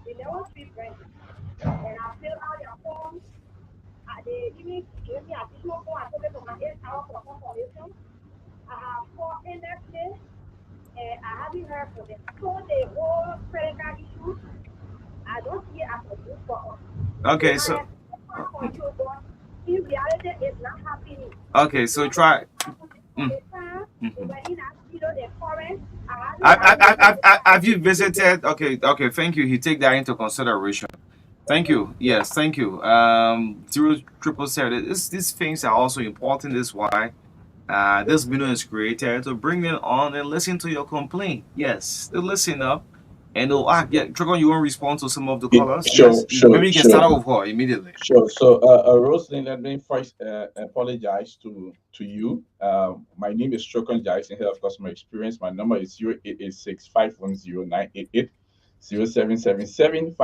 the Level Street branch, and I filled out their form. They even gave me additional form. I took it to my HR for confirmation. I have four index days. I haven't heard from them. So the whole credit card issue, I don't see it as a good for us. Okay, They so are control, but in reality, it's not happening. okay, so try. For the time, Mhm. when in as the current, I Have you visited? Okay, okay. Thank you. He take that into consideration. Thank you. Yes, thank you. 0777. These things are also important. This is why this video is created to bring them on and listen to your complaint. Yes, they listen up and they'll yeah. Dragon, you want to respond to some of the callers? Sure, Yes, sure, maybe you can sure. start off with her immediately. Sure. So, Rosalind, let me first apologize to you. My name is Shokon Jason, Head of Customer Experience. My number is 0886 0777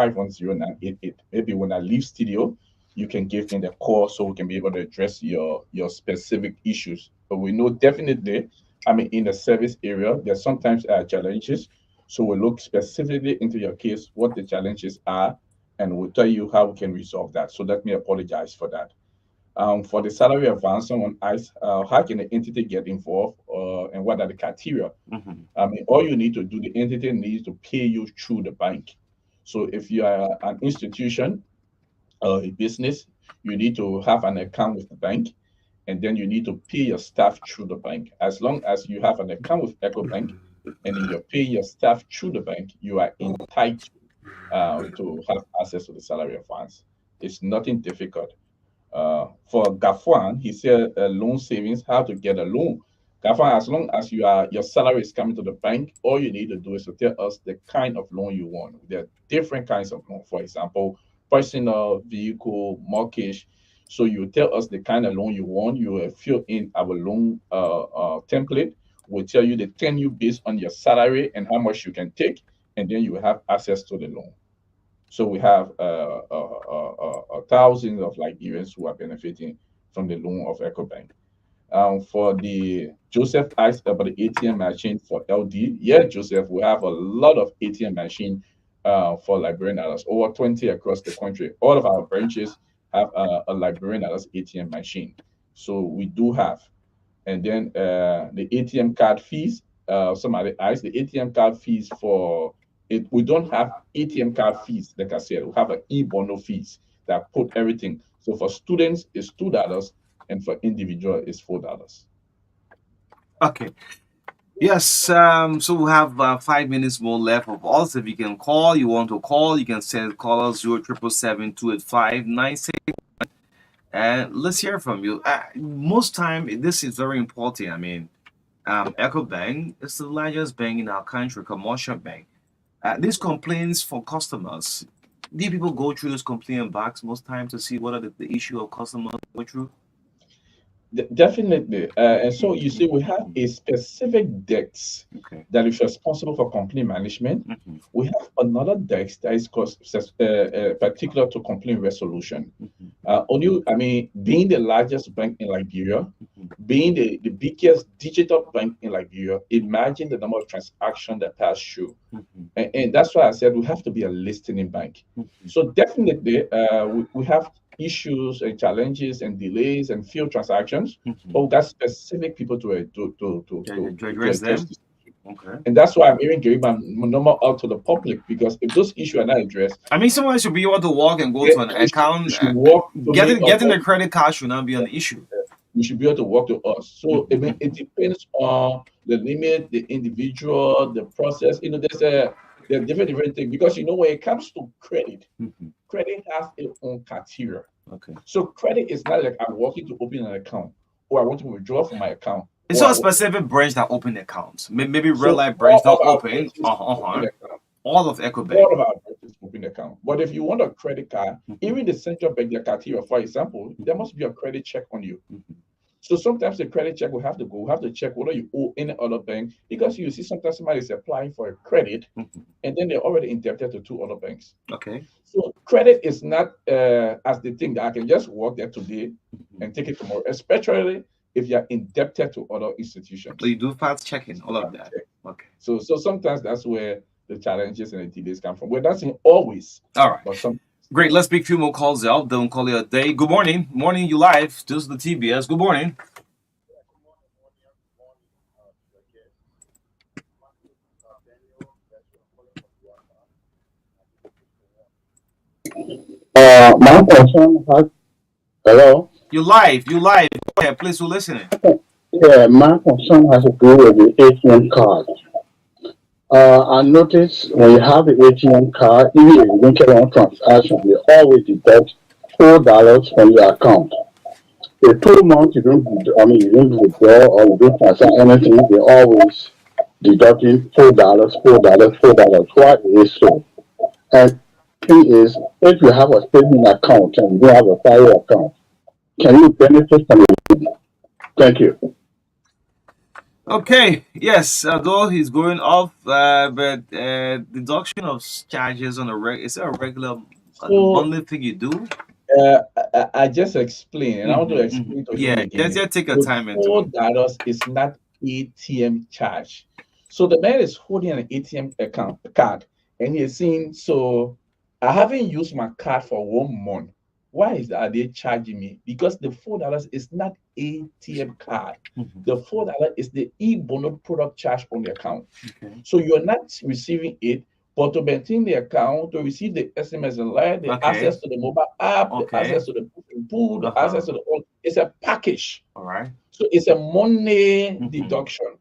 Maybe when I leave studio, you can give me the call so we can be able to address your specific issues. But we know definitely, I mean, in the service area, there's sometimes challenges. So we look specifically into your case, what the challenges are, and we'll tell you how we can resolve that. So let me apologize for that. For the salary advance, someone asked, how can the entity get involved, and what are the criteria? Mhm. I mean, all you need to do, the entity needs to pay you through the bank. So if you are an institution or a business, you need to have an account with the bank, and then you need to pay your staff through the bank. As long as you have an account with EcoBank, and then you're paying your staff through the bank, you are entitled to have access to the salary advance. It's nothing difficult. For Gafwan, he said loan savings, how to get a loan. Gafwan, as long as your salary is coming to the bank, all you need to do is to tell us the kind of loan you want. There are different kinds of loan. For example, personal, vehicle, mortgage. So you tell us the kind of loan you want. You will fill in our loan template. We'll tell you the tenure based on your salary and how much you can take, and then you will have access to the loan. So we have thousands of Liberians who are benefiting from the loan of EcoBank. For the Joseph asked about the ATM machine for LD. Yeah, Joseph, we have a lot of ATM machine for Liberian adults, over 20 across the country. All of our branches have a Liberian adults ATM machine. So we do have. And then the ATM card fees. Somebody asked the ATM card fees for it. We don't have ATM card fees, like I said. We have an e-bono fees that put everything. So for students, it's $2, and for individual, it's $4. Okay. Yes. So we have 5 minutes more left of us. If you can call, you want to call, you can send call us 0777 and let's hear from you. Most time, this is very important. I mean, EcoBank is the largest bank in our country, commercial bank. These complaints for customers, do people go through this complaint box most time to see what are the issue of customers go through? Definitely. And so you see, we have a specific desk Okay. that is responsible for complaint management. Mm-hmm. We have another desk that is particular to complaint resolution. Mm-hmm. I mean, being the largest bank in Liberia, being the biggest digital bank in Liberia, imagine the number of transactions that pass through. And that's why I said we have to be a listening bank. So definitely, we have issues and challenges and delays and few transactions, but we got specific people to address them. this. Okay. And that's why I'm even giving my number out to the public, because if those issues are not addressed, I mean, someone should be able to walk and go to an account. Getting the credit card should not be an issue. You should be able to work to us. So it depends on the limit, the individual, the process. There are different things, because when it comes to credit, credit has its own criteria. Okay. So credit is not like I'm working to open an account, or I want to withdraw from my account. It's not a specific branch that open accounts. Maybe real life branch don't open. All of EcoBank. All of our branches open account. But if you want a credit card, even the central bank, their criteria, for example, there must be a credit check on you. So sometimes the credit check will have to check whether you owe any other bank, because you see sometimes somebody is applying for a credit and then they're already indebted to 2 other banks. Okay. So credit is not as the thing that I can just walk there today and take it tomorrow, especially if you're indebted to other institutions. So you do fast checking, all of that. Okay. So sometimes that's where the challenges and the delays come from. We're not saying always. All right. But great. Let's pick a few more calls out. Don't call it a day. Good morning. Morning, you live. This is the TBS. Good morning. My concern has. Hello? You live. Go ahead, please, who's listening? Yeah, my concern has to do with the ATM card. I noticed when you have the ATM card, even if you don't carry on transaction, they always deduct $4 from your account. The 2 months you don't withdraw or you don't transact anything, they always deducting $4. Why is so? And thing is, if you have a saving account and you don't have a salary account, can you benefit from it? Thank you. Okay, yes, although he's going off, but deduction of charges on is there a regular monthly thing you do? I just explained, and I want to explain to him again. Just take a time into it. $4 is not ATM charge. So the man is holding an ATM card, and he's saying, so I haven't used my card for 1 month. Why are they charging me? Because the $4 is not ATM card. The $4 is the e-bono product charge on the account. Okay. So you're not receiving it, but to maintain the account, to receive the SMS alert, the access to the mobile app, the access to the pool, the access to the it's a package. All right. So it's a money deduction.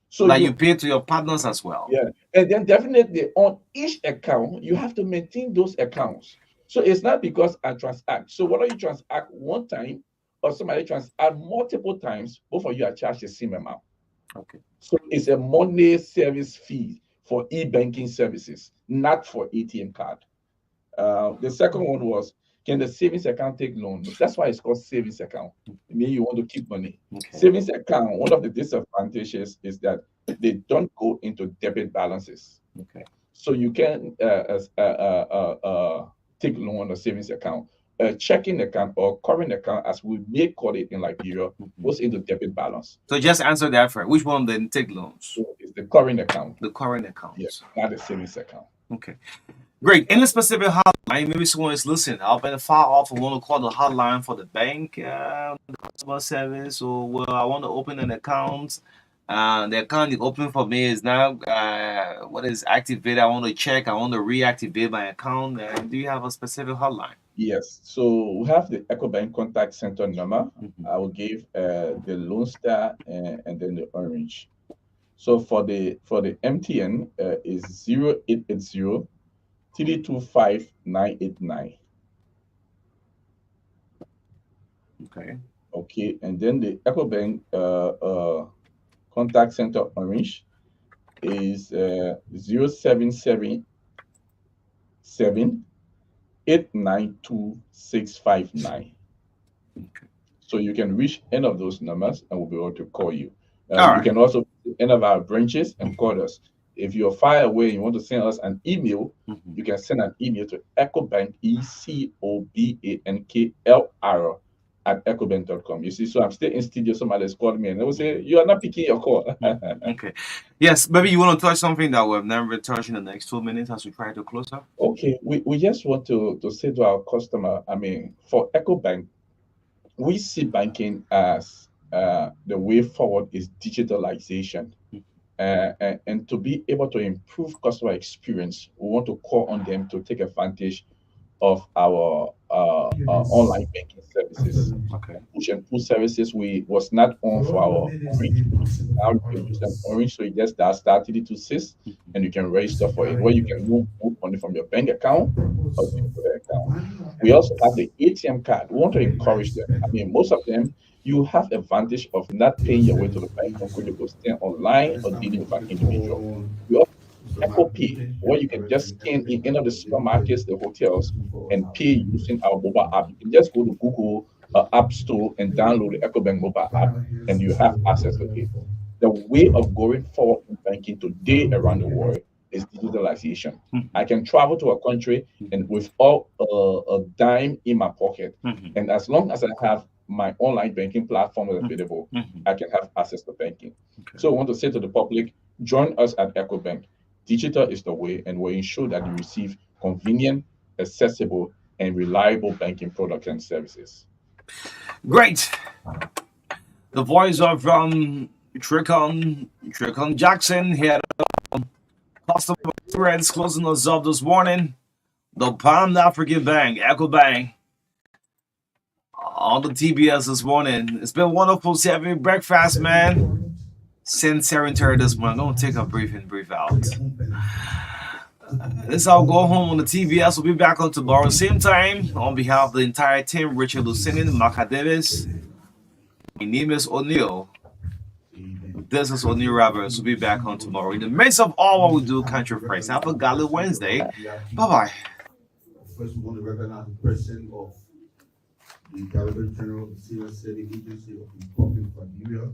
So you pay to your partners as well. Yeah. And then definitely on each account, you have to maintain those accounts. So it's not because I transact. So whether you transact 1 time or somebody transact multiple times, both of you are charged the same amount. Okay. So it's a money service fee for e-banking services, not for ATM card. The second one was, can the savings account take loan? That's why it's called savings account. It means you want to keep money. Okay. Savings account, one of the disadvantages is that they don't go into debit balances. Okay. So you can take loan on a savings account. A checking account or current account, as we may call it in Liberia, goes into debit balance. So just answer that for which one then take loans? So it's the current account. The current account. Yes, not the savings account. Okay. Great. Any specific hotline? Maybe someone is listening. I'll be far off and want to call the hotline for the bank, the customer service, or well, I want to open an account. The account is open for me is now what is activated. I want to check. I want to reactivate my account. Do you have a specific hotline? Yes. So we have the EcoBank contact center number. I will give the Lone Star and then the Orange. So for the MTN is 0880 325 989. Okay. Okay, and then the EcoBank contact center Orange is 0777 892659. Okay. So you can reach any of those numbers and we'll be able to call you. You can also visit any of our branches and call us. If you're far away and you want to send us an email, you can send an email to EcoBank, ECOBANKLR at ecobank.com. You see, so I'm still in studio. Somebody's calling me and they will say, you are not picking your call. Okay. Yes, maybe you want to touch something that we've never touched in the next 2 minutes as we try to close up? Okay, we just want to say to our customer, I mean, for EcoBank, we see banking as the way forward is digitalization. And to be able to improve customer experience, we want to call on them to take advantage of our online banking services. Okay. Push and pull services we was not on for our Orange. Now you can use an Orange, so you just dial star 326 and you can register for it, where you can move money from your bank account or to your other account. We also have the ATM card. We want to encourage them. I mean, most of them, you have advantage of not paying your way to the bank when you go stand online or dealing with an individual. We also have Apple Pay, where you can just scan in any of the supermarkets, the hotels, and pay using our mobile app. You can just go to Google App Store and download the EcoBank mobile app, and you have access to it. The way of going forward in banking today around the world is digitalization. I can travel to a country and with all a dime in my pocket, and as long as I have my online banking platform available, I can have access to banking. So I want to say to the public, join us at EcoBank. Digital is the way, and we ensure that you receive convenient, accessible, and reliable banking products and services. Great. The voice of Tricon Jackson here. Customer experience closing us up this morning. The Palm African Bank, Echo Bank, on the TBS this morning. It's been wonderful to have you breakfast, man. Sincerity this morning. I'm gonna take a breathe in, breathe out. This I'll go home on the TBS. We'll be back on tomorrow, same time. On behalf of the entire team, Richard Lucinin, Marka Davis, my name is O'Neill. This is O'Neill Roberts. We'll be back on tomorrow. In the midst of all what we do, country friends. Have a godly Wednesday. Bye bye. First, we want to recognize the president of the Director General of the Civil Service Agency of the Republic of Liberia,